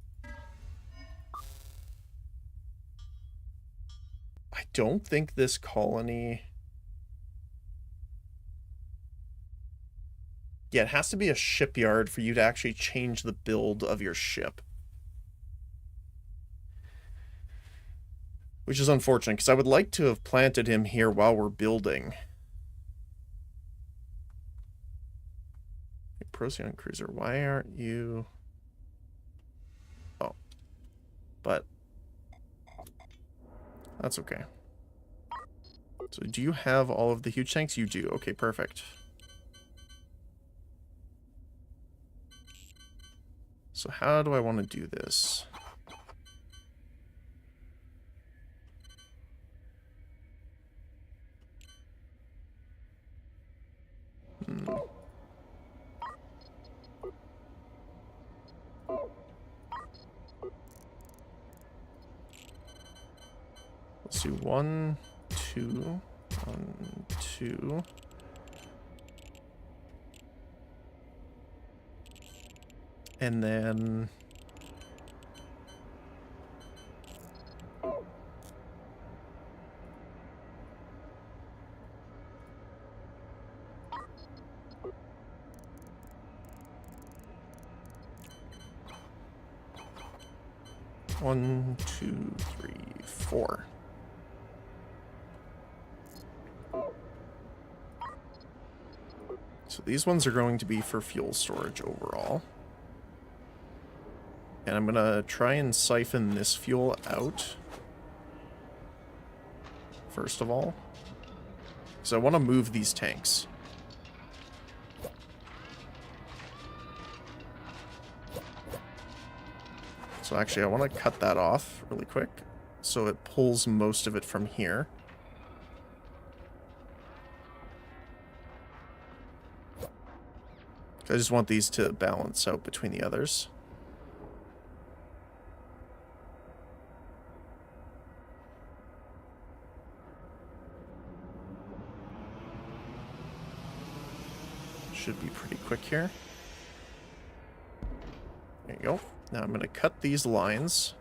I don't think this colony... Yeah, it has to be a shipyard for you to actually change the build of your ship. Which is unfortunate, because I would like to have planted him here while we're building. Hey, Procyon Cruiser, why aren't you... Oh. But... that's okay. So do you have all of the huge tanks? You do. Okay, perfect. So how do I want to do this? Let's do 1, 2, 1, 2. And then... One, two, three, four. So these ones are going to be for fuel storage overall. And I'm gonna try and siphon this fuel out. First of all. Because I want to move these tanks. So actually I want to cut that off really quick. So it pulls most of it from here. I just want these to balance out between the others. Should be pretty quick here. There you go. Now I'm going to cut these lines.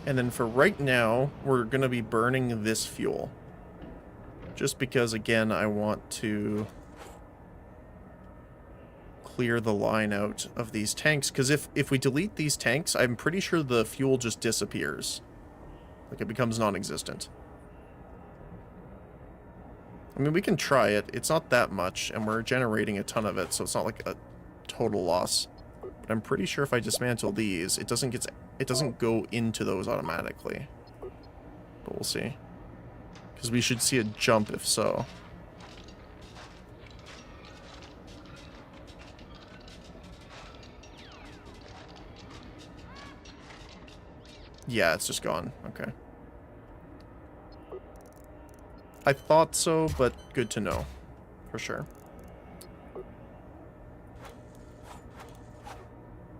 And then for right now, we're going to be burning this fuel. Just because, again, I want to clear the line out of these tanks. Because if we delete these tanks, I'm pretty sure the fuel just disappears. Like, it becomes non-existent. I mean, we can try it. It's not that much, and we're generating a ton of it, so it's not like a total loss. But I'm pretty sure if I dismantle these, it doesn't go into those automatically. But we'll see. Because we should see a jump if so. Yeah, it's just gone. Okay. I thought so, but good to know. For sure.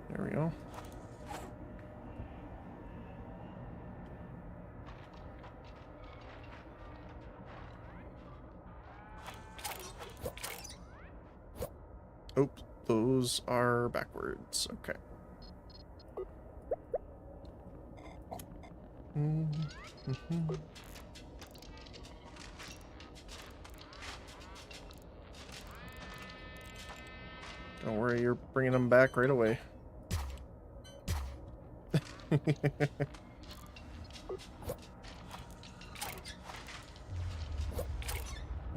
There we go. Oh, those are backwards. Okay. Mm-hmm. Don't worry, you're bringing them back right away.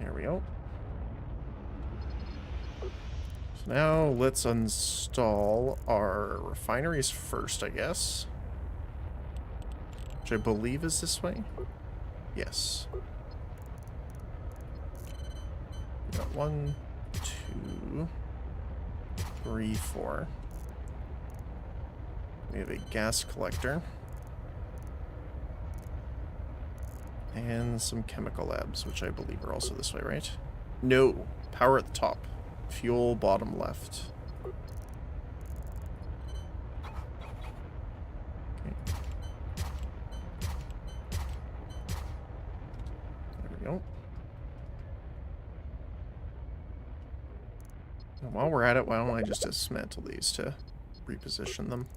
There we go. So now let's install our refineries first, I guess. Which I believe is this way. Yes. We got 1, 2, 3, 4. We have a gas collector. And some chemical labs, which I believe are also this way, right? No. Power at the top. Fuel bottom left. Okay. There we go. And while we're at it, why don't I just dismantle these to reposition them?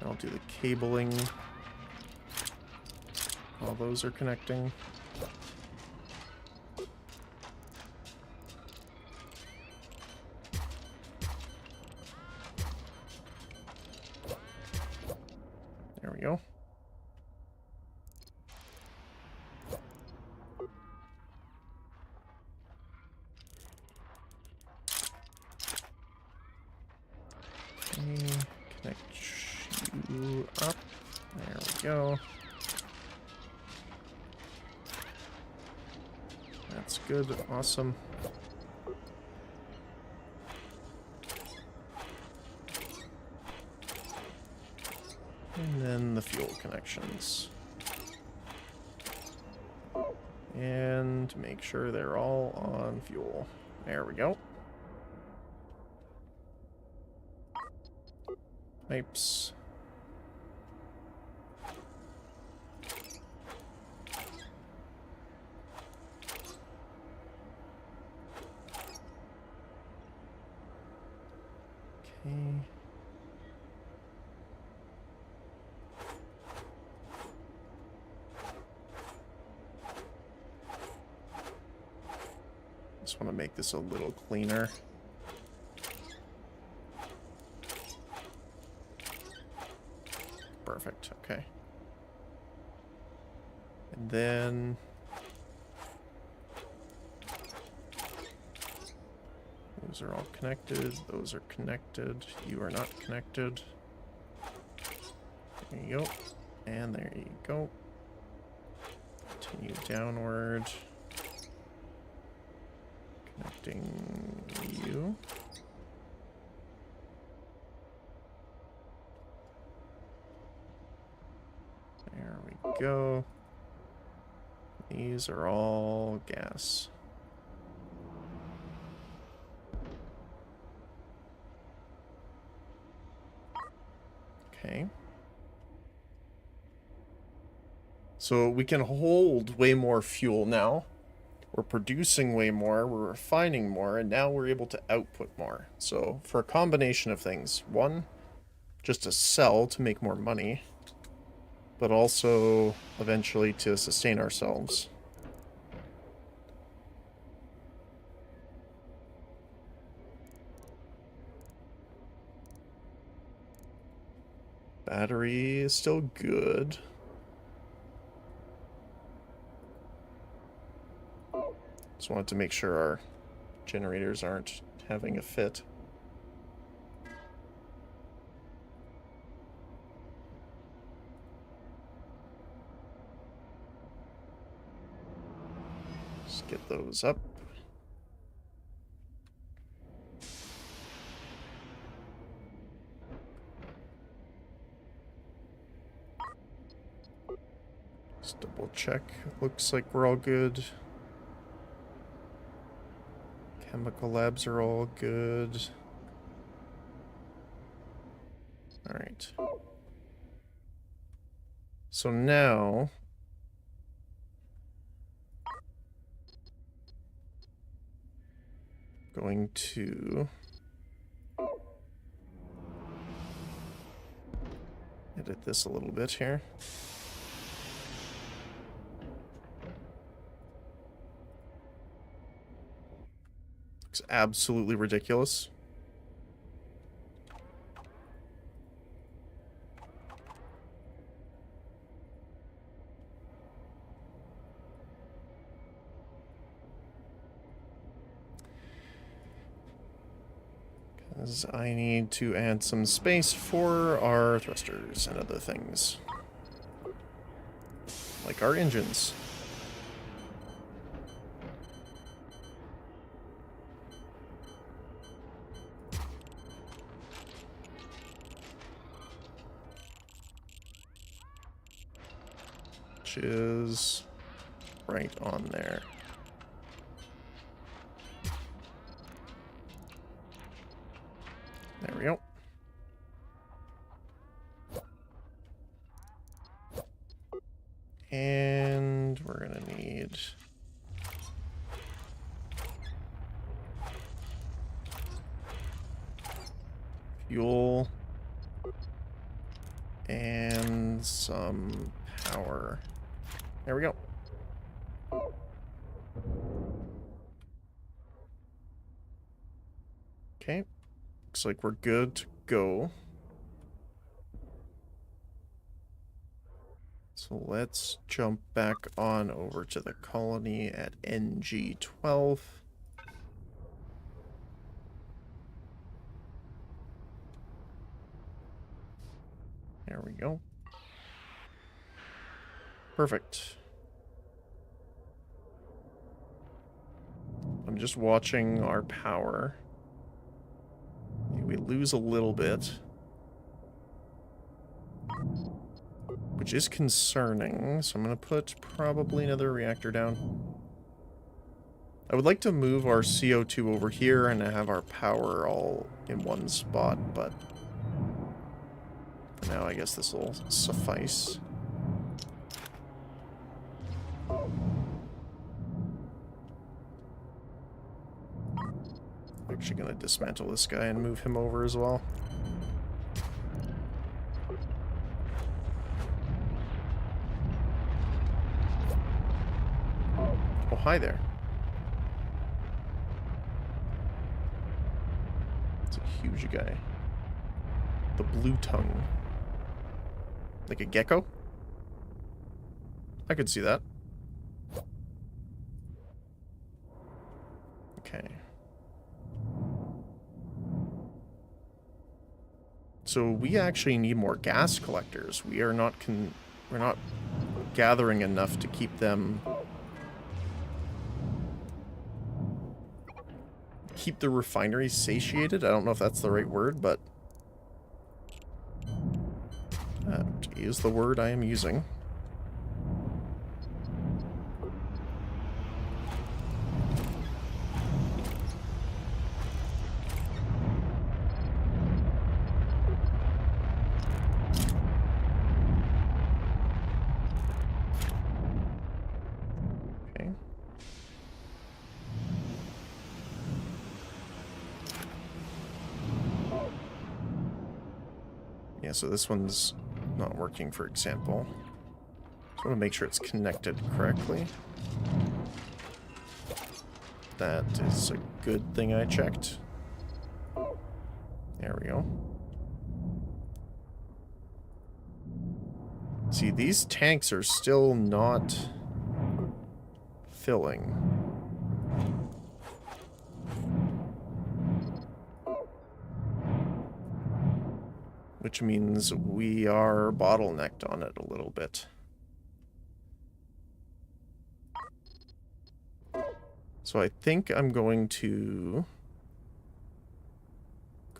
I'll do the cabling. All those are connecting. There we go. Okay, connect you up. There we go. That's good. Awesome. And then the fuel connections. And make sure they're all on fuel. There we go. Pipes. Okay. Just want to make this a little cleaner. Perfect, okay. And then those are all connected, those are connected, you are not connected. There you go. And there you go. Continue downward. Connecting you. There we go. These are all gas. Okay. So we can hold way more fuel now. We're producing way more, we're refining more, and now we're able to output more. So for a combination of things, one, just to sell to make more money, but also eventually to sustain ourselves. Battery is still good. Just wanted to make sure our generators aren't having a fit. Just get those up. Just double check. Looks like we're all good. Chemical labs are all good. Alright. So now going to edit this a little bit here. Looks absolutely ridiculous. As I need to add some space for our thrusters and other things. Like our engines. Which is right on there. There we go. And we're gonna need fuel and some power. There we go. Okay. Looks like we're good to go. So let's jump back on over to the colony at NG12. There we go. Perfect. I'm just watching our power. We lose a little bit, which is concerning, so I'm going to put probably another reactor down. I would like to move our CO2 over here and have our power all in one spot, but for now I guess this will suffice. I'm actually going to dismantle this guy and move him over as well. Oh, hi there. It's a huge guy. The blue tongue. Like a gecko? I could see that. Okay. So we actually need more gas collectors. We're not gathering enough to keep them... keep the refinery satiated? I don't know if that's the right word, but... that is the word I am using. Yeah, so this one's not working, for example. Just want to make sure it's connected correctly. That is a good thing I checked. There we go. See, these tanks are still not filling. Which means we are bottlenecked on it a little bit. So I think I'm going to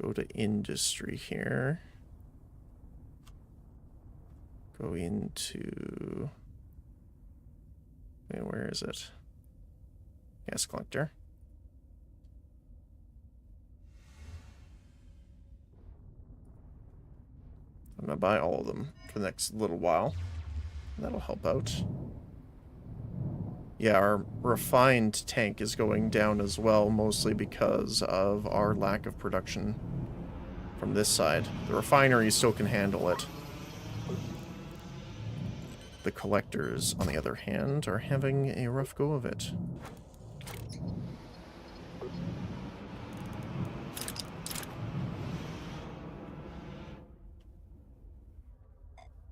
go to industry here. Go into... wait, where is it? Gas collector. I'm gonna buy all of them for the next little while. That'll help out. Yeah, our refined tank is going down as well, mostly because of our lack of production from this side. The refinery still can handle it. The collectors, on the other hand, are having a rough go of it.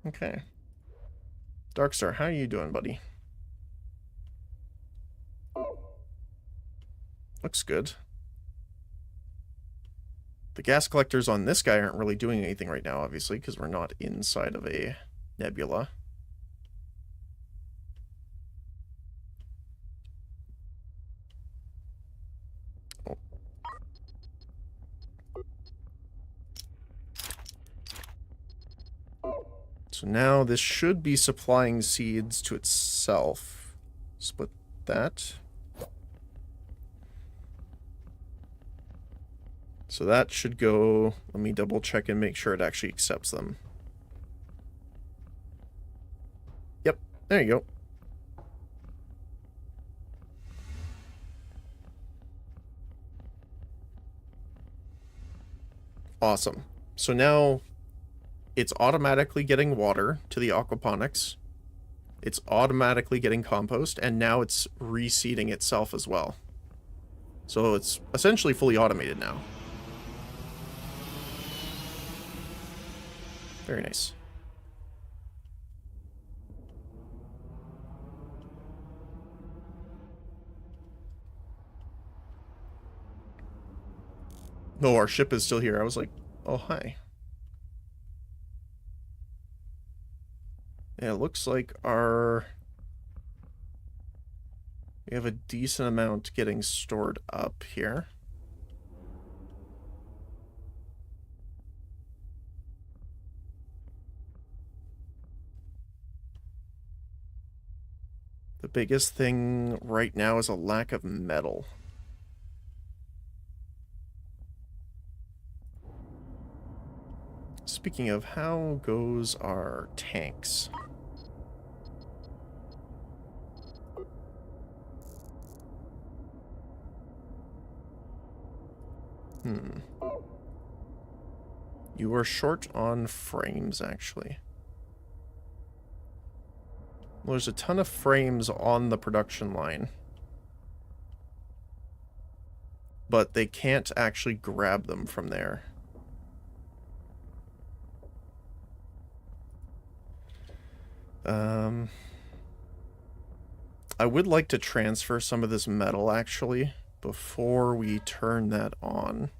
Okay. Darkstar, how are you doing, buddy? Looks good. The gas collectors on this guy aren't really doing anything right now, obviously, because we're not inside of a nebula. Oh. So now this should be supplying seeds to itself. Split that. So that should go, let me double check and make sure it actually accepts them. Yep, there you go. Awesome. So now it's automatically getting water to the aquaponics. It's automatically getting compost, and now it's reseeding itself as well. So it's essentially fully automated now. Very nice. No, our ship is still here. I was like, oh, hi. Yeah, it looks like we have a decent amount getting stored up here. The biggest thing right now is a lack of metal. Speaking of, how goes our tanks? You are short on frames, actually. Well, there's a ton of frames on the production line, but they can't actually grab them from there. I would like to transfer some of this metal, actually, before we turn that on,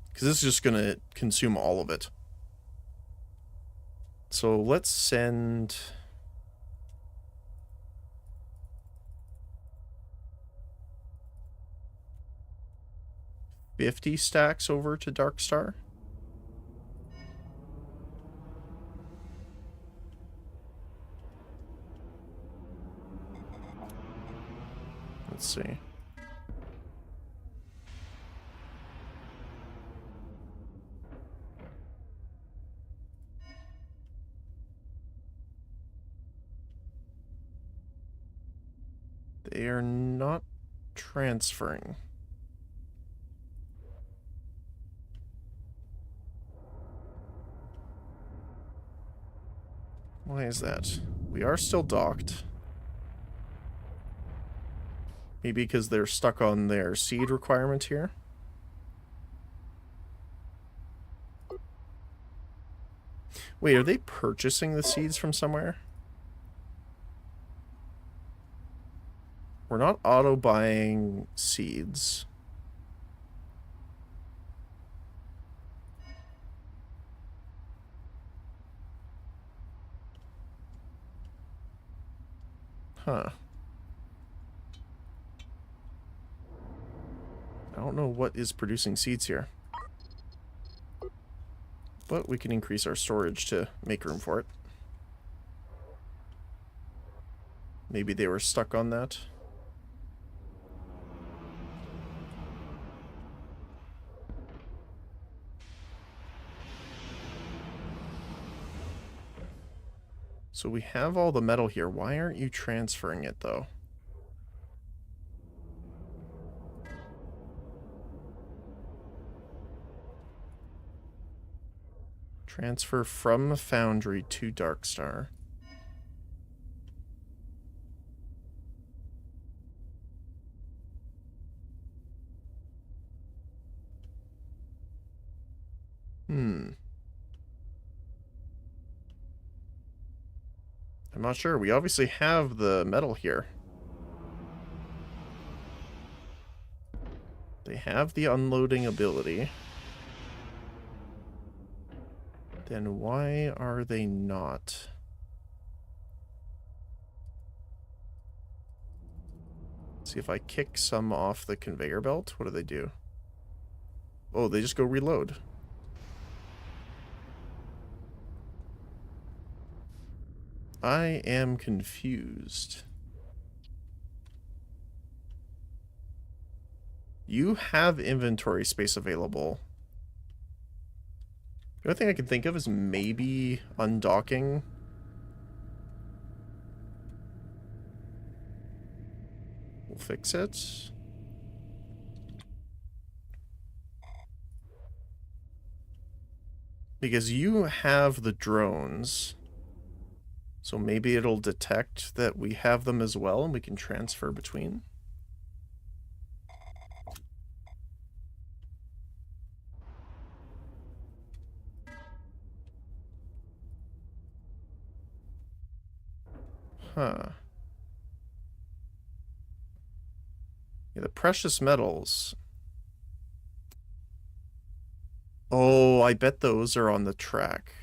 because this is just going to consume all of it. So let's send... $50 stacks over to Darkstar. Let's see. They are not transferring. Why is that? We are still docked. Maybe because they're stuck on their seed requirement here. Wait, are they purchasing the seeds from somewhere? We're not auto-buying seeds. Huh. I don't know what is producing seeds here. But we can increase our storage to make room for it. Maybe they were stuck on that. So we have all the metal here. Why aren't you transferring it, though? Transfer from Foundry to Darkstar. I'm not sure. We obviously have the metal here. They have the unloading ability. Then why are they not? See if I kick some off the conveyor belt. What do they do? Oh, they just go reload. I am confused. You have inventory space available. The only thing I can think of is maybe undocking. We'll fix it. Because you have the drones. So maybe it'll detect that we have them as well and we can transfer between. Huh. Yeah, the precious metals. Oh, I bet those are on the track.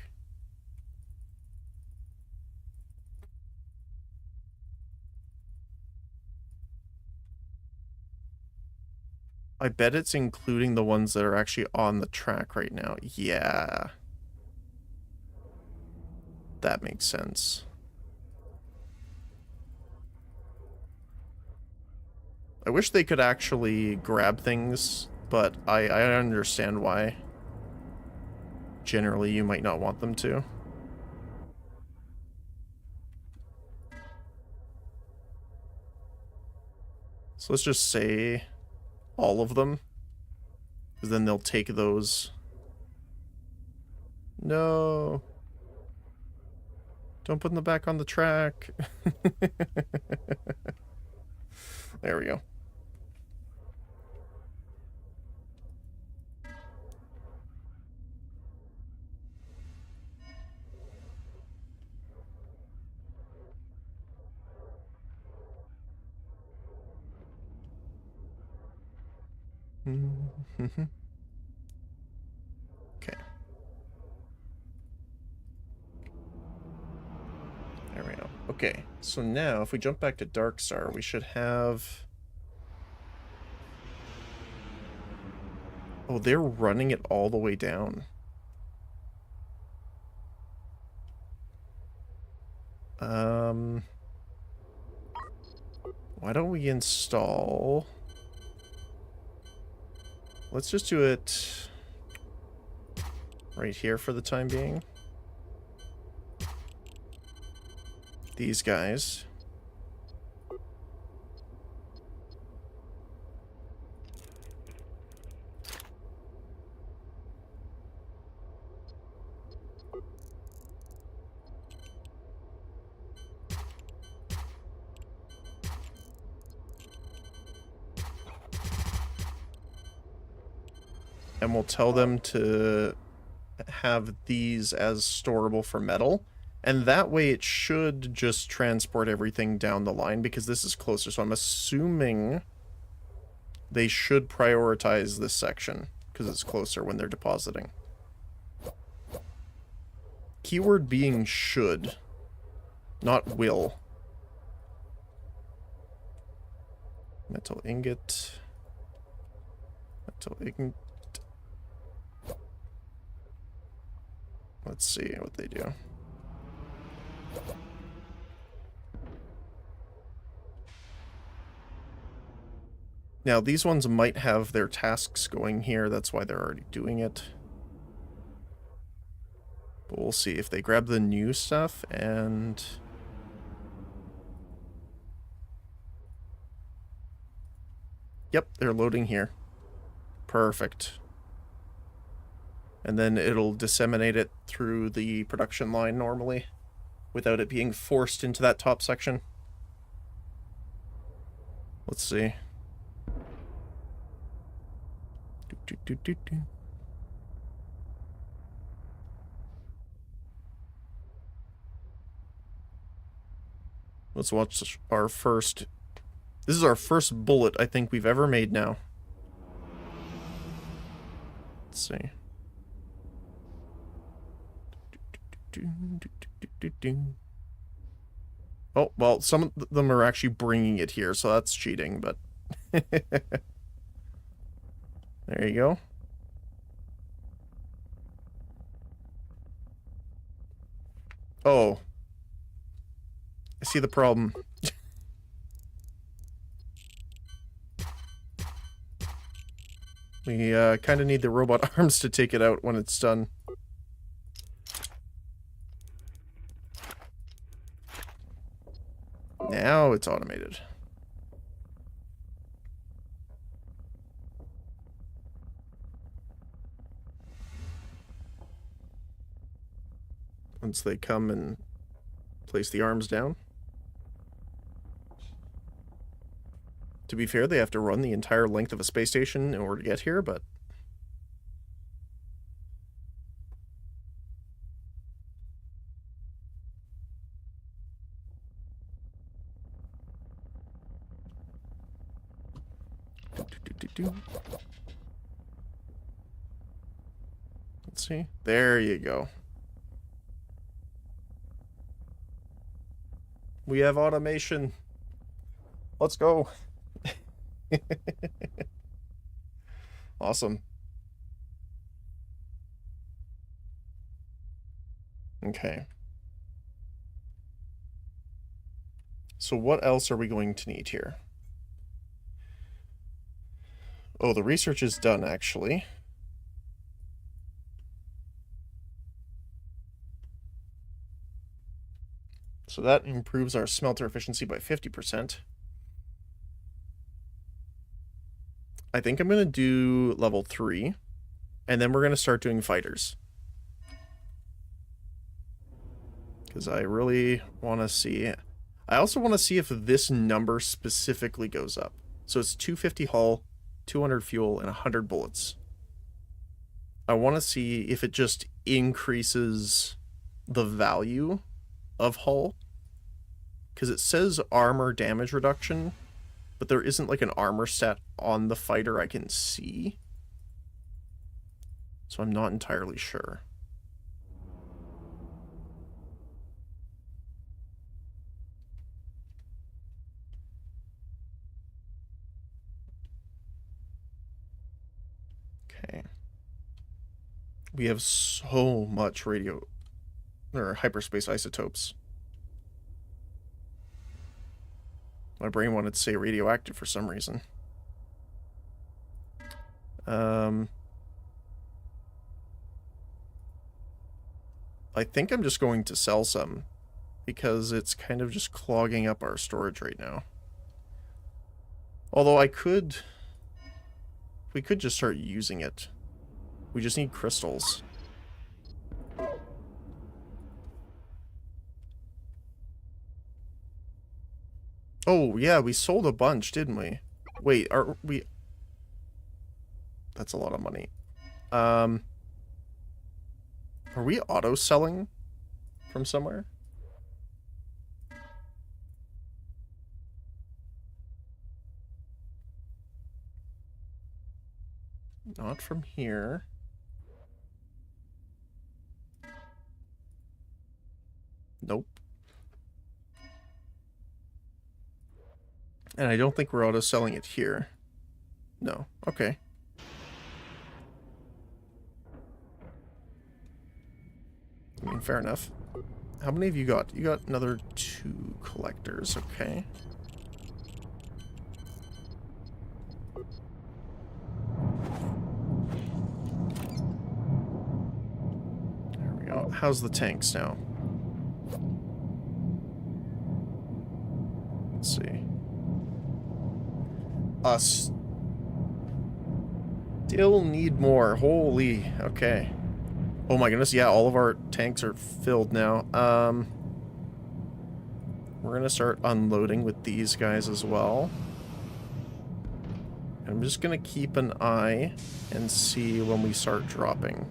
I bet it's including the ones that are actually on the track right now. Yeah. That makes sense. I wish they could actually grab things, but I understand why. Generally, you might not want them to. So let's just say all of them, because then they'll take those. No. Don't put them back on the track. There we go. Okay. There we go. Okay, so now if we jump back to Darkstar, we should have... Oh, they're running it all the way down. Why don't we install... Let's just do it right here for the time being. These guys. And we'll tell them to have these as storable for metal. And that way it should just transport everything down the line because this is closer. So I'm assuming they should prioritize this section because it's closer when they're depositing. Keyword being should, not will. Metal ingot. Metal ingot. Let's see what they do. Now, these ones might have their tasks going here. That's why they're already doing it. But we'll see if they grab the new stuff and... Yep, they're loading here. Perfect. And then it'll disseminate it through the production line normally, without it being forced into that top section. Let's see. Let's watch our first... This is our first bullet I think we've ever made now. Let's see. Oh, well, some of them are actually bringing it here, so that's cheating, but... There you go. Oh. I see the problem. We kind of need the robot arms to take it out when it's done. Now it's automated. Once they come and place the arms down. To be fair, they have to run the entire length of a space station in order to get here, but... Let's see. There you go. We have automation. Let's go. Awesome. Okay. So what else are we going to need here? Oh, the research is done, actually. So that improves our smelter efficiency by 50%. I think I'm going to do level 3, and then we're going to start doing fighters. Because I really want to see... I also want to see if this number specifically goes up. So it's 250 hull, 200 fuel, and 100 bullets. I want to see if it just increases the value of hull. Because it says armor damage reduction, but there isn't like an armor stat on the fighter I can see. So I'm not entirely sure. Okay. We have so much radio or hyperspace isotopes. My brain wanted to say radioactive for some reason. I think I'm just going to sell some because it's kind of just clogging up our storage right now. Although we could just start using it. We just need crystals. Oh, yeah, we sold a bunch, didn't we? Wait, are we... That's a lot of money. Are we auto-selling from somewhere? Not from here. Nope. And I don't think we're auto-selling it here. No. Okay. I mean, fair enough. How many have you got? You got another 2 collectors, okay. There we go. How's the tanks now? Let's see. Us. Still need more. Holy. Okay. Oh my goodness, yeah, all of our tanks are filled now. We're gonna start unloading with these guys as well. I'm just gonna keep an eye and see when we start dropping.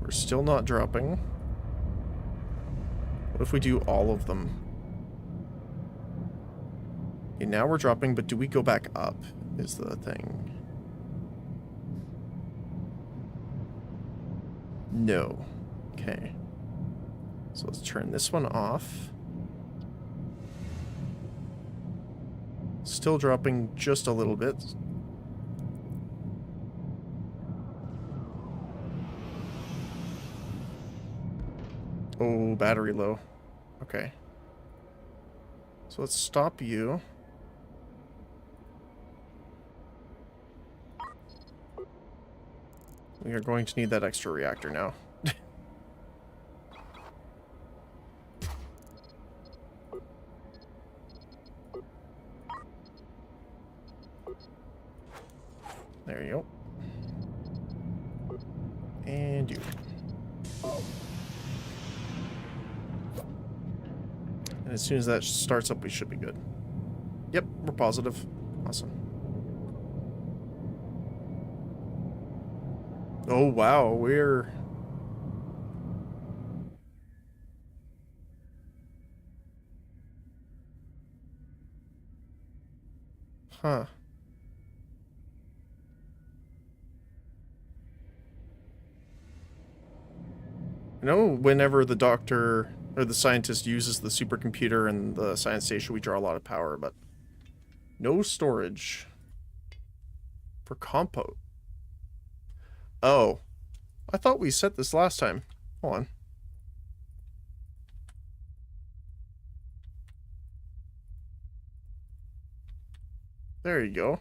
We're still not dropping. What if we do all of them? Okay, now we're dropping, but do we go back up is the thing. No. Okay. So let's turn this one off. Still dropping just a little bit. Oh, battery low. Okay. So let's stop you. We are going to need that extra reactor now. There you go. And you. And as soon as that starts up, we should be good. Yep, we're positive. Awesome. Oh, wow, we're... Huh. You know, whenever the doctor or the scientist uses the supercomputer and the science station, we draw a lot of power, but no storage for compote. Oh, I thought we set this last time. Hold on. There you go.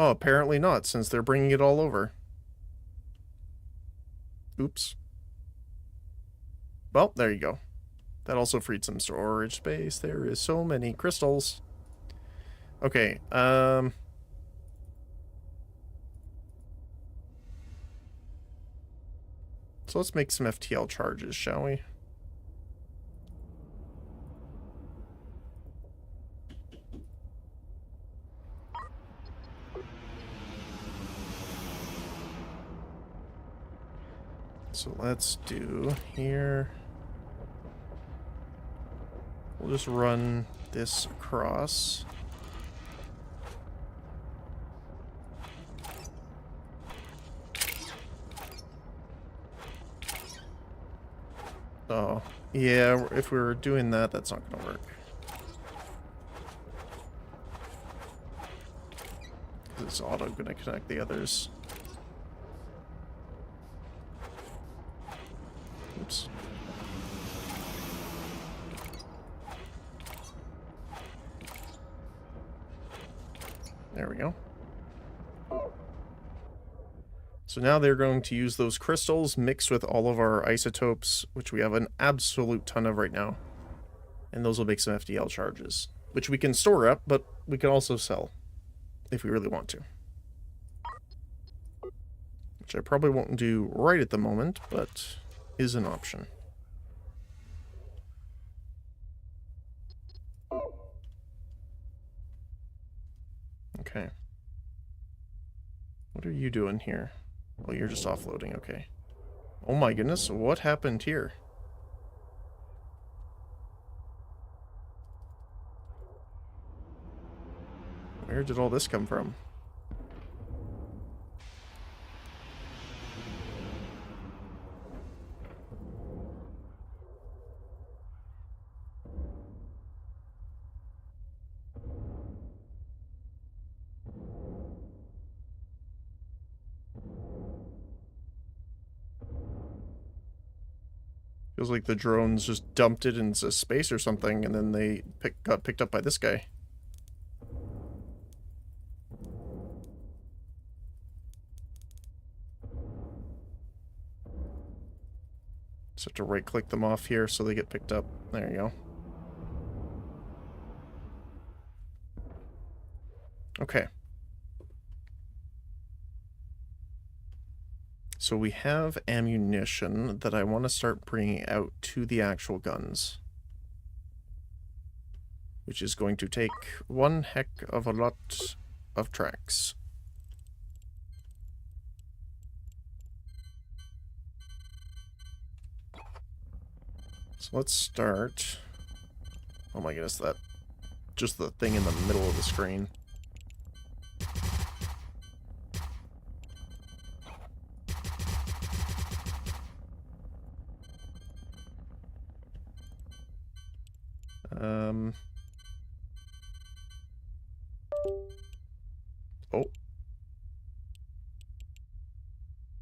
Oh, apparently not, since they're bringing it all over. Oops. Well, there you go. That also freed some storage space. There is so many crystals. Okay, so let's make some FTL charges, shall we? So let's do here. We'll just run this across. Oh, yeah, if we were doing that, that's not going to work. It's auto going to connect the others. Oops. There we go. So now they're going to use those crystals mixed with all of our isotopes, which we have an absolute ton of right now. And those will make some FDL charges, which we can store up, but we can also sell if we really want to. Which I probably won't do right at the moment, but is an option. Okay. What are you doing here? Oh, you're just offloading, okay. Oh my goodness, what happened here? Where did all this come from? Feels like the drones just dumped it into space or something, and then they got picked up by this guy. Just have to right-click them off here so they get picked up. There you go. Okay. So we have ammunition that I want to start bringing out to the actual guns. Which is going to take one heck of a lot of tracks. So let's start... Oh my goodness, that... just the thing in the middle of the screen. Oh.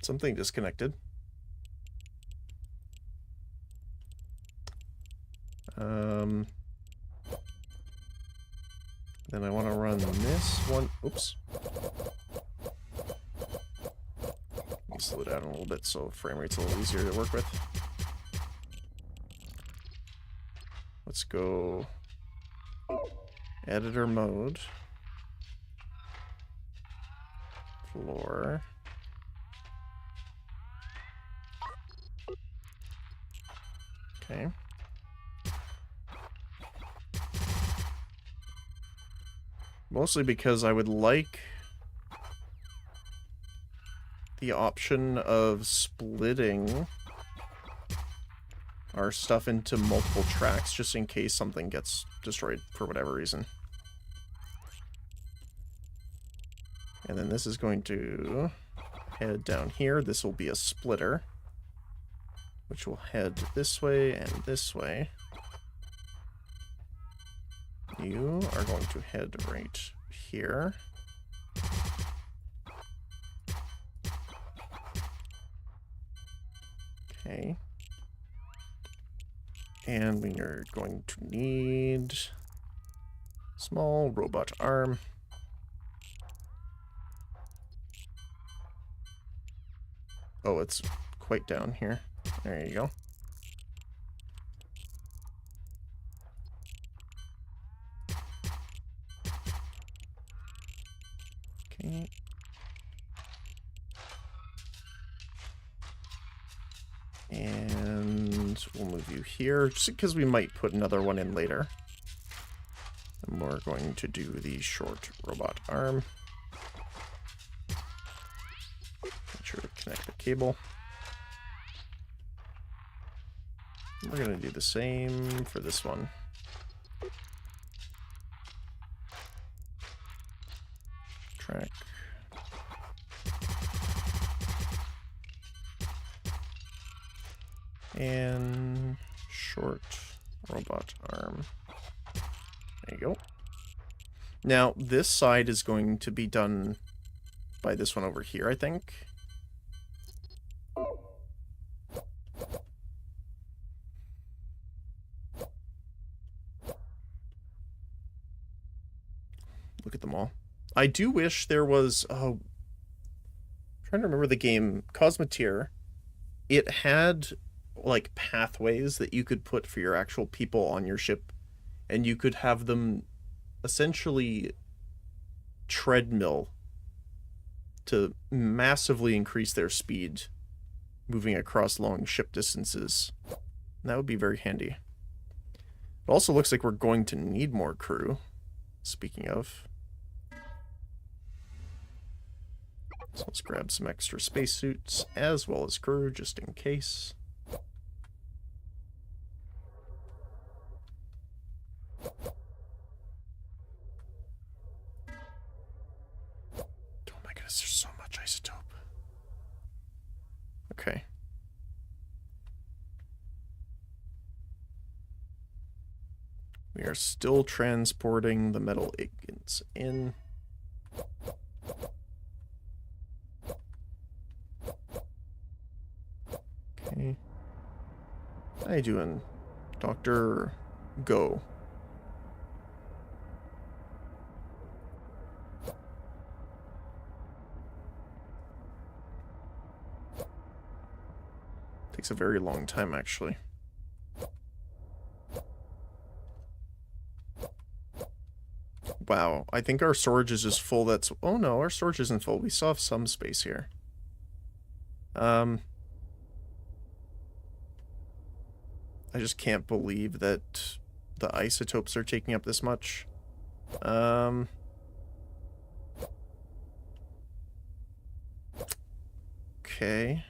Something disconnected. Then I want to run this one. Oops. Let me slow down a little bit so frame rate's a little easier to work with. Let's go editor mode. Floor. Okay. Mostly because I would like the option of splitting our stuff into multiple tracks just in case something gets destroyed for whatever reason. And then this is going to head down here. This will be a splitter, which will head this way and this way. You are going to head right here. Okay. And we are going to need small robot arm. Oh, it's quite down here. There you go. Okay. And we'll move you here, just because we might put another one in later. And we're going to do the short robot arm. Make sure to connect the cable. We're going to do the same for this one. Track. And short robot arm. There you go. Now, this side is going to be done by this one over here, I think. Look at them all. I do wish there was... Oh, I'm trying to remember the game. Cosmoteer. It had like pathways that you could put for your actual people on your ship, and you could have them essentially treadmill to massively increase their speed moving across long ship distances. And that would be very handy. It also looks like we're going to need more crew, speaking of. So let's grab some extra spacesuits as well as crew just in case. Oh my goodness, there's so much isotope. Okay. We are still transporting the metal agents in. Okay. How you doing, Dr. Go? Takes a very long time, actually. Wow, I think our storage is just full. That's... Oh no, our storage isn't full. We still have some space here. I just can't believe that the isotopes are taking up this much. Okay.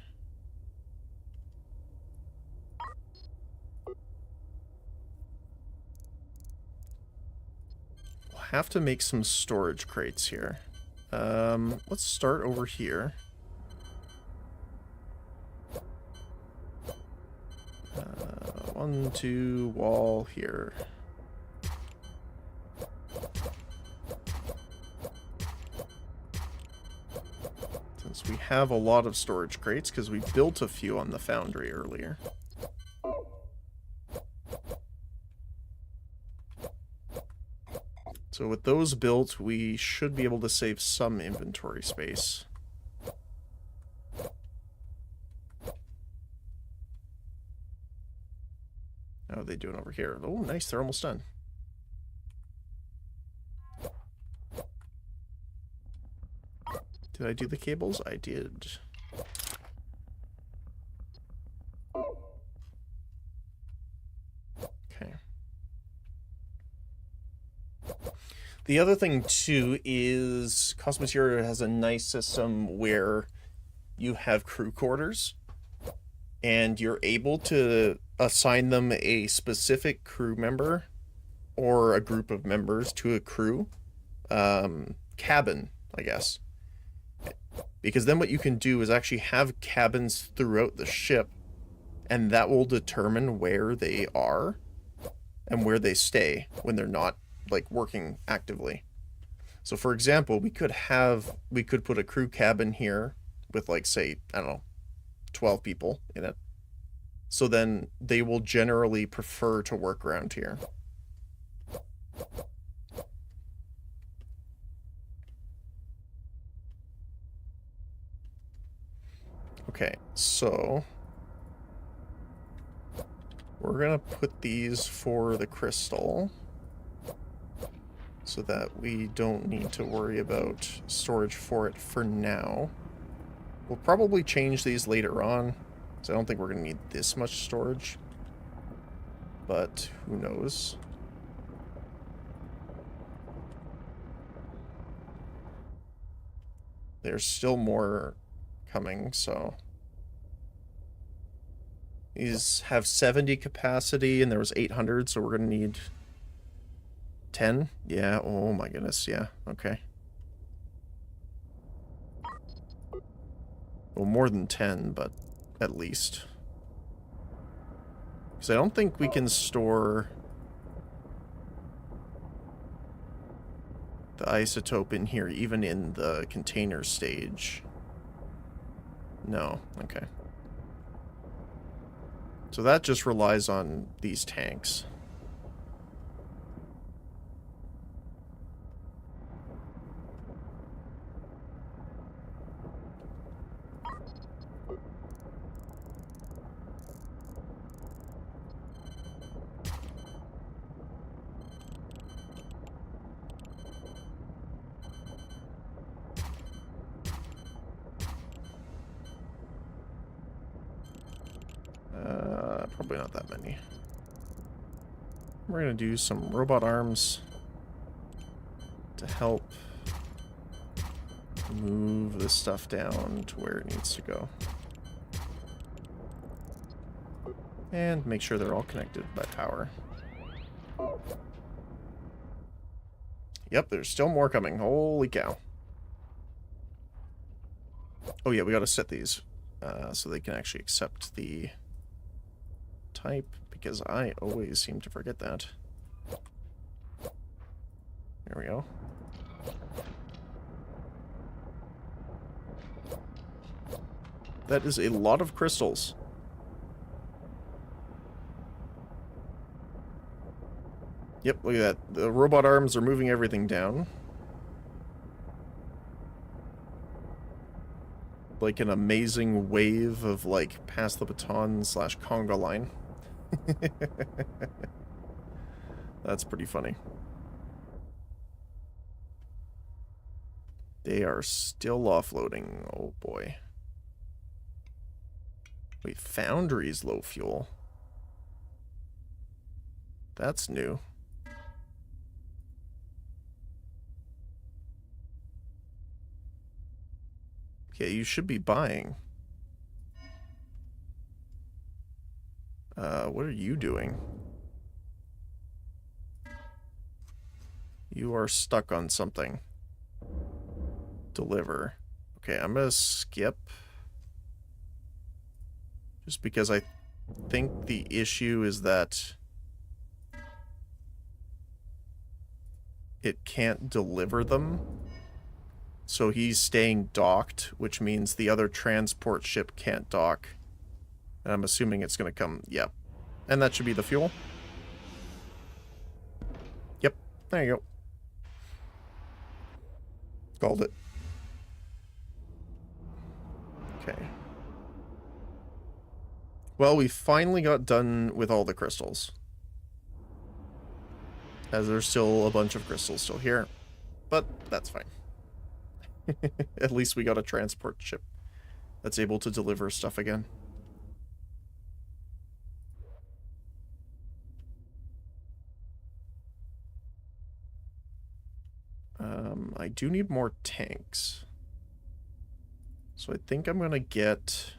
We'll have to make some storage crates here. Let's start over here. One, two, wall here. have a lot of storage crates because we built a few on the foundry earlier. So with those built, we should be able to save some inventory space. How are they doing over here? Oh, nice, they're almost done. Did I do the cables? I did. Okay. The other thing, too, is Cosmoteria has a nice system where you have crew quarters, and you're able to assign them a specific crew member or a group of members to a crew cabin, I guess. Because then what you can do is actually have cabins throughout the ship, and that will determine where they are and where they stay when they're not like working actively. So for example, we could put a crew cabin here with like, say, I don't know, 12 people in it. So then they will generally prefer to work around here. Okay, so we're gonna put these for the crystal so that we don't need to worry about storage for it for now. We'll probably change these later on, so I don't think we're gonna need this much storage, but who knows. There's still more coming, so these have 70 capacity, and there was 800, so we're gonna need 10? Yeah, oh my goodness, yeah, okay. Well, more than 10, but at least. Because I don't think we can store the isotope in here, even in the container stage. No, okay. So that just relies on these tanks. Probably not that many. We're gonna do some robot arms to help move this stuff down to where it needs to go. And make sure they're all connected by power. Yep, there's still more coming. Holy cow. Oh yeah, we gotta set these so they can actually accept the type, because I always seem to forget that. There we go. That is a lot of crystals. Yep, look at that. The robot arms are moving everything down. Like an amazing wave of, like, pass the baton / conga line. That's pretty funny. They are still offloading. Oh boy. Wait, Foundry's low fuel. That's new. Okay, you should be buying. What are you doing? You are stuck on something. Deliver. Okay, I'm gonna skip. Just because I think the issue is that it can't deliver them So he's staying docked, which means the other transport ship can't dock. And I'm assuming it's going to come... Yep. And that should be the fuel. Yep. There you go. Called it. Okay. Well, we finally got done with all the crystals. As there's still a bunch of crystals still here. But that's fine. At least we got a transport ship that's able to deliver stuff again. I do need more tanks. So I think I'm gonna get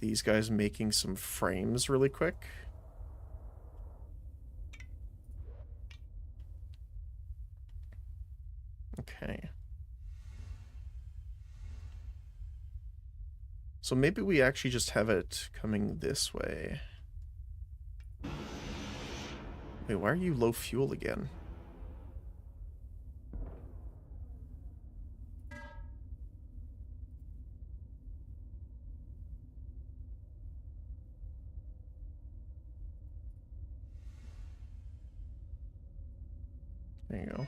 these guys making some frames really quick. Okay. So maybe we actually just have it coming this way. Wait, why are you low fuel again? There you go.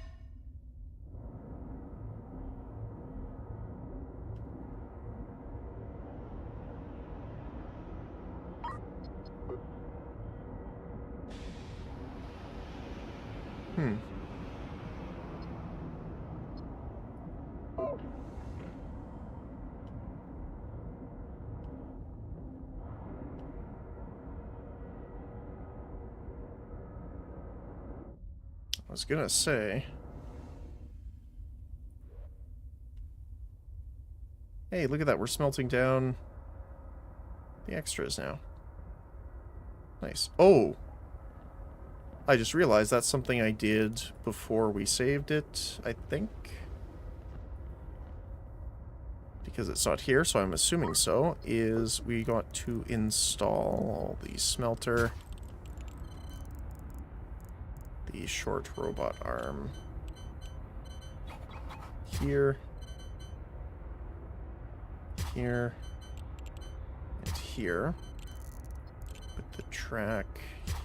I was gonna say... Hey, look at that, we're smelting down the extras now. Nice. Oh! I just realized that's something I did before we saved it, I think. Because it's not here, so I'm assuming so, is we got to install the smelter, the short robot arm here, here, and here. Put the track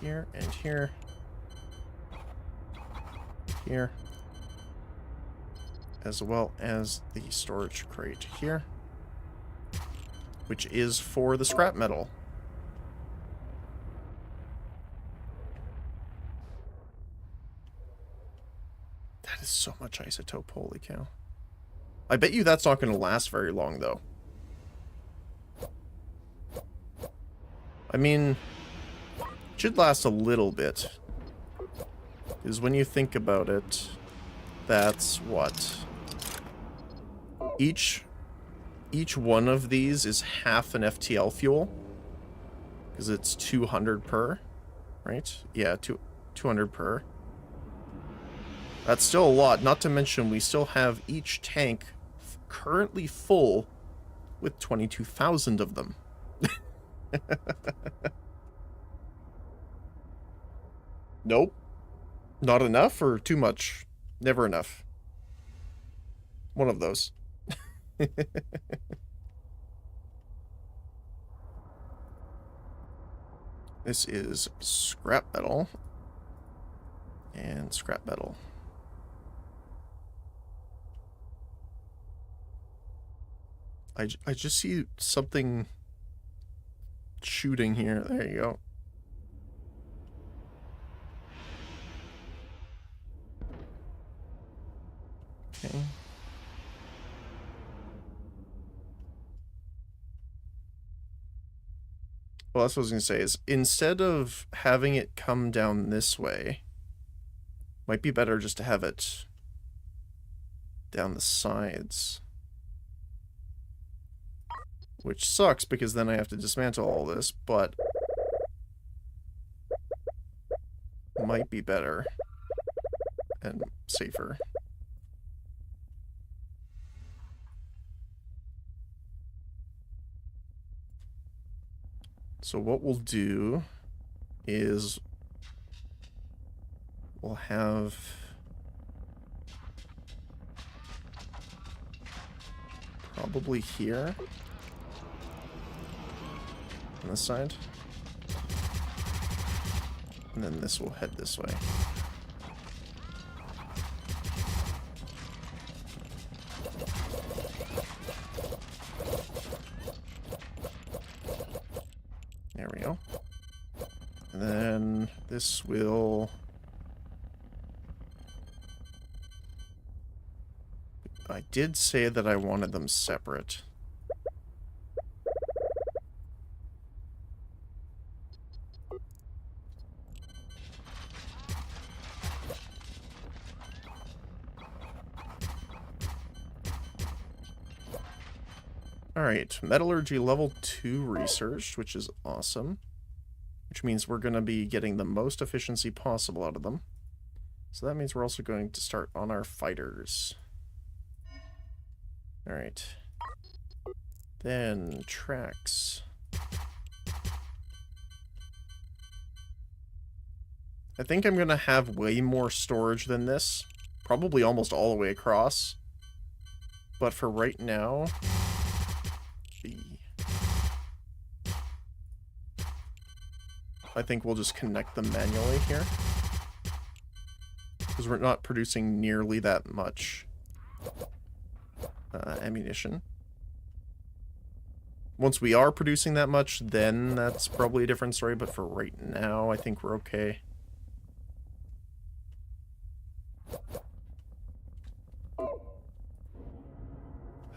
here and here, here, as well as the storage crate here, which is for the scrap metal. That is so much isotope, holy cow. I bet you that's not going to last very long, though. I mean, it should last a little bit. Because when you think about it, that's what? Each one of these is half an FTL fuel. Because it's 200 per, right? Yeah, 200 per. That's still a lot, not to mention we still have each tank currently full with 22,000 of them. Nope. Not enough or too much? Never enough. One of those. This is scrap metal. And scrap metal. I just see something shooting here. There you go. Okay. Well, that's what I was going to say, is instead of having it come down this way, might be better just to have it down the sides. Which sucks, because then I have to dismantle all this, but might be better and safer. So what we'll do is we'll have Probably here. On this side. And then this will head this way. There we go. And then this will... I did say that I wanted them separate. Alright, metallurgy level 2 research, which is awesome. Which means we're going to be getting the most efficiency possible out of them. So that means we're also going to start on our fighters. Alright. Then, tracks. I think I'm going to have way more storage than this. Probably almost all the way across. But for right now... I think we'll just connect them manually here. Because we're not producing nearly that much ammunition. Once we are producing that much, then that's probably a different story, but for right now, I think we're okay.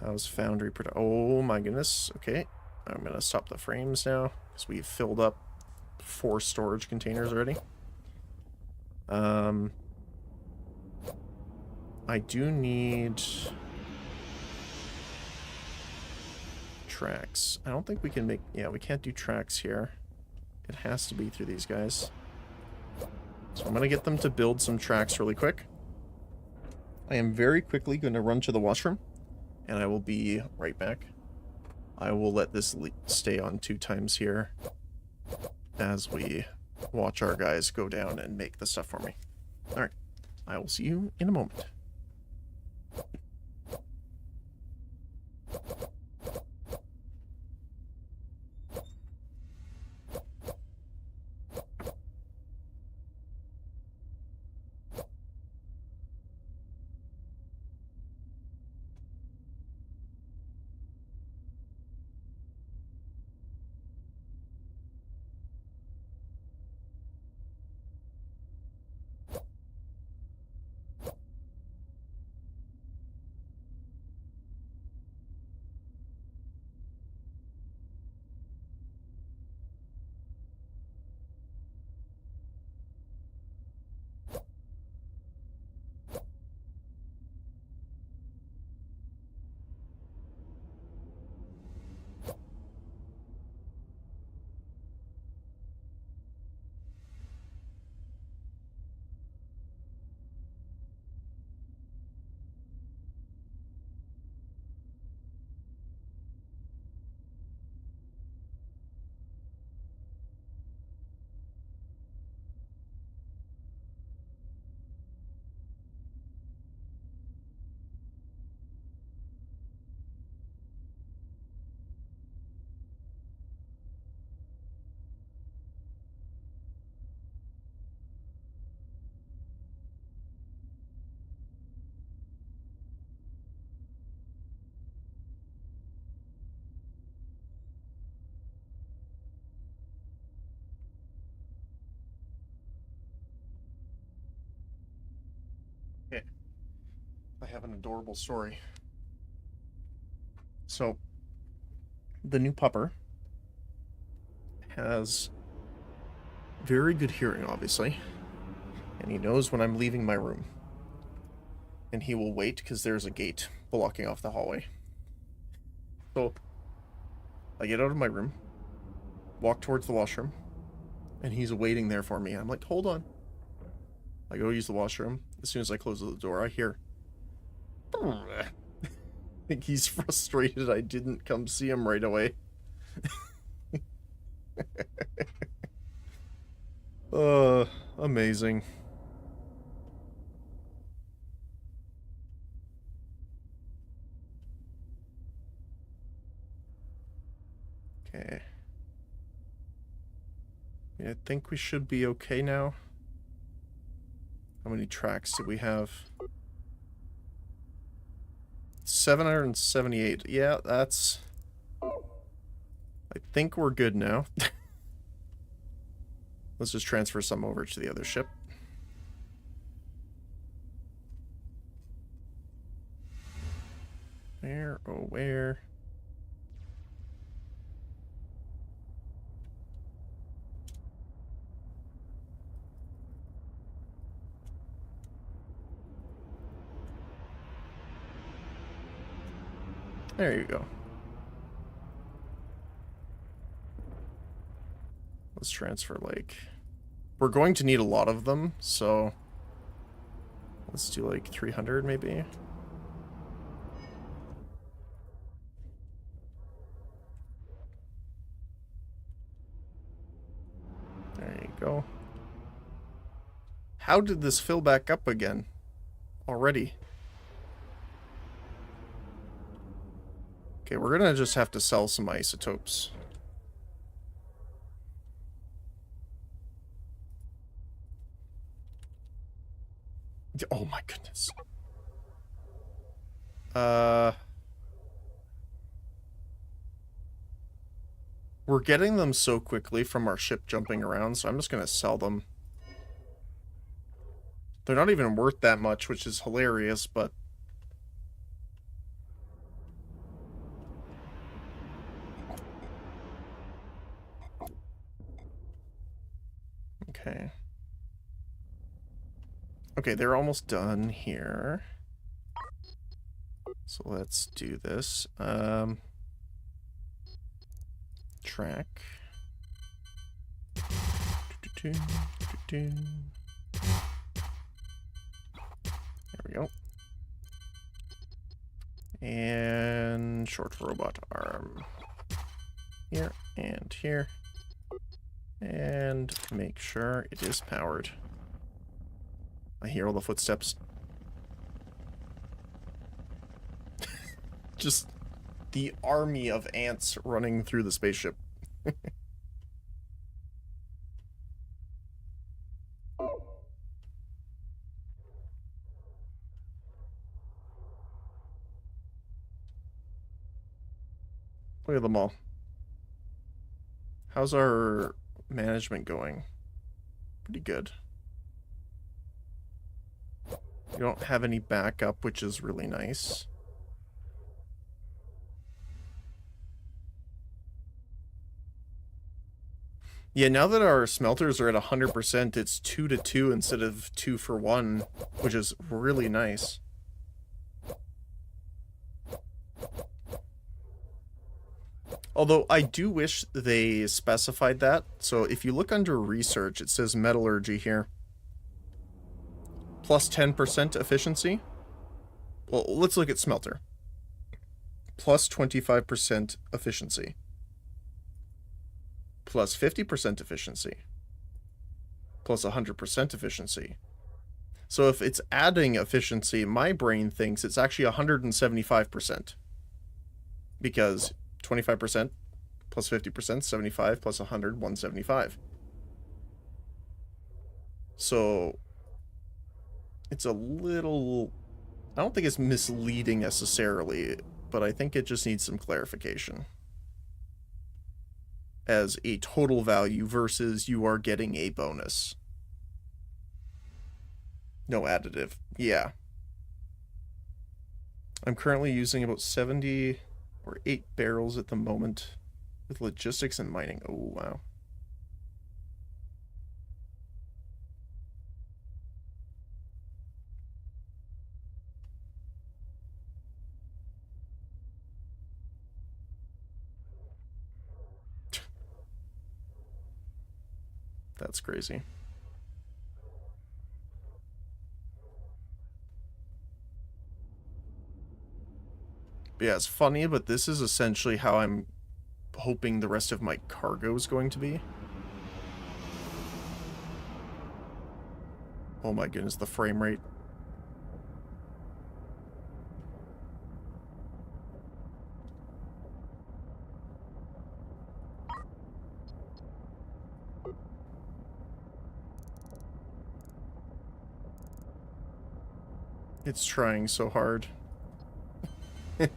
How's Foundry oh my goodness, okay. I'm gonna stop the frames now, because we've filled up 4 storage containers already. I do need tracks. I don't think we can make... Yeah, we can't do tracks here. It has to be through these guys. So I'm going to get them to build some tracks really quick. I am very quickly going to run to the washroom, and I will be right back. I will let this stay on 2 times here as we watch our guys go down and make the stuff for me. Alright, I will see you in a moment. Okay. I have an adorable story. So, the new pupper has very good hearing, obviously, and he knows when I'm leaving my room. And he will wait because there's a gate blocking off the hallway. So, I get out of my room, walk towards the washroom, and he's waiting there for me. I'm like, hold on. I go use the washroom. As soon as I close the door, I hear... I think he's frustrated I didn't come see him right away. Amazing. Okay. I think we should be okay now. How many tracks do we have? 778. Yeah, that's... I think we're good now. Let's just transfer some over to the other ship. Where? Oh, where? There you go. Let's transfer, like... We're going to need a lot of them, so... Let's do, like, 300, maybe? There you go. How did this fill back up again? Already? Okay, we're gonna just have to sell some isotopes. Oh my goodness. We're getting them so quickly from our ship jumping around, so I'm just gonna sell them. They're not even worth that much, which is hilarious, but... Okay. Okay, they're almost done here. So let's do this. Track. There we go. And short robot arm. Here and here. And make sure it is powered. I hear all the footsteps. Just the army of ants running through the spaceship. Look at them all. How's our management going? Pretty good. We don't have any backup, which is really nice. Yeah, now that our smelters are at 100%, it's 2 to 2 instead of 2 for 1, which is really nice. Although, I do wish they specified that. So, if you look under research, it says metallurgy here. Plus 10% efficiency. Well, let's look at smelter. Plus 25% efficiency. Plus 50% efficiency. Plus 100% efficiency. So if it's adding efficiency, my brain thinks it's actually 175%. Because 25% plus 50%, 75 plus 100, 175. So it's a little... I don't think it's misleading necessarily, but I think it just needs some clarification. As a total value versus you are getting a bonus. No additive. Yeah. I'm currently using about 70 or 8 barrels at the moment with logistics and mining. Oh, wow. That's crazy. But yeah, it's funny, but this is essentially how I'm hoping the rest of my cargo is going to be. Oh my goodness, the frame rate. It's trying so hard. I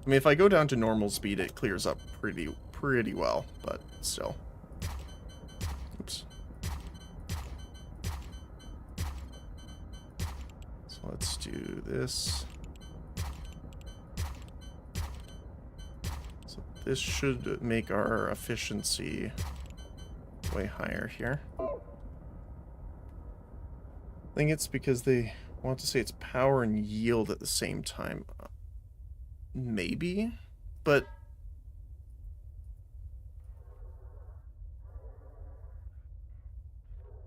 mean, if I go down to normal speed, it clears up pretty well, but still. Oops. So let's do this. So this should make our efficiency way higher here. I think it's because they want to say it's power and yield at the same time. Maybe, but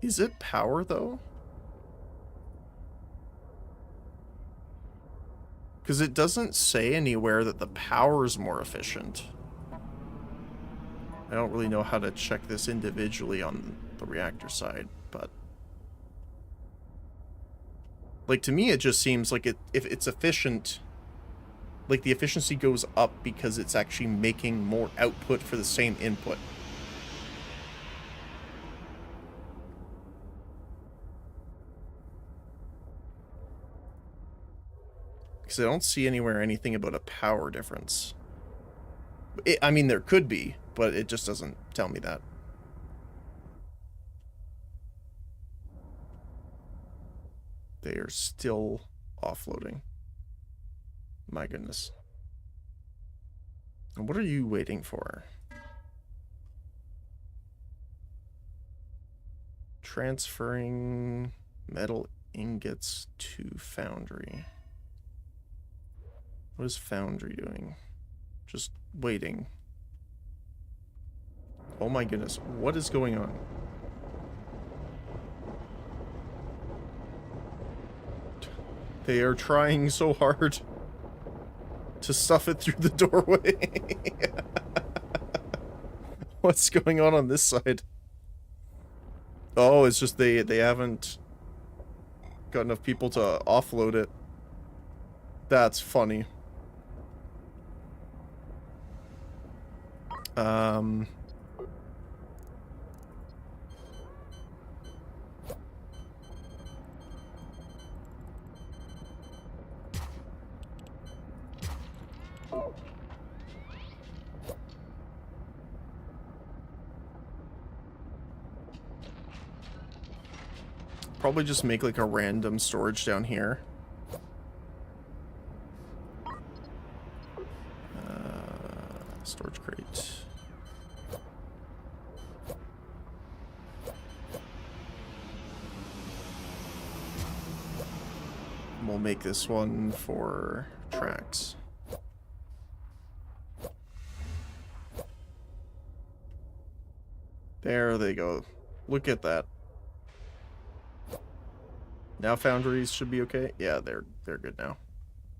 is it power though? Because it doesn't say anywhere that the power is more efficient. I don't really know how to check this individually on the reactor side, but like to me it just seems like if it's efficient, like the efficiency goes up because it's actually making more output for the same input. Because I don't see anywhere anything about a power difference. I mean, there could be, but it just doesn't tell me that. They are still offloading. My goodness. And what are you waiting for? Transferring metal ingots to foundry. What is foundry doing? Just waiting. Oh my goodness, what is going on? They are trying so hard to stuff it through the doorway. What's going on this side? Oh, it's just they haven't got enough people to offload it. That's funny. Probably just make like a random storage down here. Storage crate. We'll make this one for tracks. There they go. Look at that. Now foundries should be okay. Yeah, they're good now.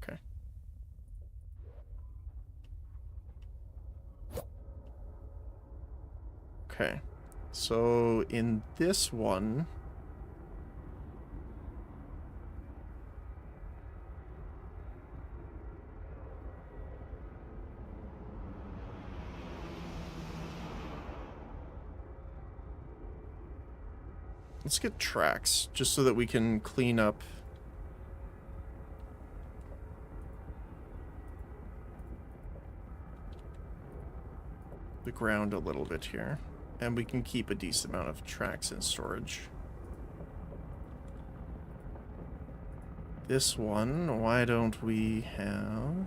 Okay. Okay. So in this one, let's get tracks just so that we can clean up the ground a little bit here. And we can keep a decent amount of tracks in storage. This one, why don't we have...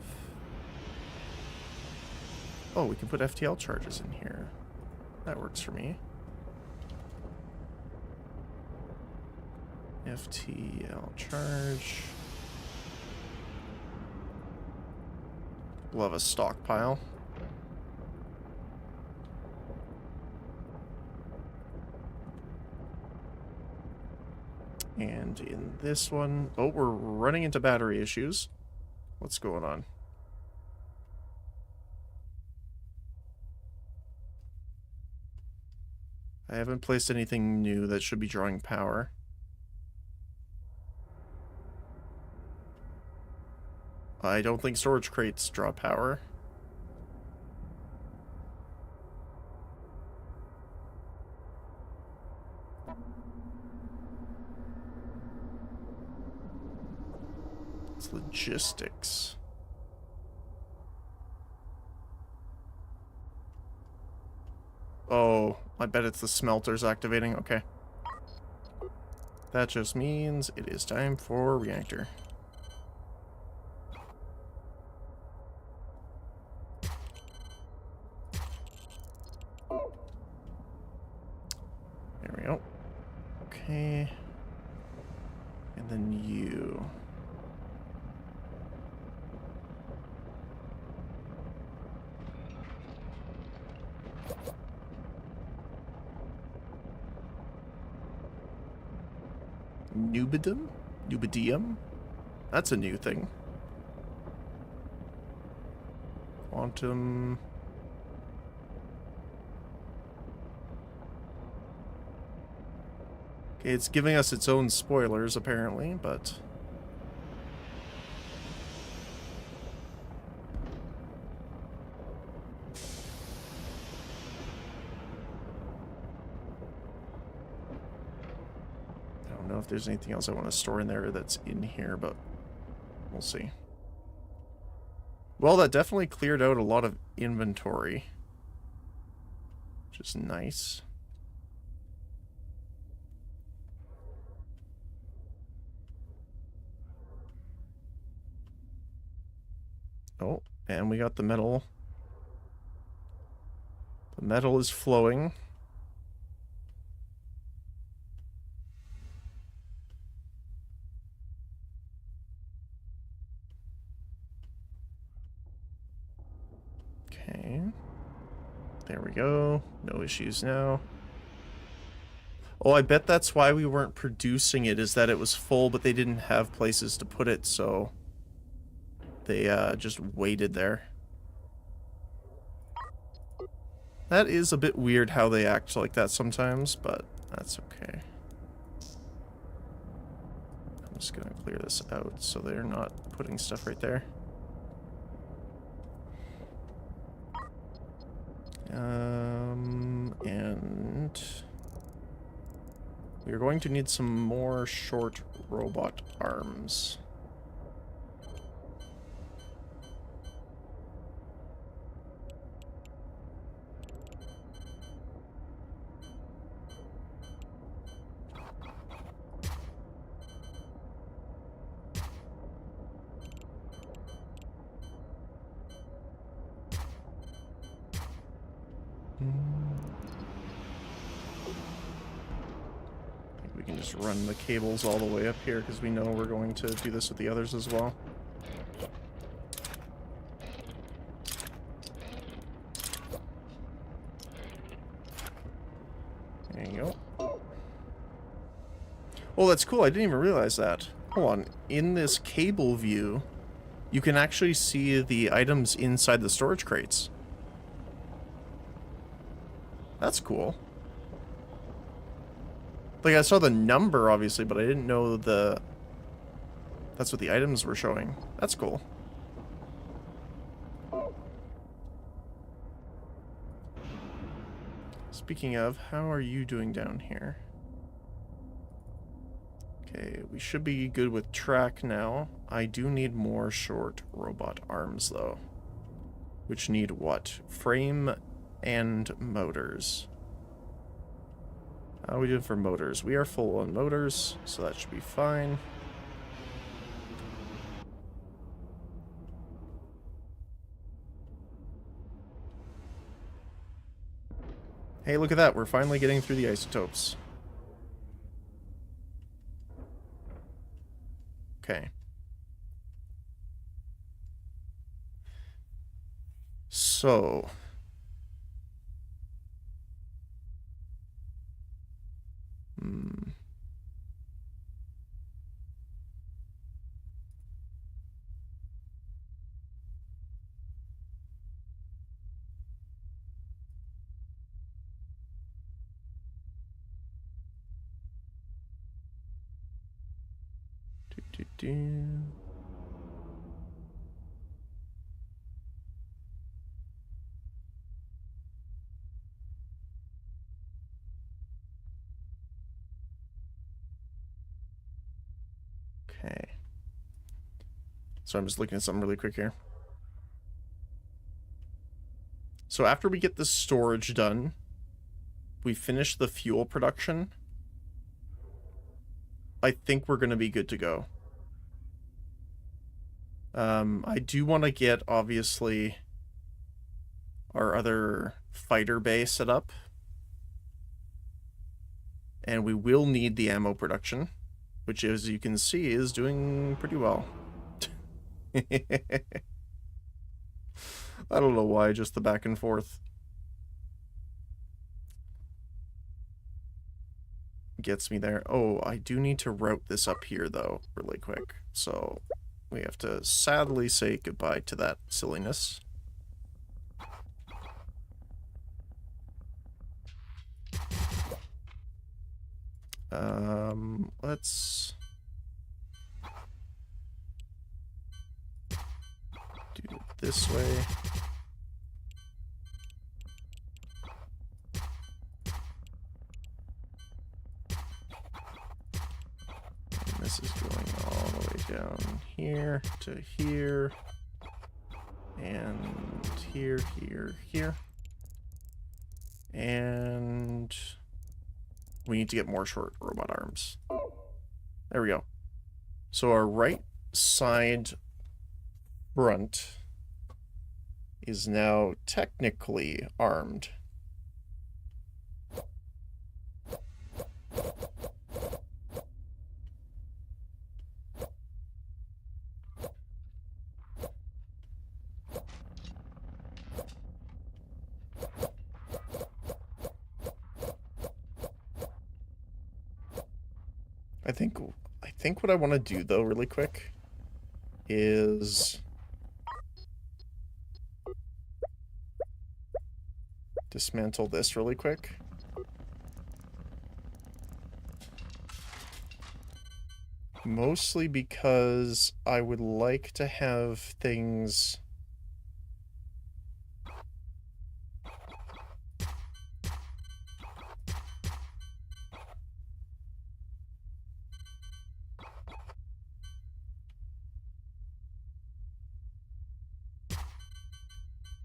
Oh, we can put FTL charges in here. That works for me. FTL charge. We'll have a stockpile. And in this one... Oh, we're running into battery issues. What's going on? I haven't placed anything new that should be drawing power. I don't think storage crates draw power. It's logistics. Oh, I bet it's the smelters activating. Okay. That just means it is time for reactor. There we go. Okay. And then you. Nubidum? Nubidium? That's a new thing. Quantum. Okay, it's giving us its own spoilers, apparently, but... I don't know if there's anything else I want to store in there that's in here, but we'll see. Well, that definitely cleared out a lot of inventory, which is nice. Oh, and we got the metal. The metal is flowing. Okay. There we go. No issues now. Oh, I bet that's why we weren't producing it, is that it was full, but they didn't have places to put it, so they just waited there. That is a bit weird how they act like that sometimes, but that's okay. I'm just gonna clear this out so they're not putting stuff right there. And we're going to need some more short robot arms. I think we can just run the cables all the way up here because we know we're going to do this with the others as well. There you go. Oh, that's cool. I didn't even realize that. Hold on. In this cable view, you can actually see the items inside the storage crates. That's cool. Like, I saw the number, obviously, but I didn't know that's what the items were showing. That's cool. Speaking of, how are you doing down here? Okay, we should be good with track now. I do need more short robot arms, though. Which need what? Frame and motors. How are we doing for motors? We are full on motors, so that should be fine. Hey, look at that. We're finally getting through the isotopes. Okay. So... Do. Okay. So I'm just looking at something really quick here. So after we get the storage done, we finish the fuel production, I think we're going to be good to go. I do want to get, obviously, our other fighter bay set up. And we will need the ammo production, which, as you can see, is doing pretty well. I don't know why, just the back and forth gets me there. Oh, I do need to route this up here, though, really quick. So we have to sadly say goodbye to that silliness. Let's do it this way. And this is going all the way down here to here. And here, here, here. And we need to get more short robot arms. There we go. So our right side front is now technically armed. I think what I want to do, though, really quick, is dismantle this really quick. Mostly because I would like to have things...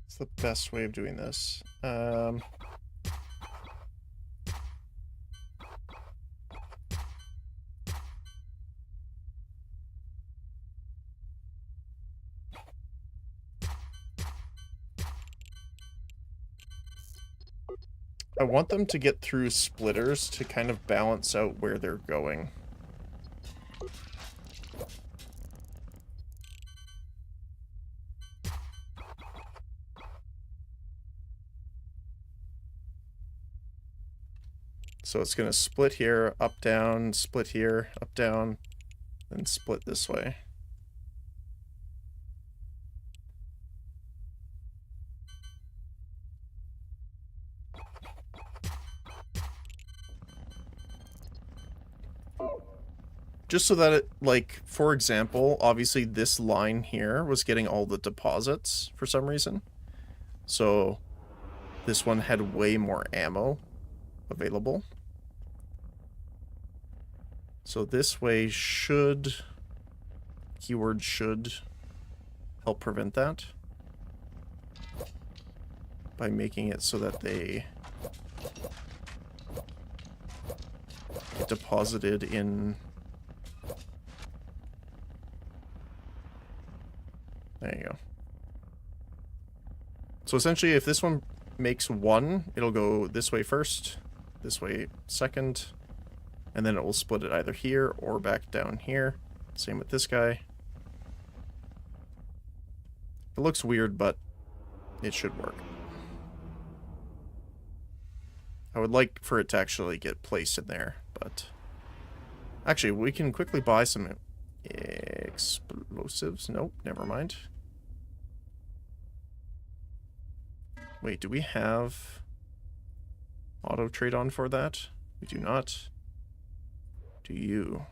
It's the best way of doing this. I want them to get through splitters to kind of balance out where they're going. So it's going to split here, up, down, split here, up, down, then split this way. Just so that it, like, for example, obviously this line here was getting all the deposits for some reason. So this one had way more ammo available. So this way should, keyword should, help prevent that. By making it so that they get deposited in... There you go. So essentially, if this one makes one, it'll go this way first, this way second, and then it will split it either here or back down here. Same with this guy. It looks weird, but it should work. I would like for it to actually get placed in there, but... Actually, we can quickly buy some explosives. Nope, never mind. Wait, do we have auto trade on for that? We do not. Do you?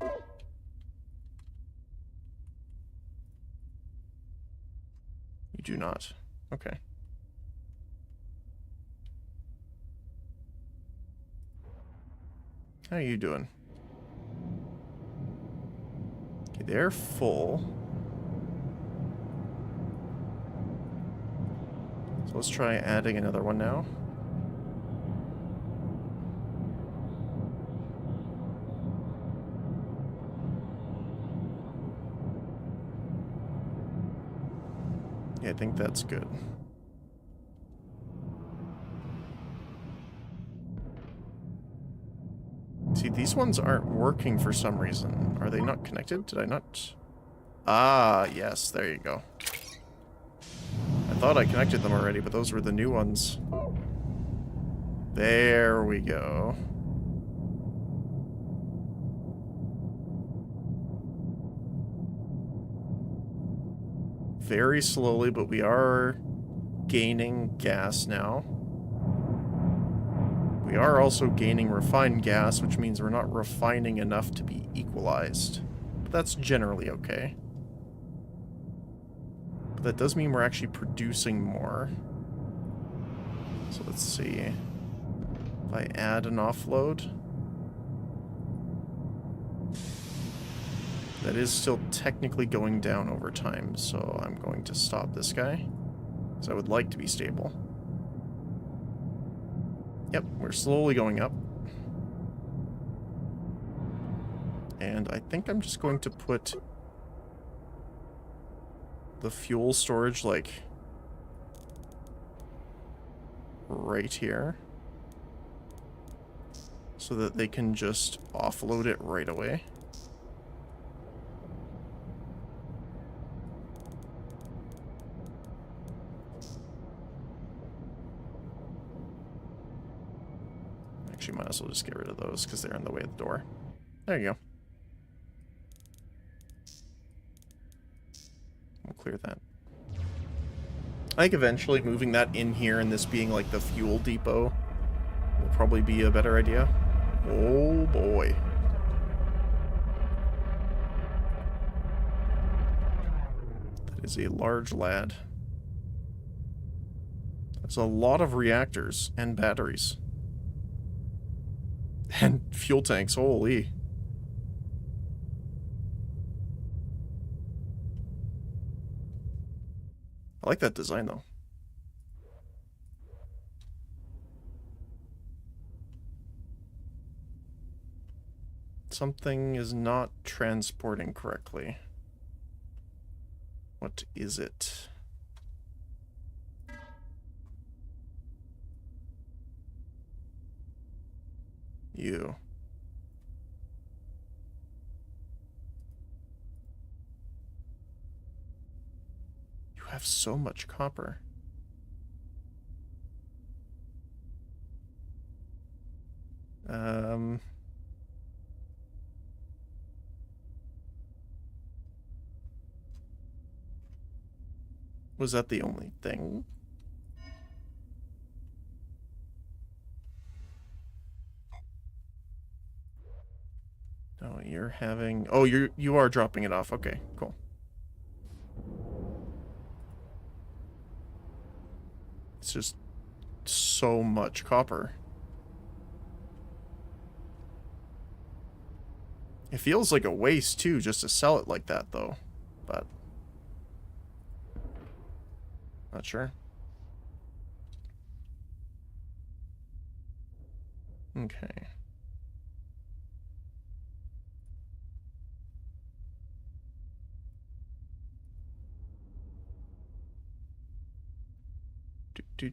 You do not. Okay. How are you doing? they're full. So let's try adding another one now. Yeah, I think that's good. See, these ones aren't working for some reason. Are they not connected? Did I not? Ah, yes, there you go. I thought I connected them already, but those were the new ones. There we go. Very slowly, but we are gaining gas now. We are also gaining refined gas, which means we're not refining enough to be equalized. But that's generally okay. But that does mean we're actually producing more. So let's see. If I add an offload, that is still technically going down over time, so I'm going to stop this guy, because I would like to be stable. Yep, we're slowly going up. And I think I'm just going to put the fuel storage, like, right here, so that they can just offload it right away. Actually, might as well just get rid of those because they're in the way of the door. There you go. We'll clear that. I think eventually moving that in here and this being like the fuel depot will probably be a better idea. Oh boy. That is a large lad. That's a lot of reactors and batteries. And fuel tanks, holy. I like that design though. Something is not transporting correctly. What is it? You. You have so much copper. Was that the only thing? Oh, you're having... Oh, you are dropping it off. Okay, cool. It's just so much copper. It feels like a waste, too, just to sell it like that, though. But... not sure. Okay. Do.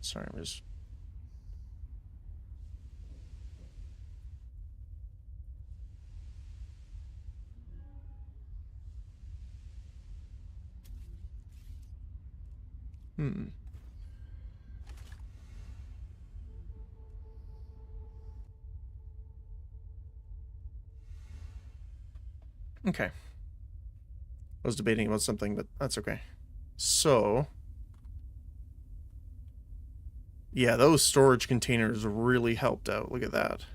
Sorry, I'm just... Okay. I was debating about something, but that's okay. So, yeah, those storage containers really helped out. Look at that.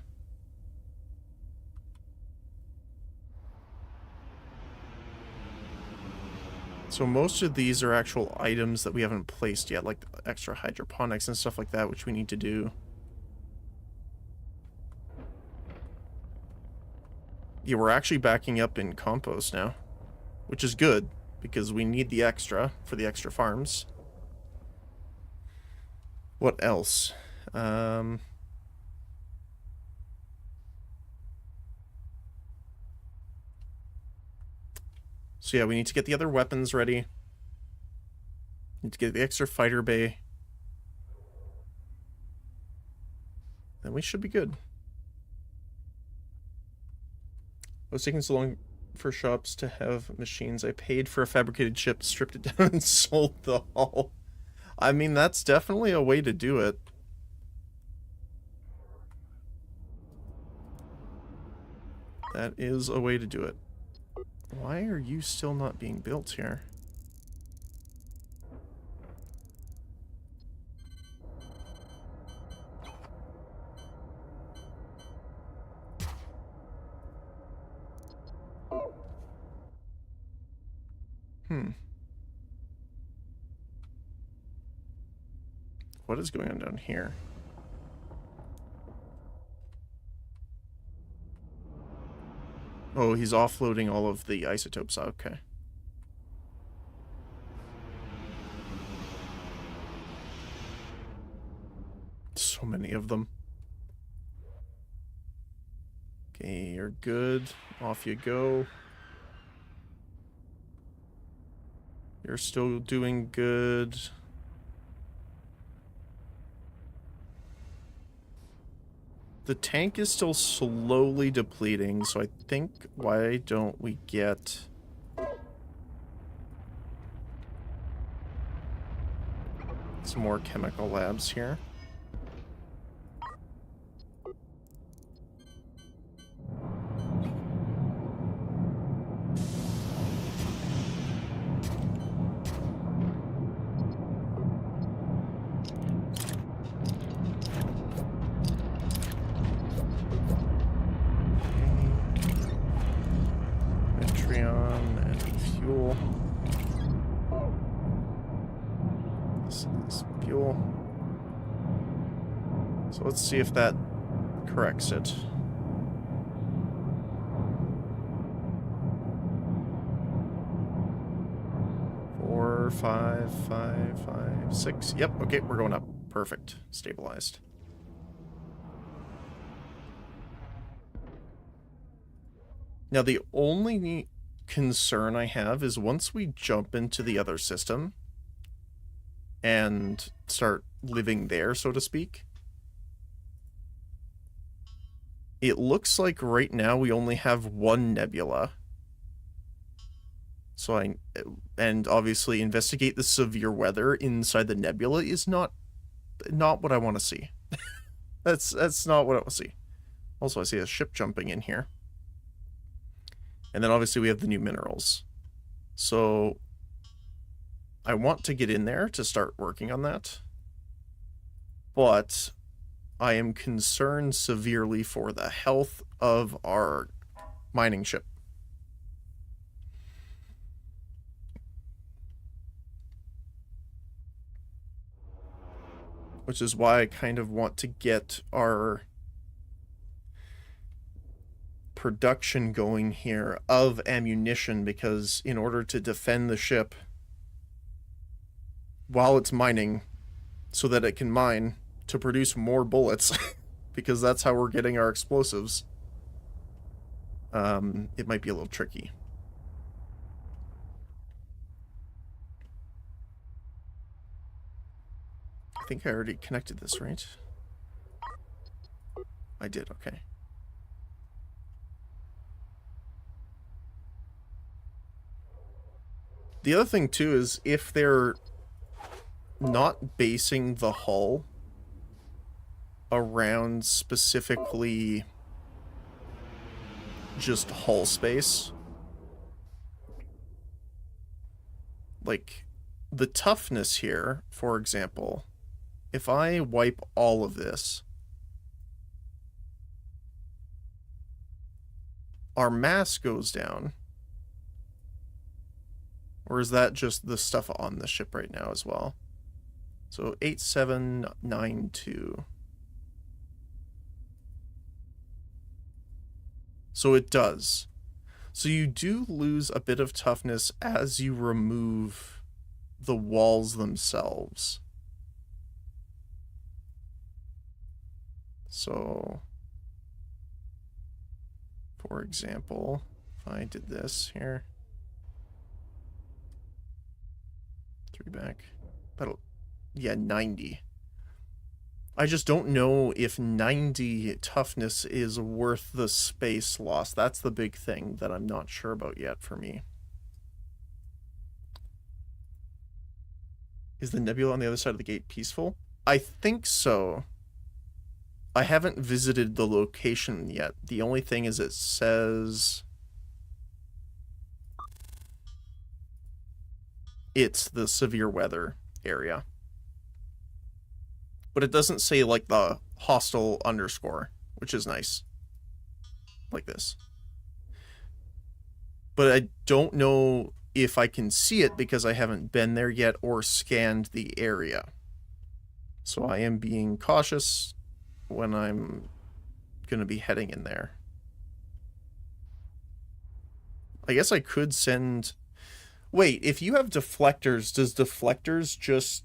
So most of these are actual items that we haven't placed yet, like extra hydroponics and stuff like that, which we need to do. Yeah, we're actually backing up in compost now, which is good, because we need the extra for the extra farms. What else? So yeah, we need to get the other weapons ready. Need to get the extra fighter bay. Then we should be good. It was taking so long for shops to have machines. I paid for a fabricated chip, stripped it down, and sold the hull. I mean, that's definitely a way to do it. That is a way to do it. Why are you still not being built here? What is going on down here? Oh, he's offloading all of the isotopes. Okay. So many of them. Okay, you're good. Off you go. You're still doing good. The tank is still slowly depleting, so I think why don't we get some more chemical labs here? So let's see if that corrects it. Four, five, five, five, six. Yep, okay, we're going up. Perfect. Stabilized. Now, the only concern I have is once we jump into the other system and start living there, so to speak, it looks like right now we only have one nebula. So and obviously investigate the severe weather inside the nebula is not what I want to see. that's not what I want to see. Also, I see a ship jumping in here. And then obviously we have the new minerals. So I want to get in there to start working on that. But I am concerned severely for the health of our mining ship. Which is why I kind of want to get our production going here of ammunition, because in order to defend the ship while it's mining, so that it can mine to produce more bullets, because that's how we're getting our explosives, it might be a little tricky. I think I already connected this, right? I did, okay. The other thing, too, is if they're not basing the hull around specifically just hull space, like the toughness here, for example, if I wipe all of this, our mass goes down. Or is that just the stuff on the ship right now as well? So 8792. So it does. So you do lose a bit of toughness as you remove the walls themselves. So, for example, if I did this here, 3 back, that'll, yeah, 90. I just don't know if 90 toughness is worth the space loss. That's the big thing that I'm not sure about yet for me. Is the nebula on the other side of the gate peaceful? I think so. I haven't visited the location yet. The only thing is it says it's the severe weather area. But it doesn't say like the hostile underscore, which is nice. Like this. But I don't know if I can see it because I haven't been there yet or scanned the area. So I am being cautious when I'm going to be heading in there. I guess I could send... Wait, if you have deflectors, does deflectors just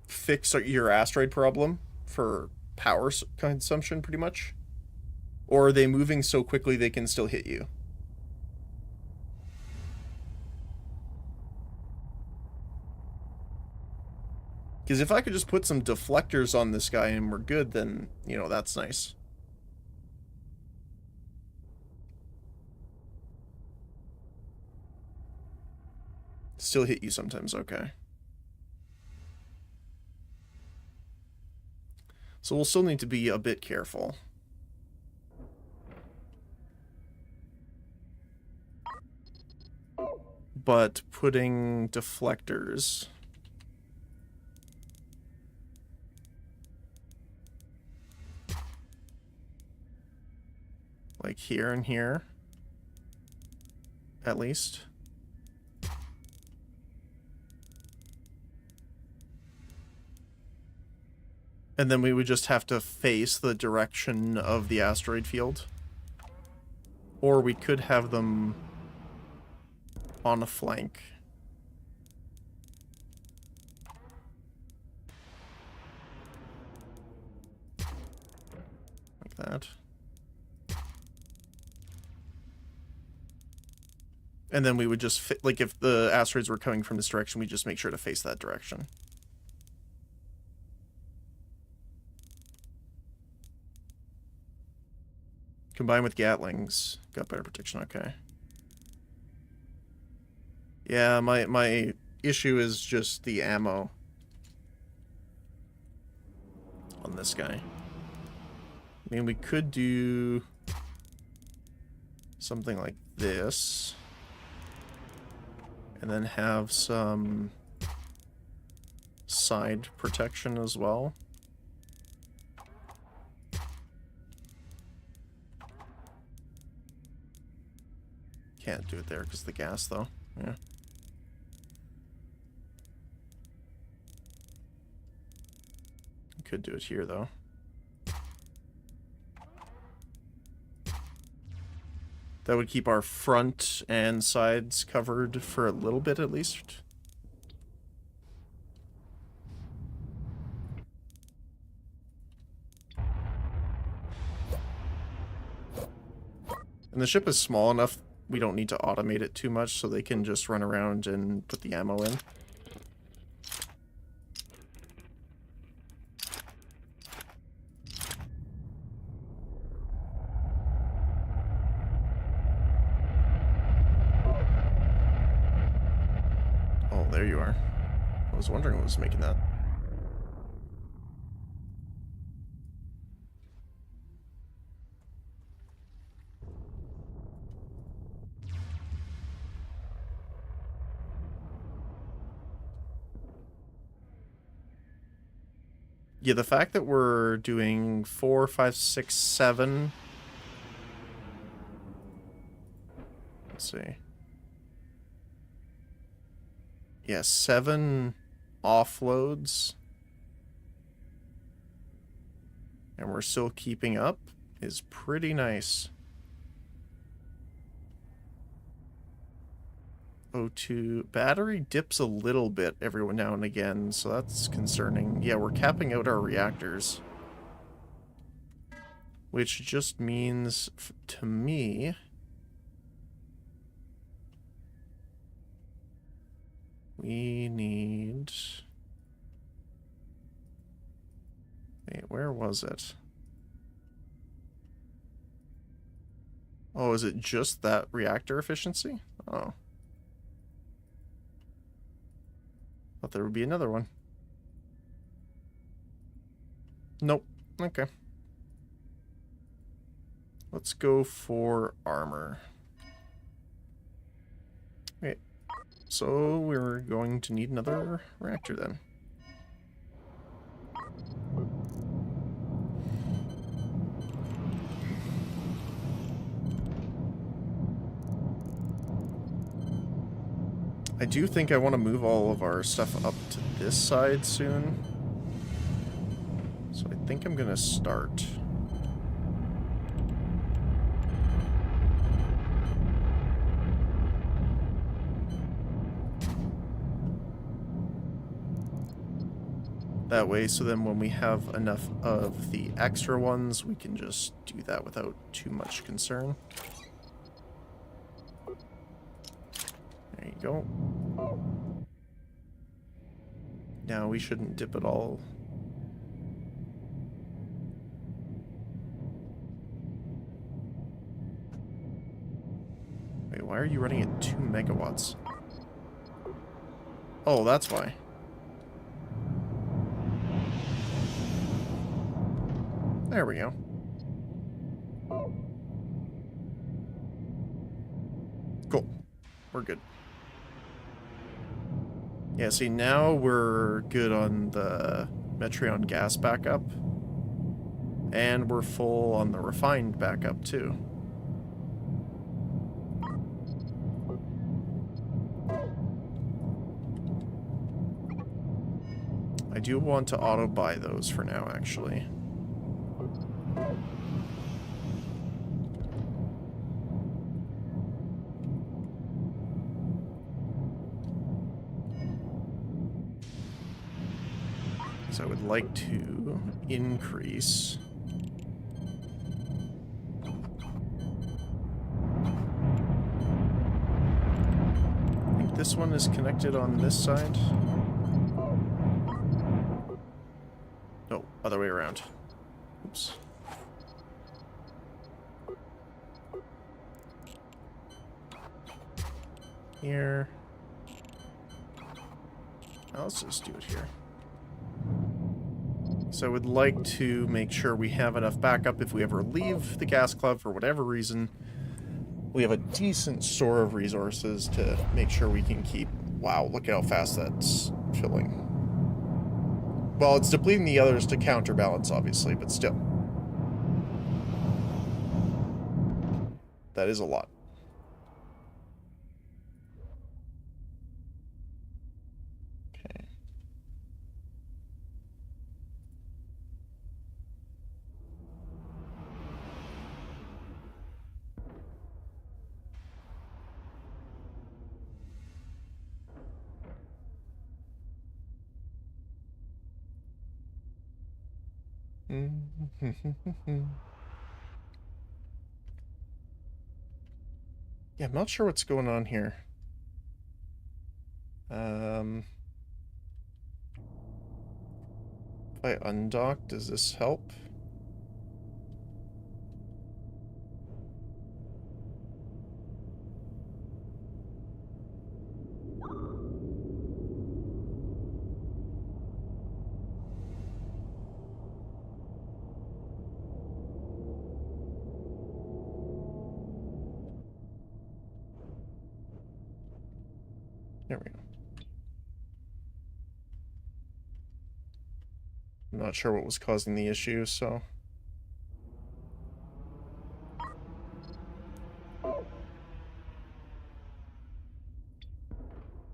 fix your asteroid problem for power consumption, pretty much? Or are they moving so quickly they can still hit you? Because if I could just put some deflectors on this guy and we're good, then, you know, that's nice. Still hit you sometimes, okay. So we'll still need to be a bit careful. But putting deflectors... like here and here, at least. And then we would just have to face the direction of the asteroid field. Or we could have them on a flank. Like that. And then we would just, like, if the asteroids were coming from this direction, we just make sure to face that direction. Combined with Gatlings. Got better protection, okay. Yeah, my issue is just the ammo on this guy. I mean, we could do something like this. And then have some side protection as well. Can't do it there because of the gas, though. Yeah. Could do it here, though. That would keep our front and sides covered for a little bit, at least. And the ship is small enough, we don't need to automate it too much, so they can just run around and put the ammo in. Oh, there you are. I was wondering what was making that. Yeah, the fact that we're doing 4, 5, 6, 7. Let's see. Yeah, 7 offloads. And we're still keeping up is pretty nice. O2 battery dips a little bit every now and again, so that's concerning. Yeah, we're capping out our reactors. Which just means, to me, we need... Wait, where was it? Oh, is it just that reactor efficiency? Oh. Thought there would be another one. Nope. Okay. Let's go for armor. Okay. So we're going to need another reactor then. I do think I want to move all of our stuff up to this side soon. So I think I'm going to start. That way, so then when we have enough of the extra ones, we can just do that without too much concern. There you go. Now we shouldn't dip at all. Wait, why are you running at 2 megawatts? Oh, that's why. There we go. Cool. We're good. Yeah, see, now we're good on the Metreon gas backup. And we're full on the refined backup, too. I do want to auto-buy those for now, actually. So I would like to increase... I think this one is connected on this side. No, other way around. Oops. Here. Now let's just do it here. So I would like to make sure we have enough backup if we ever leave the gas club for whatever reason. We have a decent store of resources to make sure we can keep... Wow, look at how fast that's filling. Well, it's depleting the others to counterbalance, obviously, but still. That is a lot. Okay. Yeah, I'm not sure what's going on here. If I undock, does this help? There we go. I'm not sure what was causing the issue, so...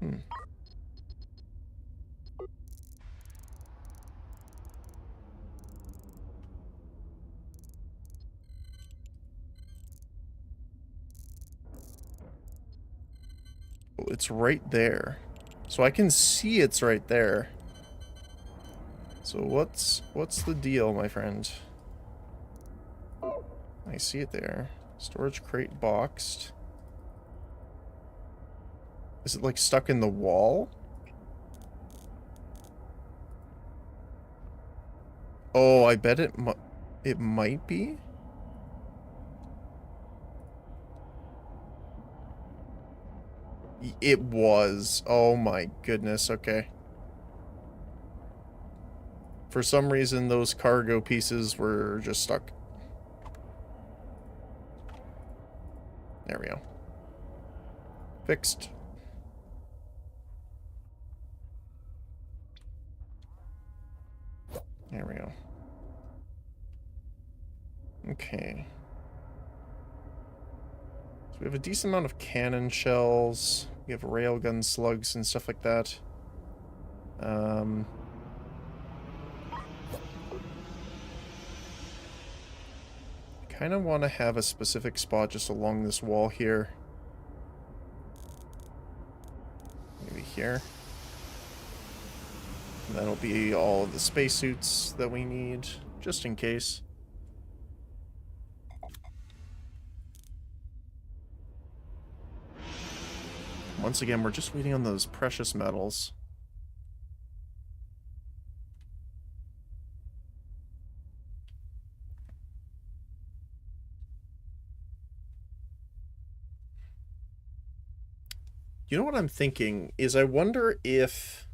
Hmm. Oh, it's right there. So I can see it's right there. So what's the deal, my friend? I see it there. Storage crate boxed. Is it like stuck in the wall? Oh, I bet it might be. It was. Oh my goodness, okay. For some reason, those cargo pieces were just stuck. There we go. Fixed. There we go. Okay. So we have a decent amount of cannon shells. We have railgun slugs and stuff like that. Kind of want to have a specific spot just along this wall here. Maybe here. And that'll be all of the spacesuits that we need, just in case. Once again, we're just waiting on those precious metals. You know what I'm thinking is I wonder if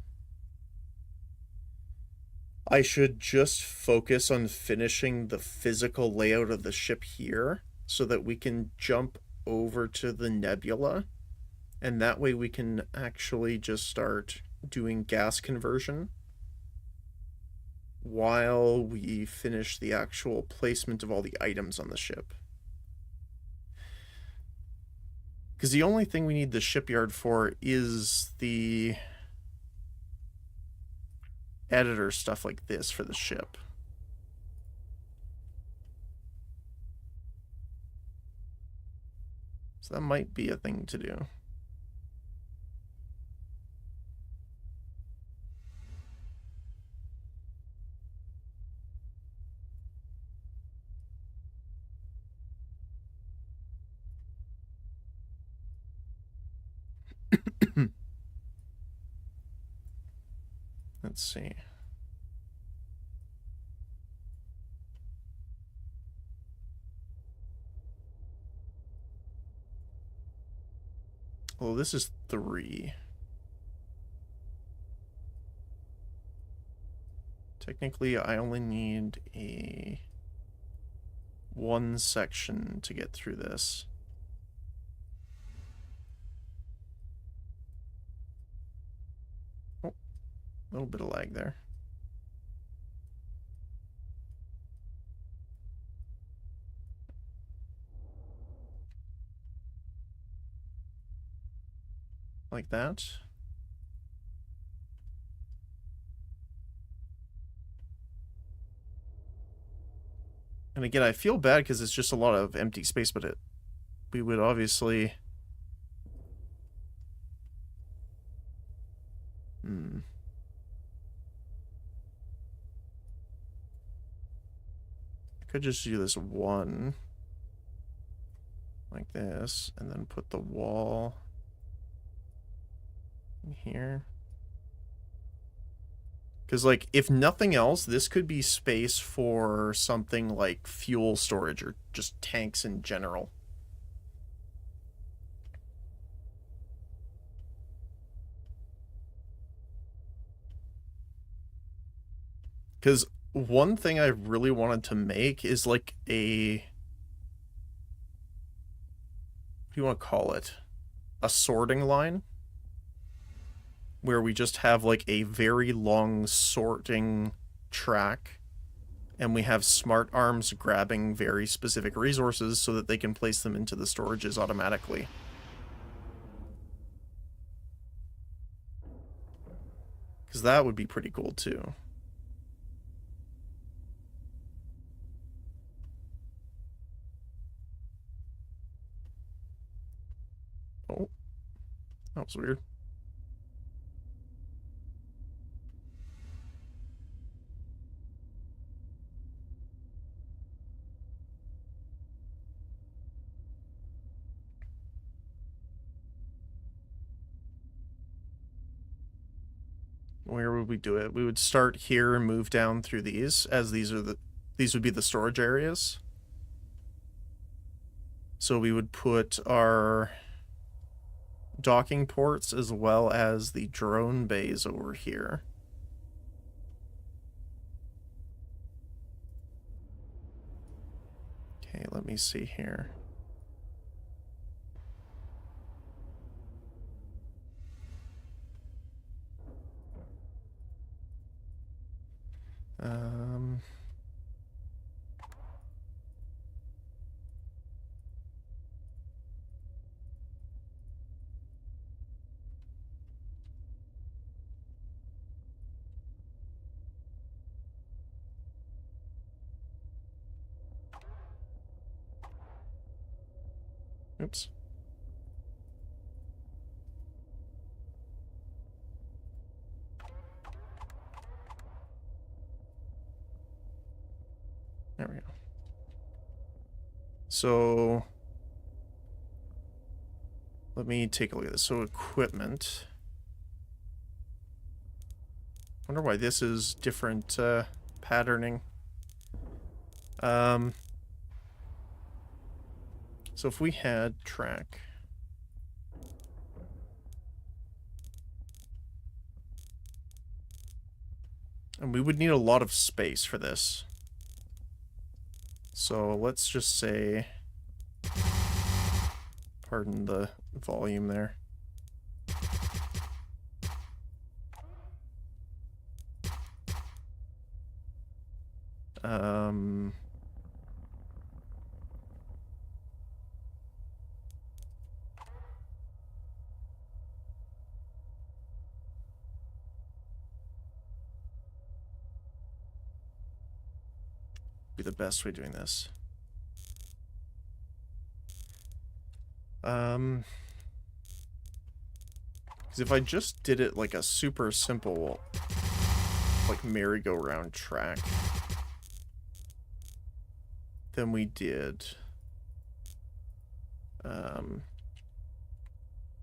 I should just focus on finishing the physical layout of the ship here so that we can jump over to the nebula, and that way we can actually just start doing gas conversion while we finish the actual placement of all the items on the ship. Because the only thing we need the shipyard for is the editor stuff like this for the ship. So that might be a thing to do. Let's see. Well, this is 3. Technically, I only need a 1 section to get through this. Oh, a little bit of lag there. Like that. And again, I feel bad because it's just a lot of empty space, but we would obviously... I could just do this 1. Like this, and then put the wall in here. Because, like, if nothing else, this could be space for something like fuel storage or just tanks in general. Because one thing I really wanted to make is, like, what do you want to call it? A sorting line? Where we just have, like, a very long sorting track, and we have smart arms grabbing very specific resources so that they can place them into the storages automatically. Because that would be pretty cool too. Oh, that was weird. Where would we do it? We would start here and move down through these, as these would be the storage areas. So we would put our docking ports as well as the drone bays over here. Okay, let me see here. Oops. There we go. So let me take a look at this. So equipment. Wonder why this is different patterning. So if we had track. And we would need a lot of space for this. So let's just say, pardon the volume there. Be the best way of doing this. Because if I just did it like a super simple, like merry-go-round track, then we did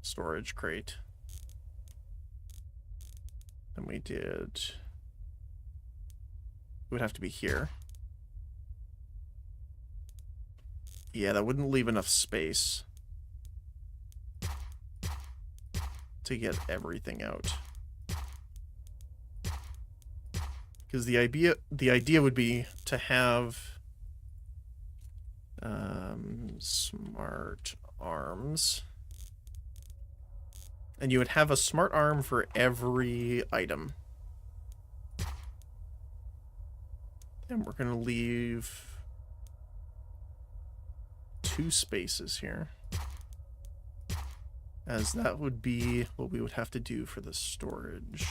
storage crate. Then we did, it would have to be here. Yeah, that wouldn't leave enough space to get everything out. Because the idea would be to have smart arms. And you would have a smart arm for every item. And we're going to leave 2 spaces here, as that would be what we would have to do for the storage.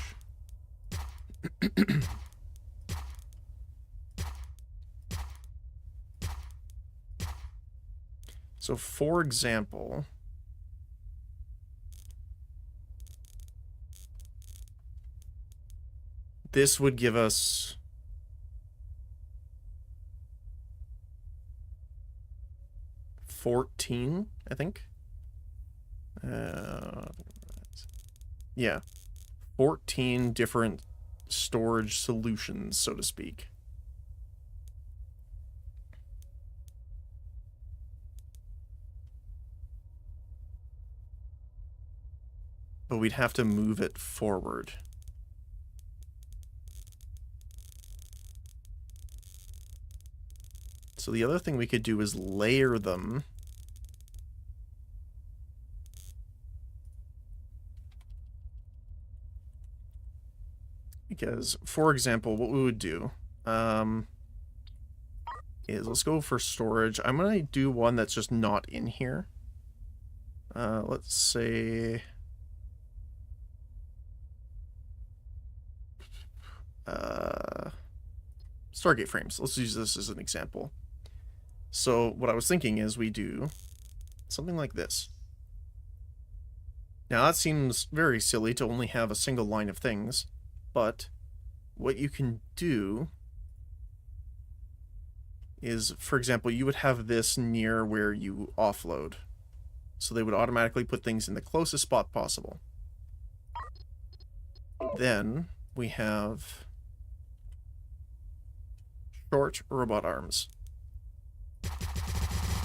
So for example, this would give us 14, I think. Yeah, 14 different storage solutions, so to speak. But we'd have to move it forward. So the other thing we could do is layer them. Because, for example, what we would do is, let's go for storage. I'm going to do one that's just not in here. Let's say... Stargate frames. Let's use this as an example. So what I was thinking is we do something like this. Now that seems very silly to only have a single line of things, but what you can do is, for example, you would have this near where you offload. So they would automatically put things in the closest spot possible. Then we have short robot arms.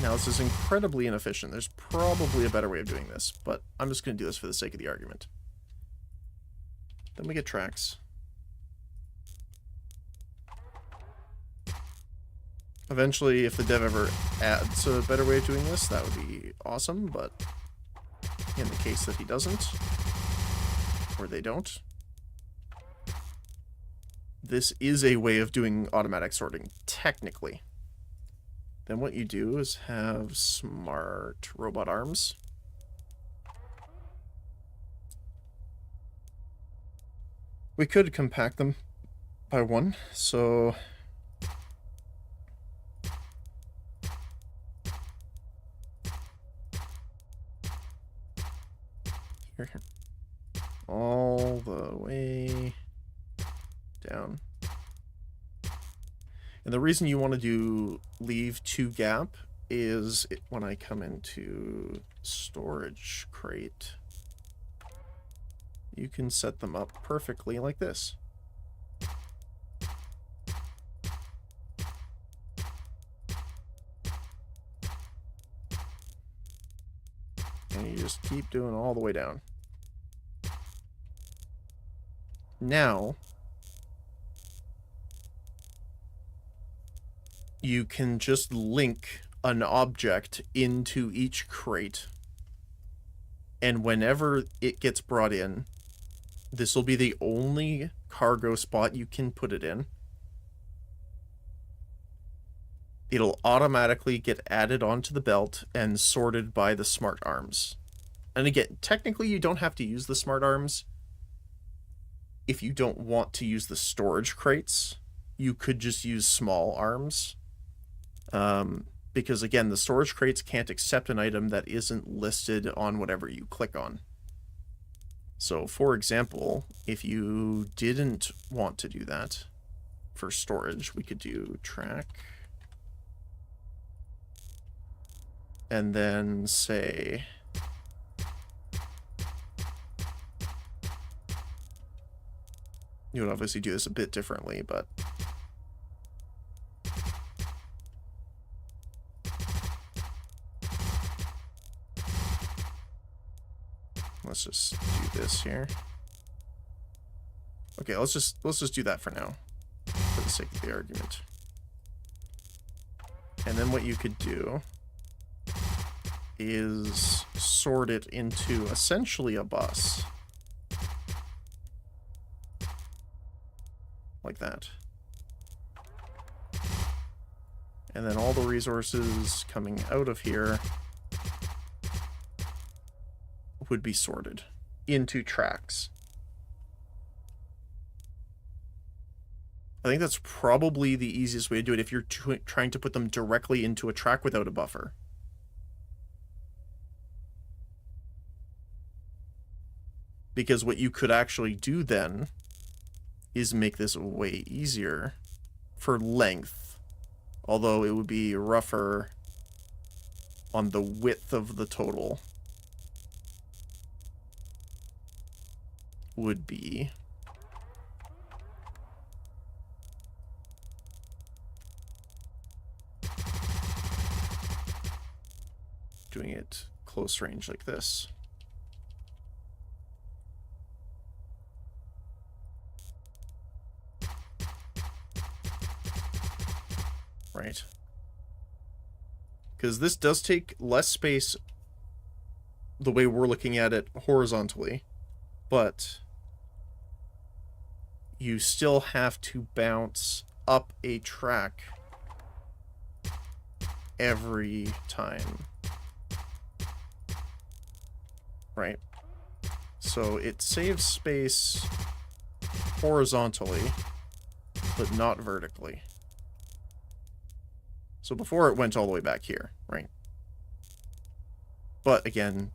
Now this is incredibly inefficient. There's probably a better way of doing this, but I'm just going to do this for the sake of the argument. Then we get tracks. Eventually, if the dev ever adds a better way of doing this, that would be awesome, but in the case that he doesn't, or they don't, this is a way of doing automatic sorting, technically. Then what you do is have smart robot arms. We could compact them by one, so... Here. All the way down. And the reason you want to leave 2 gap is when I come into storage crate, you can set them up perfectly like this. And you just keep doing all the way down. Now, you can just link an object into each crate, and whenever it gets brought in, this will be the only cargo spot you can put it in. It'll automatically get added onto the belt and sorted by the smart arms. And again, technically you don't have to use the smart arms if you don't want to use the storage crates. You could just use small arms. Because again, the storage crates can't accept an item that isn't listed on whatever you click on. So, for example, if you didn't want to do that for storage, we could do track. And then say... You would obviously do this a bit differently, but... Let's just do this here. Okay, let's just do that for now, for the sake of the argument. And then what you could do is sort it into essentially a bus. Like that. And then all the resources coming out of here would be sorted into tracks. I think that's probably the easiest way to do it if you're trying to put them directly into a track without a buffer. Because what you could actually do then is make this way easier for length, although it would be rougher on the width of the total. Would be doing it close range like this. Right. Because this does take less space the way we're looking at it horizontally, but you still have to bounce up a track every time. Right? So it saves space horizontally, but not vertically. So before it went all the way back here, right? But again,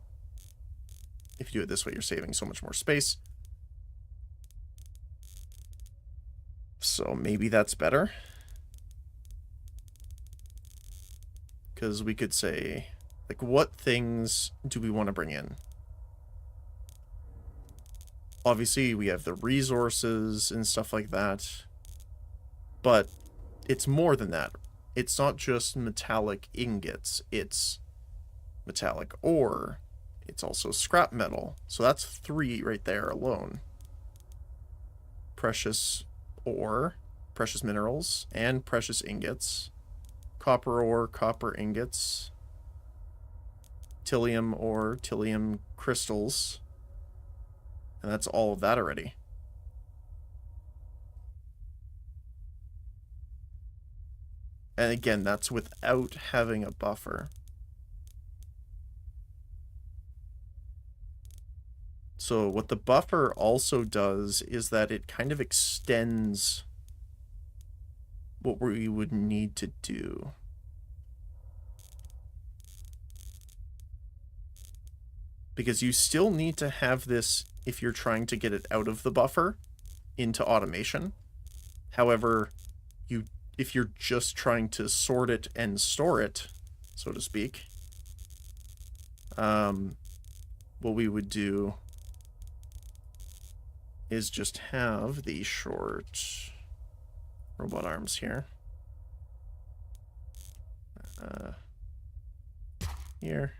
if you do it this way, you're saving so much more space. So maybe that's better. Because we could say, like, what things do we want to bring in? Obviously, we have the resources and stuff like that. But it's more than that. It's not just metallic ingots. It's metallic ore. It's also scrap metal. So that's 3 right there alone. Precious ore, precious minerals, and precious ingots. Copper ore, copper ingots. Tilium ore, tilium crystals. And that's all of that already. And again, that's without having a buffer. So what the buffer also does is that it kind of extends what we would need to do. Because you still need to have this if you're trying to get it out of the buffer into automation. However, if you're just trying to sort it and store it, so to speak, what we would do is just have the short robot arms here. Here.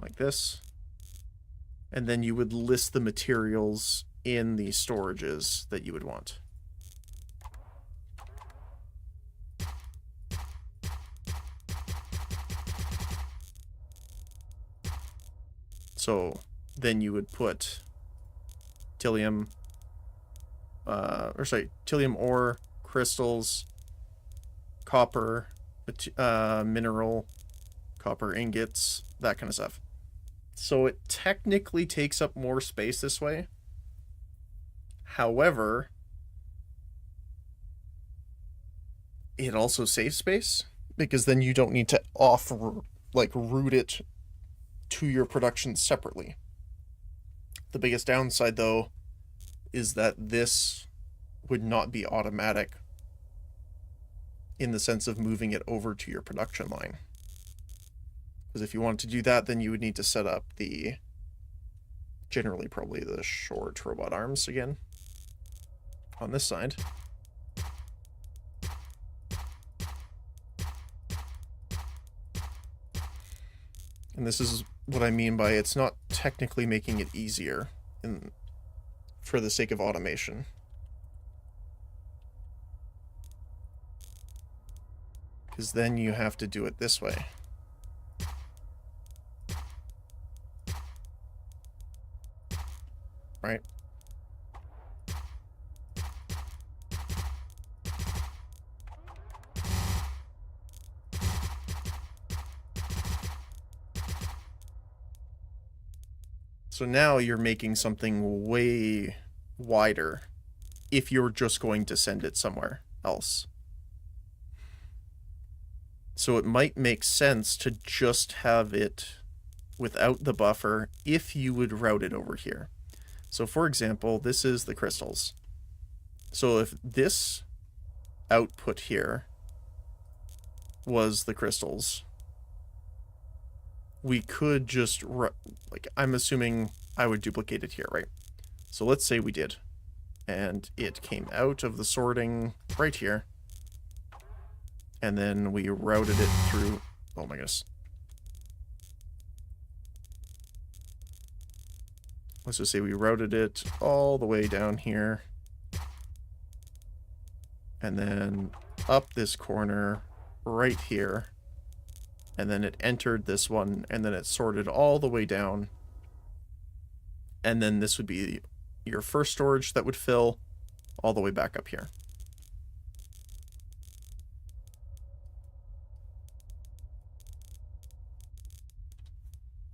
Like this. And then you would list the materials in the storages that you would want. So then you would put tilium, tilium ore, crystals, copper, mineral, copper ingots, that kind of stuff. So it technically takes up more space this way. However, it also saves space because then you don't need to route it to your production separately. The biggest downside, though, is that this would not be automatic in the sense of moving it over to your production line. Because if you wanted to do that, then you would need to set up generally probably the short robot arms again on this side. And this is what I mean by it's not technically making it easier for the sake of automation. Because then you have to do it this way. Right? So now you're making something way wider if you're just going to send it somewhere else. So it might make sense to just have it without the buffer if you would route it over here. So for example, this is the crystals. So if this output here was the crystals, we could just, I'm assuming I would duplicate it here, right? So let's say we did, and it came out of the sorting right here, and then we routed it through, oh my goodness. Let's just say we routed it all the way down here, and then up this corner right here, and then it entered this one, and then it sorted all the way down, and then this would be your first storage that would fill all the way back up here.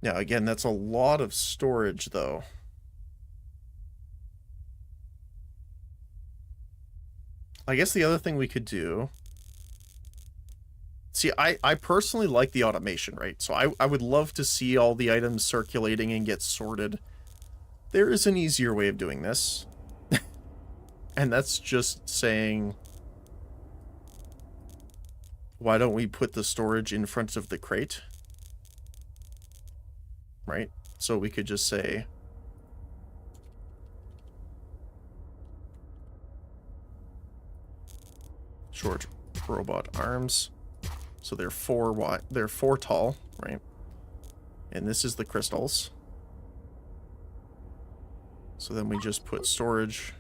Now, again, that's a lot of storage, though. I guess the other thing we could do... See, I personally like the automation, right? So I would love to see all the items circulating and get sorted. There is an easier way of doing this. And that's just saying... Why don't we put the storage in front of the crate? Right? So we could just say... short robot arms. So they're 4 wide, they're 4 tall, right? And this is the crystals. So then we just put storage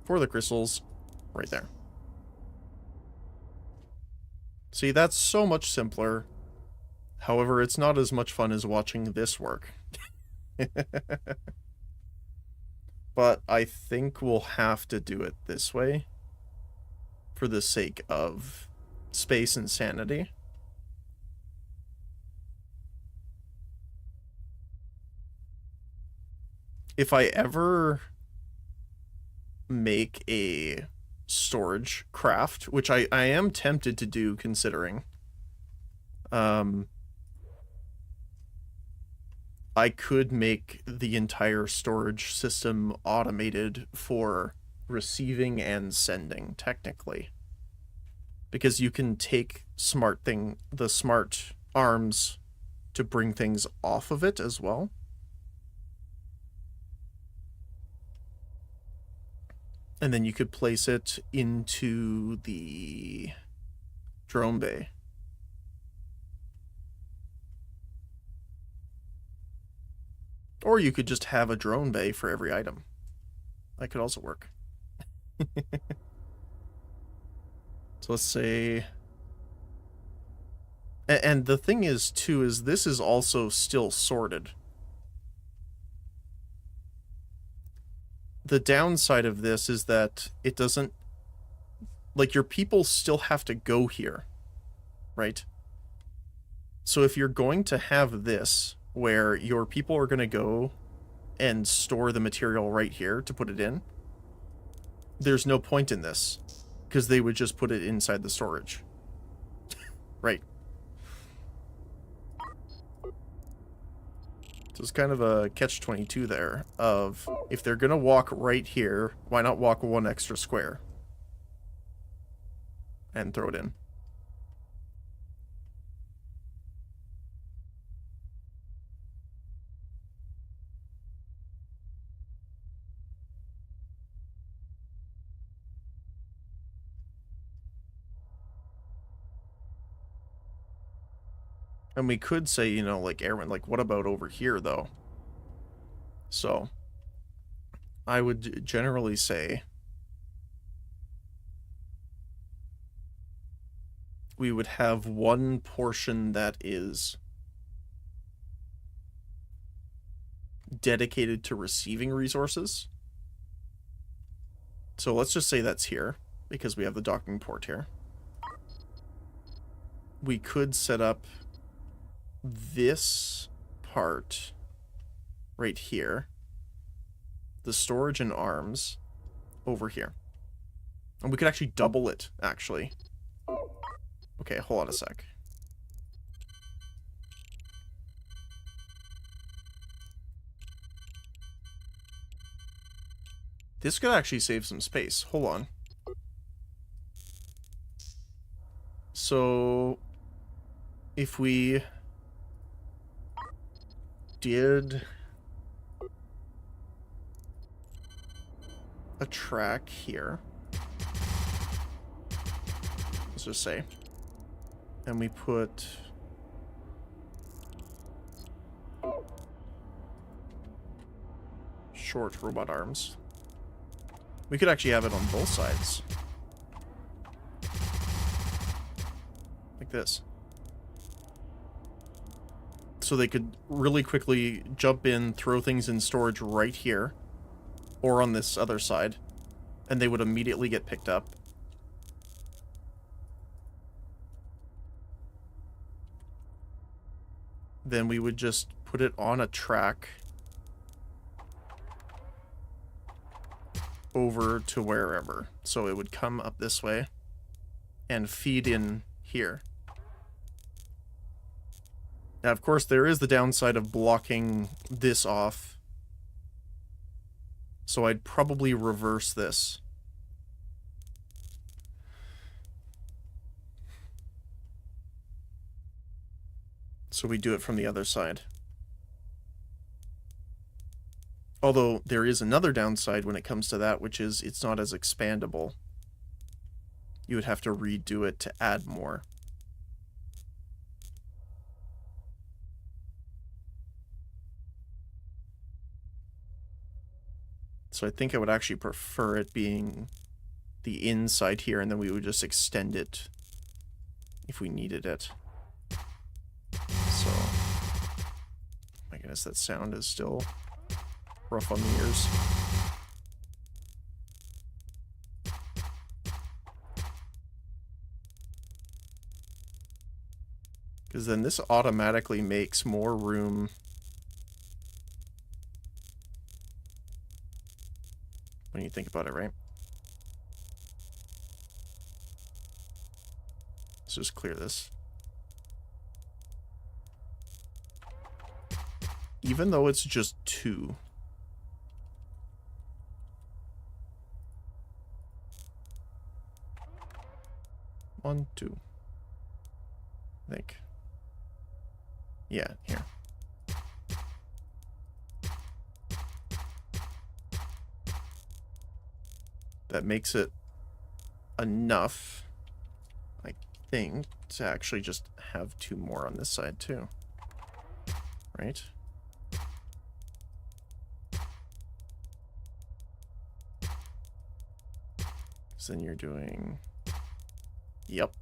for the crystals right there. See, that's so much simpler. However, it's not as much fun as watching this work. But I think we'll have to do it this way for the sake of space and sanity. If I ever make a storage craft, which I am tempted to do considering, I could make the entire storage system automated for receiving and sending, technically. Because you can take the smart arms to bring things off of it as well. And then you could place it into the drone bay. Or you could just have a drone bay for every item. That could also work. So let's say... And the thing is, too, is this is also still sorted. The downside of this is that it doesn't... Like, your people still have to go here, right? So if you're going to have this, where your people are going to go and store the material right here to put it in, there's no point in this, because they would just put it inside the storage. Right. So it's kind of a catch-22 there, of if they're going to walk right here, why not walk 1 extra square? And throw it in. And we could say, you know, like, Aaron, like, what about over here, though? So, I would generally say we would have one portion that is dedicated to receiving resources. So let's just say that's here, because we have the docking port here. We could set up this part right here, the storage and arms over here, and we could actually double it, actually. Okay, hold on a sec. This could actually save some space. Hold on. So if we did a track here, let's just say, and we put short robot arms We could actually have it on both sides. Like this. So they could really quickly jump in, throw things in storage right here, or on this other side, and they would immediately get picked up. Then we would just put it on a track over to wherever. So it would come up this way and feed in here. Now, of course, there is the downside of blocking this off. So I'd probably reverse this. So we do it from the other side. Although there is another downside when it comes to that, which is it's not as expandable. You would have to redo it to add more. So I think I would actually prefer it being the inside here, and then we would just extend it if we needed it. So, my goodness, that sound is still rough on the ears. Because then this automatically makes more room when you think about it, right? Let's just clear this. Even though it's just 2. 1, 2. I think. Yeah, here. That makes it enough, I think, to actually just have 2 more on this side too. Right? So then you're doing... Yep.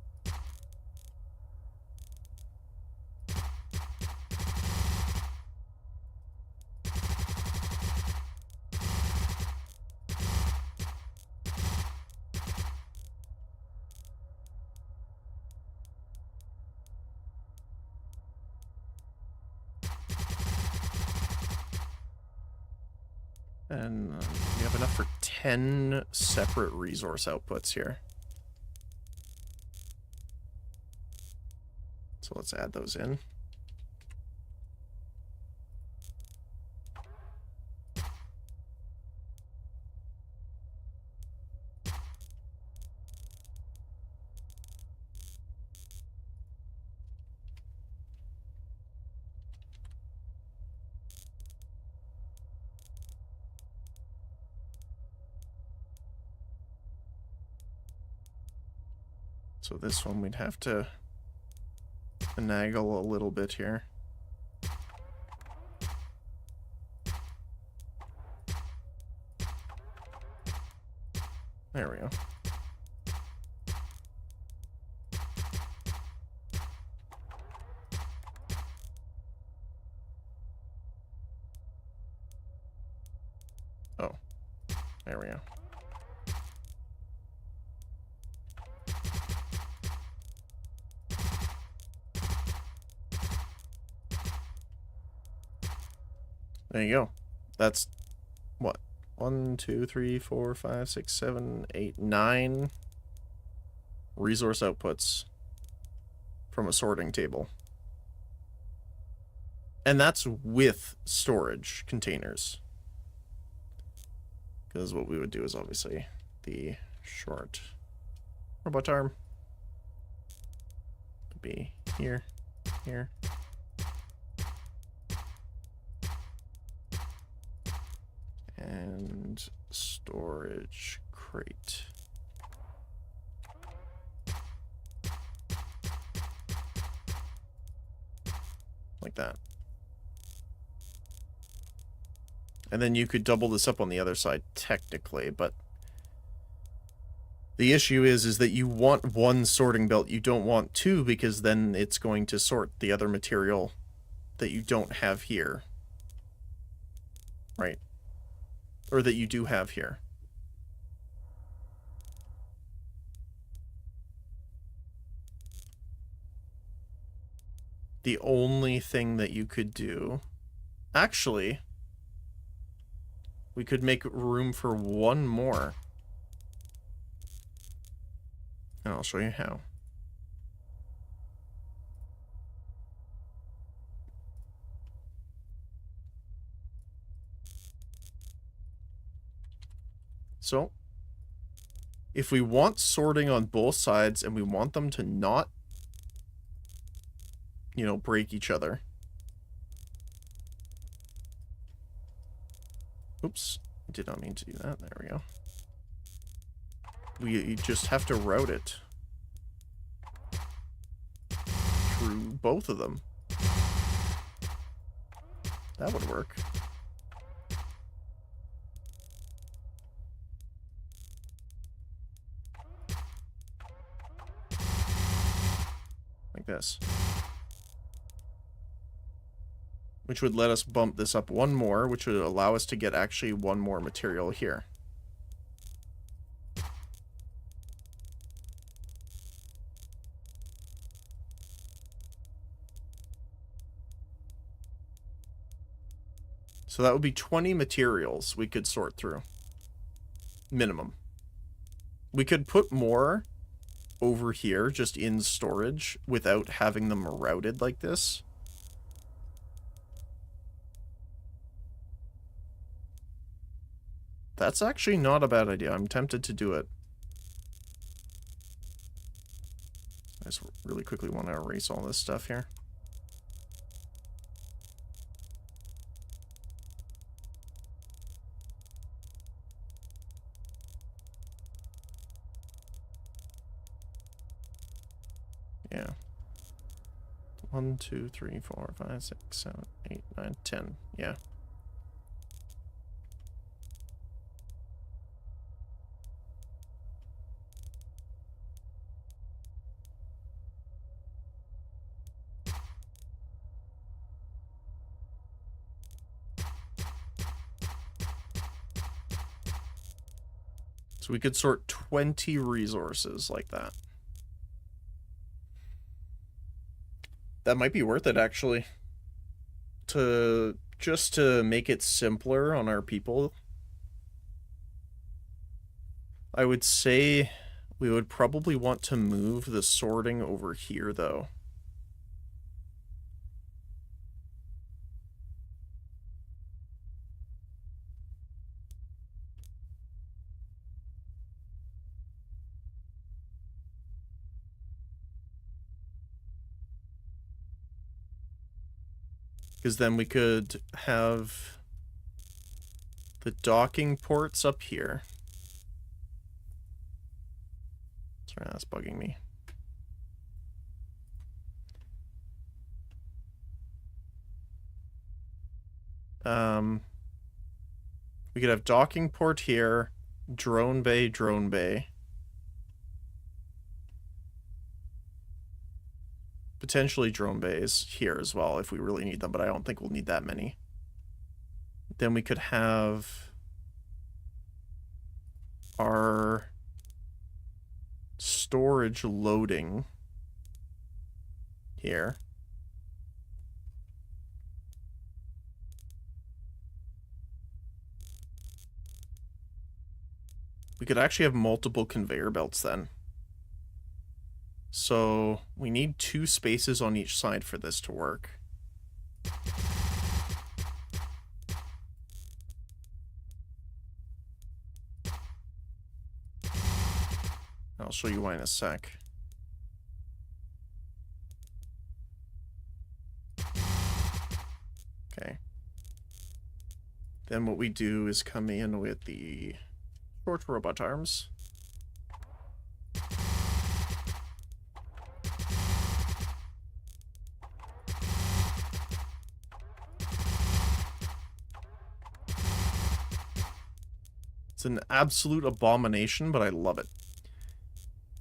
And we have enough for 10 separate resource outputs here. So let's add those in. So this one we'd have to finagle a little bit here. There we go. Oh, there we go. There you go. That's what? 1, 2, 3, 4, 5, 6, 7, 8, 9 resource outputs from a sorting table. And that's with storage containers. Because what we would do is obviously the short robot arm would be here, here. And storage crate. Like that. And then you could double this up on the other side, technically, but The issue is that you want one sorting belt, you don't want two, because then it's going to sort the other material that you don't have here. Right. Or that you do have here. The only thing that you could do... Actually, we could make room for one more. And I'll show you how. So, if we want sorting on both sides and we want them to not, you know, break each other. Oops, I did not mean to do that. There we go. We just have to route it through both of them. That would work. Like this. Which would let us bump this up one more, which would allow us to get actually one more material here. So that would be 20 materials we could sort through. Minimum. We could put more over here just in storage without having them routed like this. That's actually not a bad idea. I'm tempted to do it. I just really quickly want to erase all this stuff here. Yeah. 1, 2, 3, 4, 5, 6, 7, 8, 9, 10. Yeah. So we could sort 20 resources like that. That might be worth it, actually. Just to make it simpler on our people. I would say we would probably want to move the sorting over here, though. Because then we could have the docking ports up here. Sorry, that's bugging me. We could have docking port here, drone bay, drone bay. Potentially drone bays here as well if we really need them, but I don't think we'll need that many. Then we could have our storage loading here. We could actually have multiple conveyor belts then. So we need 2 spaces on each side for this to work. I'll show you why in a sec. Okay. Then what we do is come in with the short robot arms. It's an absolute abomination, but I love it.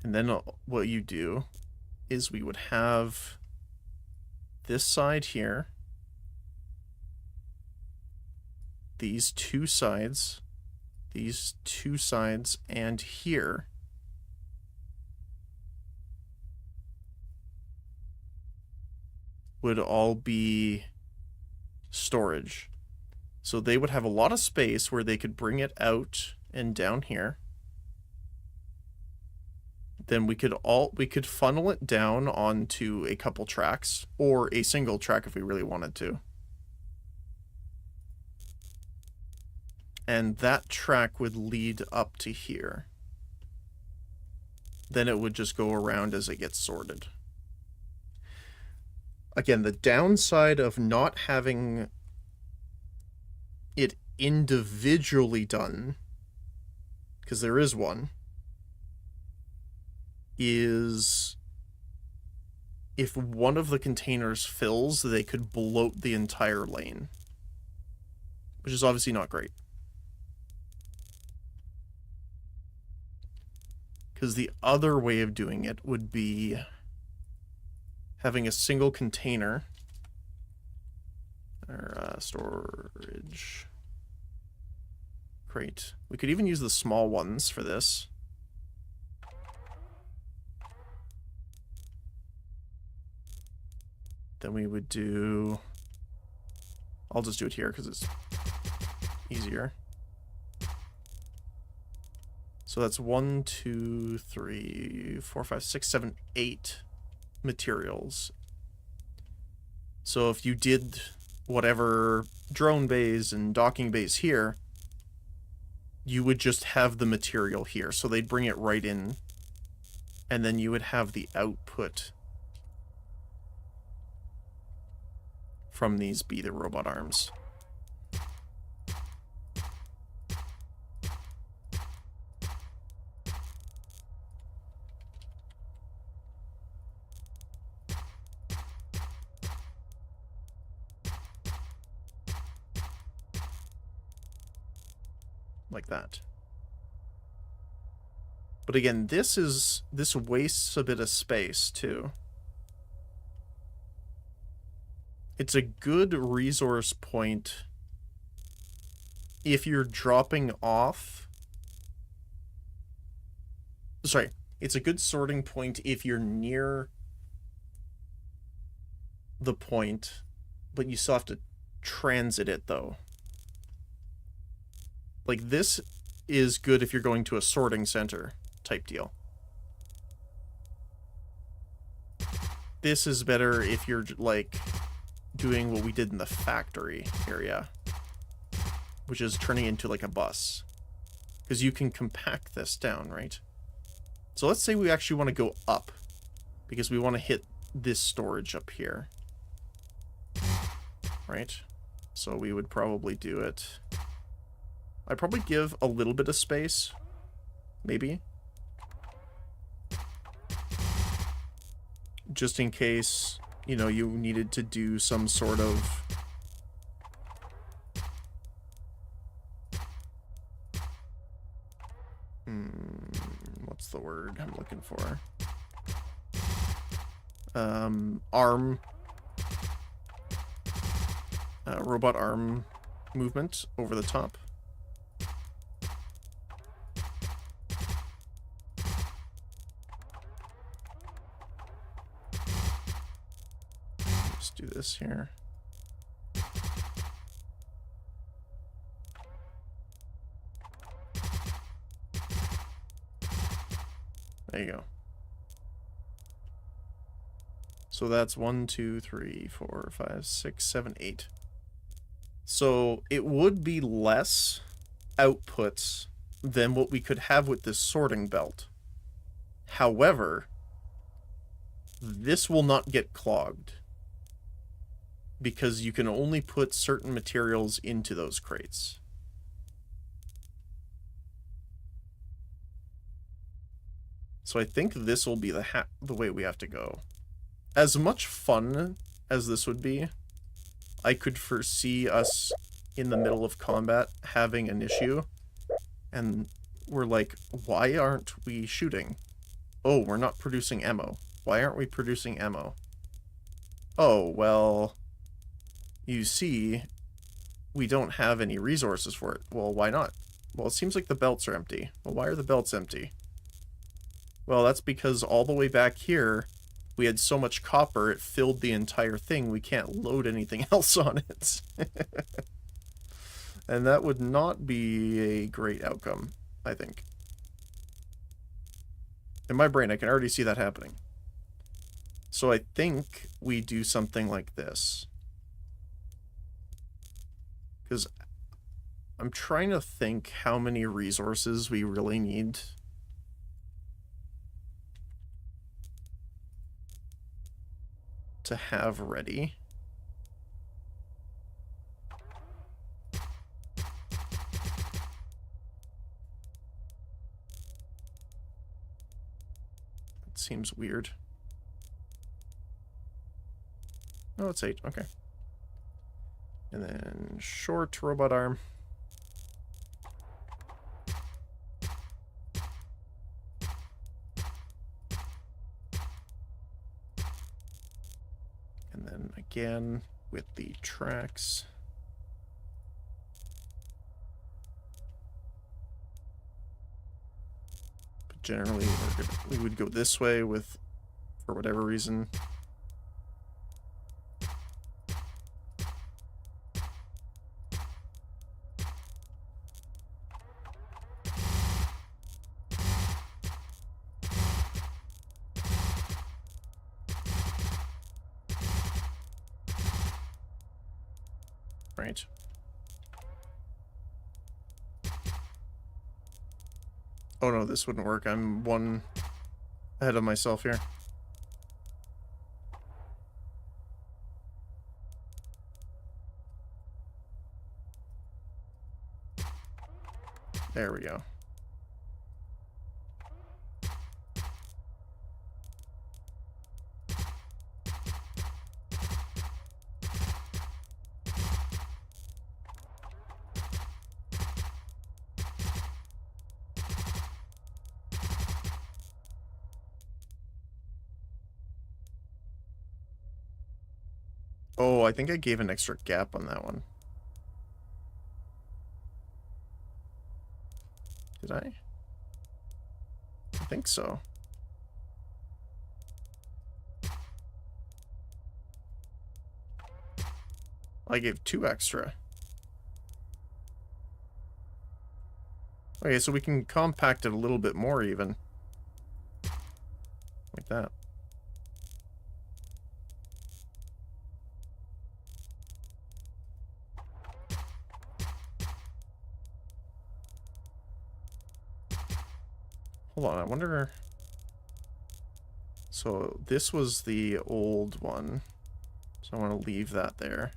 And then what you do is we would have this side here, these two sides, and here. Would all be storage. So they would have a lot of space where they could bring it out and down here. Then we could funnel it down onto a couple tracks, or a single track if we really wanted to. And that track would lead up to here. Then it would just go around as it gets sorted. Again, the downside of not having it individually done, because there is one, is if one of the containers fills, they could bloat the entire lane, which is obviously not great. Because the other way of doing it would be having a single container, or storage crate. We could even use the small ones for this. Then we would do... I'll just do it here because it's easier. So that's 1, 2, 3, 4, 5, 6, 7, 8 materials. So if you did whatever drone bays and docking bays here, you would just have the material here. So they'd bring it right in, and then you would have the output from these be the robot arms. Like that. But again, this wastes a bit of space too. It's a good resource point if you're dropping off. Sorry, it's a good sorting point if you're near the point, but you still have to transit it though. Like, this is good if you're going to a sorting center type deal. This is better if you're, like, doing what we did in the factory area, which is turning into, like, a bus. Because you can compact this down, right? So let's say we actually want to go up, because we want to hit this storage up here. Right? So we would probably do it... I'd probably give a little bit of space, maybe. Just in case, you know, you needed to do some sort of... what's the word I'm looking for? Arm. Robot arm movement over the top. Do this here. There you go. So that's 1, 2, 3, 4, 5, 6, 7, 8. So it would be less outputs than what we could have with this sorting belt. However, this will not get clogged, because you can only put certain materials into those crates. So I think this will be the way we have to go. As much fun as this would be, I could foresee us in the middle of combat having an issue, and we're like, why aren't we shooting? Oh, we're not producing ammo. Why aren't we producing ammo? Oh, well, you see, we don't have any resources for it. Well, why not? Well, it seems like the belts are empty. Well, why are the belts empty? Well, that's because all the way back here, we had so much copper, it filled the entire thing. We can't load anything else on it. And that would not be a great outcome, I think. In my brain, I can already see that happening. So I think we do something like this. Because I'm trying to think how many resources we really need. To have ready. It seems weird. Oh, it's 8. Okay. And then short robot arm. And then again with the tracks. But generally, we would go this way with, for whatever reason. Right. Oh no, this wouldn't work. I'm one ahead of myself here. There we go. Oh, I think I gave an extra gap on that one. Did I? I think so. I gave 2 extra. Okay, so we can compact it a little bit more even. Like that. Hold on, I wonder... So this was the old one. So I want to leave that there.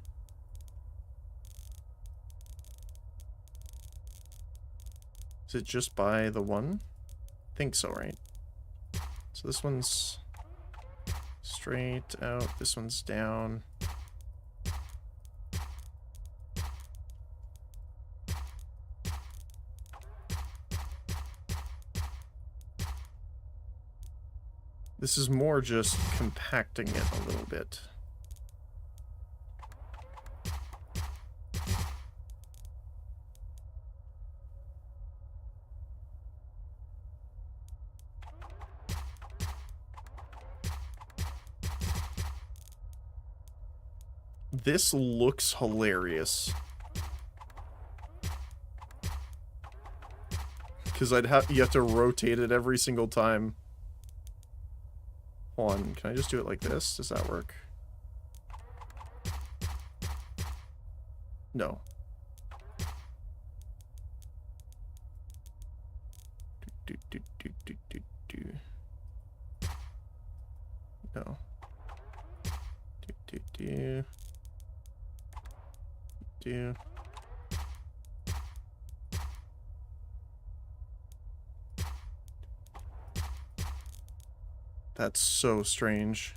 Is it just by the one? I think so, right? So this one's straight out, this one's down. This is more just compacting it a little bit. This looks hilarious. Because you have to rotate it every single time. Hold on, can I just do it like this? Does that work? No. No. That's so strange.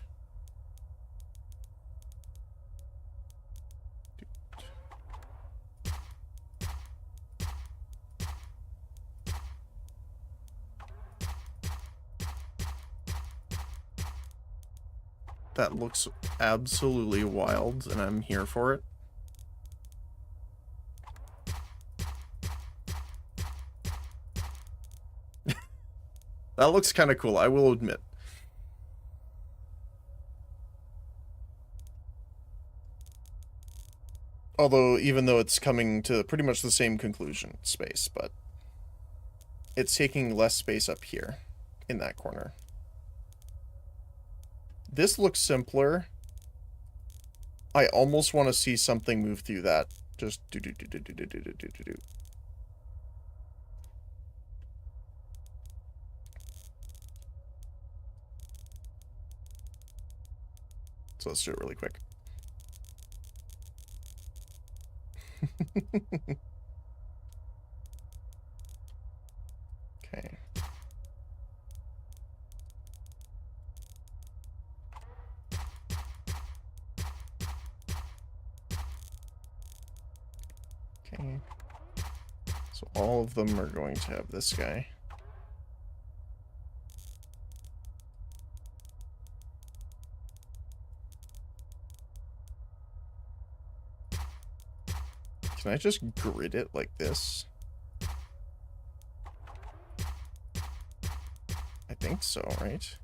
That looks absolutely wild, and I'm here for it. That looks kind of cool, I will admit. Although, even though it's coming to pretty much the same conclusion, space, but it's taking less space up here in that corner. This looks simpler. I almost want to see something move through that. Just do. So let's do it really quick. Okay. Okay. So all of them are going to have this guy. Can I just grid it like this? I think so, right?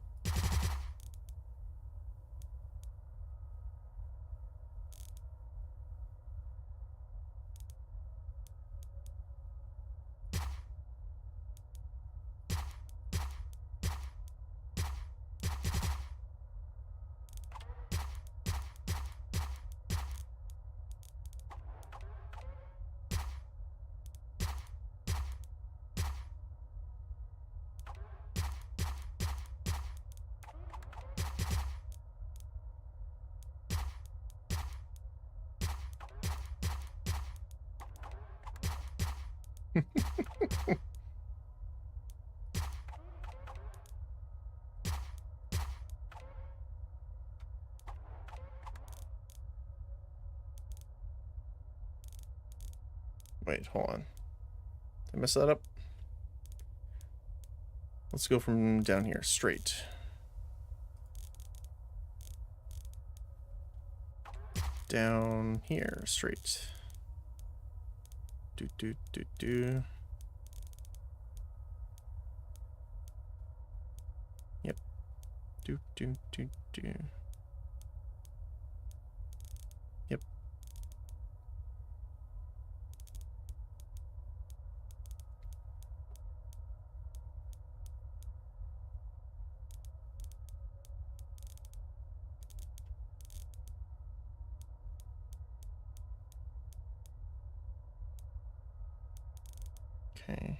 Wait, hold on. Did I mess that up? Let's go from down here, straight. Down here, straight. Do. Yep. Do. Yep. Okay.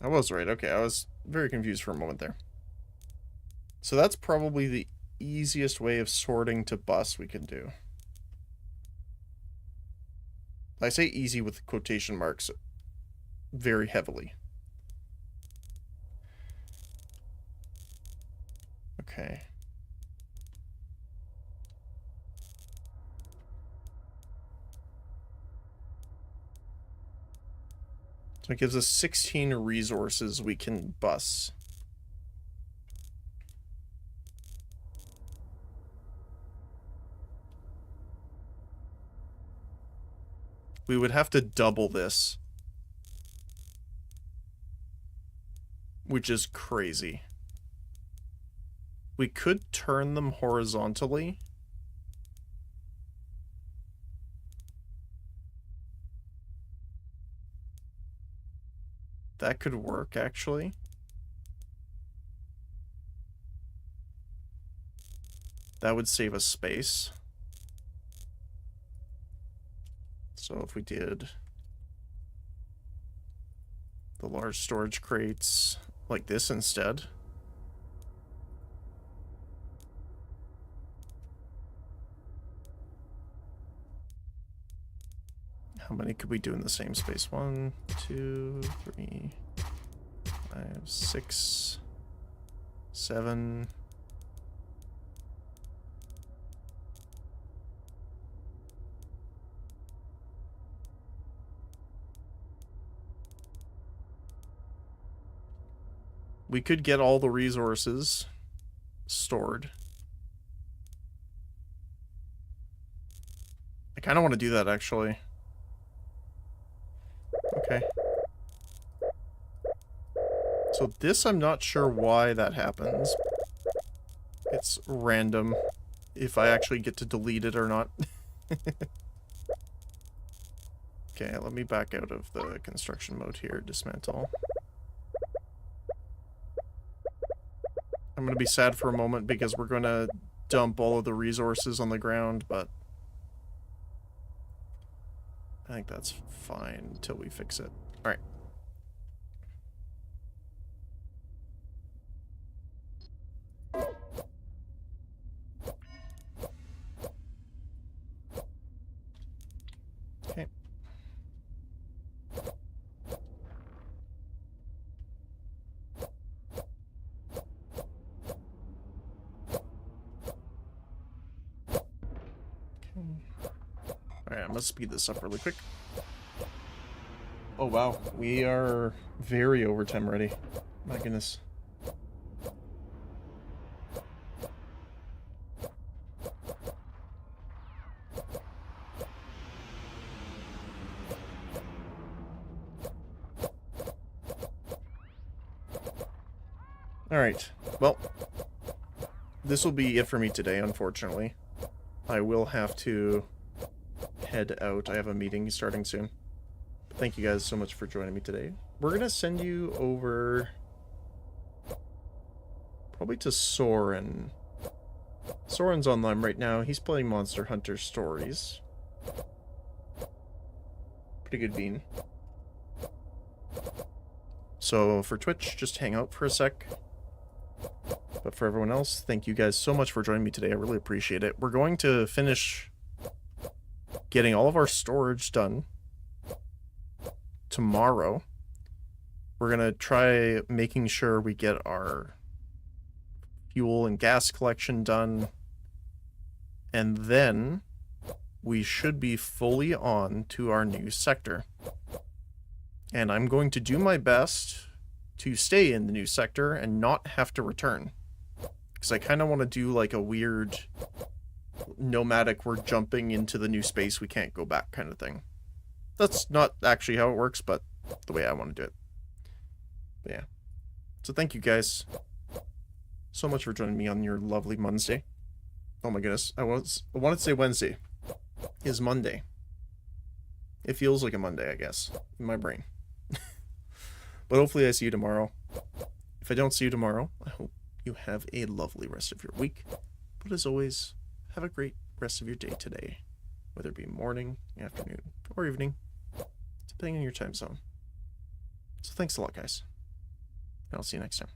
I was right. Okay, I was very confused for a moment there. So that's probably the easiest way of sorting to bus we can do. I say easy with quotation marks very heavily. Okay. So it gives us 16 resources we can bus. We would have to double this, which is crazy. We could turn them horizontally. That could work, actually. That would save us space. So if we did the large storage crates like this instead. How many could we do in the same space? 1, 2, 3, 5, 6, 7. We could get all the resources stored. I kind of want to do that, actually. Okay. So this, I'm not sure why that happens. It's random if I actually get to delete it or not. Okay, let me back out of the construction mode here. Dismantle. I'm going to be sad for a moment because we're going to dump all of the resources on the ground, but I think that's fine until we fix it. All right. Okay. Alright, I'm gonna speed this up really quick. Oh wow, we are very overtime ready. My goodness. Alright, well, this will be it for me today, unfortunately. I will have to head out. I have a meeting starting soon. But thank you guys so much for joining me today. We're gonna send you over probably to Soren. Soren's online right now. He's playing Monster Hunter Stories. Pretty good bean. So for Twitch, just hang out for a sec. But for everyone else, thank you guys so much for joining me today. I really appreciate it. We're going to finish getting all of our storage done tomorrow. We're going to try making sure we get our fuel and gas collection done. And then we should be fully on to our new sector. And I'm going to do my best to stay in the new sector and not have to return. Because I kind of want to do like a weird nomadic, we're jumping into the new space, we can't go back kind of thing. That's not actually how it works, but the way I want to do it. But yeah. So thank you guys so much for joining me on your lovely Monday. Oh my goodness. I wanted to say Wednesday. Is Monday. It feels like a Monday, I guess, in my brain. But hopefully I see you tomorrow. If I don't see you tomorrow, I hope you have a lovely rest of your week. But as always, have a great rest of your day today. Whether it be morning, afternoon, or evening, depending on your time zone. So thanks a lot, guys. And I'll see you next time.